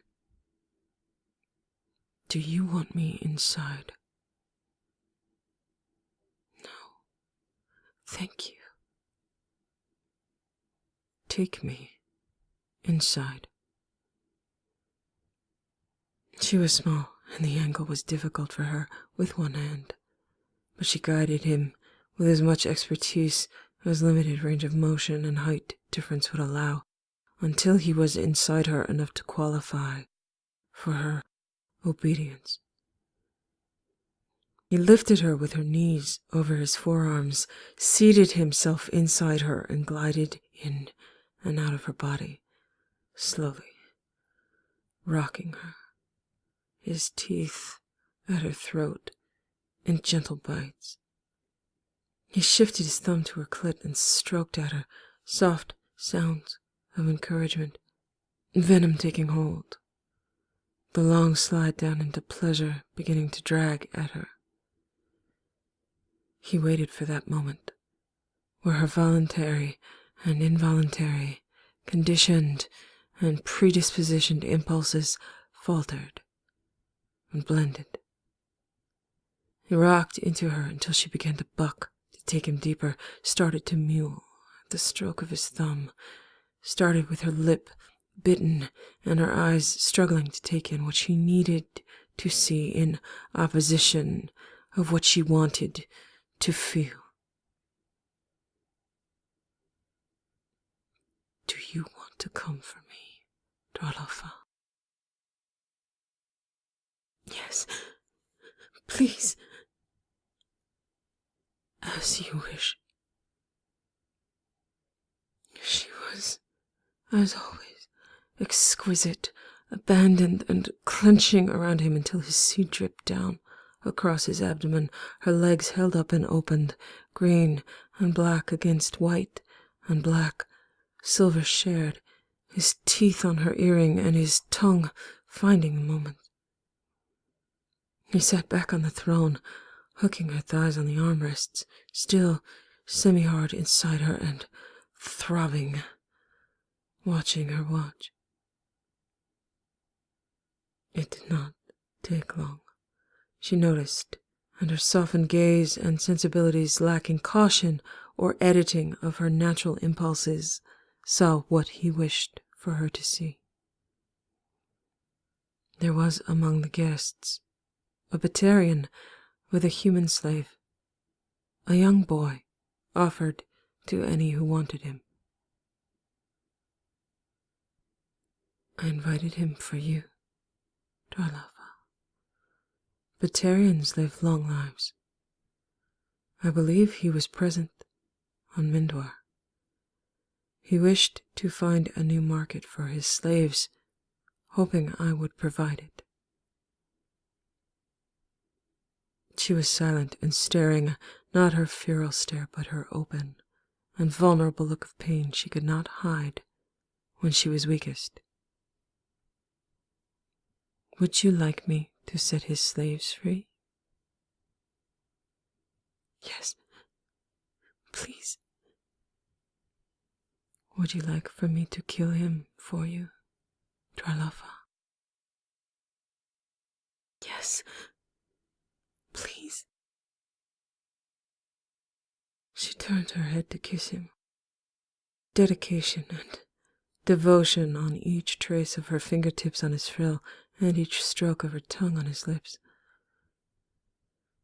"Do you want me inside?" No, thank you. Take me inside. She was small, and the angle was difficult for her with one hand, but she guided him with as much expertise as limited range of motion and height difference would allow, until he was inside her enough to qualify for her obedience. He lifted her with her knees over his forearms, seated himself inside her, and glided in and out of her body, slowly, rocking her, his teeth at her throat in gentle bites. He shifted his thumb to her clit and stroked at her, soft sounds of encouragement, venom taking hold, the long slide down into pleasure beginning to drag at her. He waited for that moment, where her voluntary and involuntary, conditioned and predispositioned impulses faltered and blended. He rocked into her until she began to buck, to take him deeper, started to mew at the stroke of his thumb, started with her lip bitten and her eyes struggling to take in what she needed to see in opposition of what she wanted to feel. Do you want to come for me, Dralafa? Yes, please. As you wish, as always, exquisite, abandoned and clenching around him until his seed dripped down across his abdomen, her legs held up and opened, green and black against white and black, silver shared, his teeth on her earring and his tongue finding a moment. He sat back on the throne, hooking her thighs on the armrests, still semi-hard inside her and throbbing, watching her watch. It did not take long. She noticed, and her softened gaze and sensibilities lacking caution or editing of her natural impulses, saw what he wished for her to see. There was among the guests a Batarian with a human slave, a young boy offered to any who wanted him. I invited him for you, Darlafa. Batarians live long lives. I believe he was present on Mindwar. He wished to find a new market for his slaves, hoping I would provide it. She was silent and staring, not her feral stare, but her open and vulnerable look of pain she could not hide when she was weakest. Would you like me to set his slaves free? Yes, please. Would you like for me to kill him for you, Darlafa? Yes, please. She turned her head to kiss him. Dedication and devotion on each trace of her fingertips on his frill and each stroke of her tongue on his lips.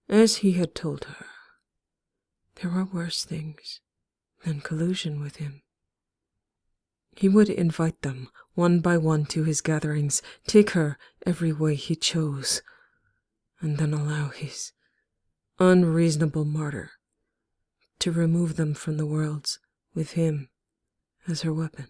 As he had told her, there were worse things than collusion with him. He would invite them one by one to his gatherings, take her every way he chose, and then allow his unreasonable martyr to remove them from the worlds with him as her weapon.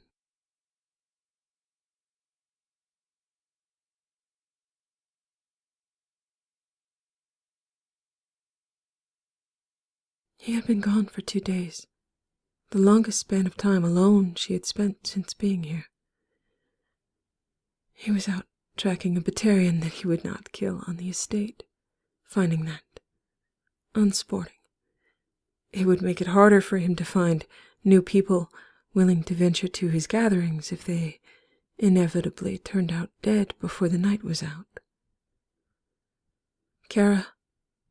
He had been gone for 2 days, the longest span of time alone she had spent since being here. He was out tracking a Batarian that he would not kill on the estate, finding that unsporting. It would make it harder for him to find new people willing to venture to his gatherings if they inevitably turned out dead before the night was out. Cara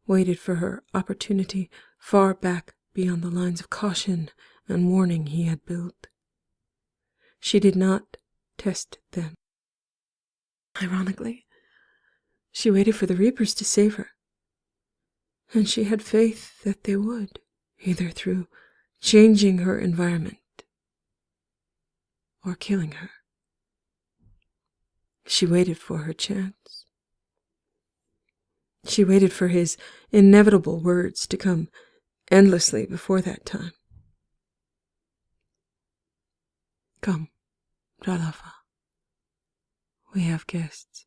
waited for her opportunity far back beyond the lines of caution and warning he had built. She did not test them. Ironically, she waited for the Reapers to save her, and she had faith that they would, either through changing her environment or killing her. She waited for her chance. She waited for his inevitable words to come endlessly before that time. Come, Darlafa. We have guests.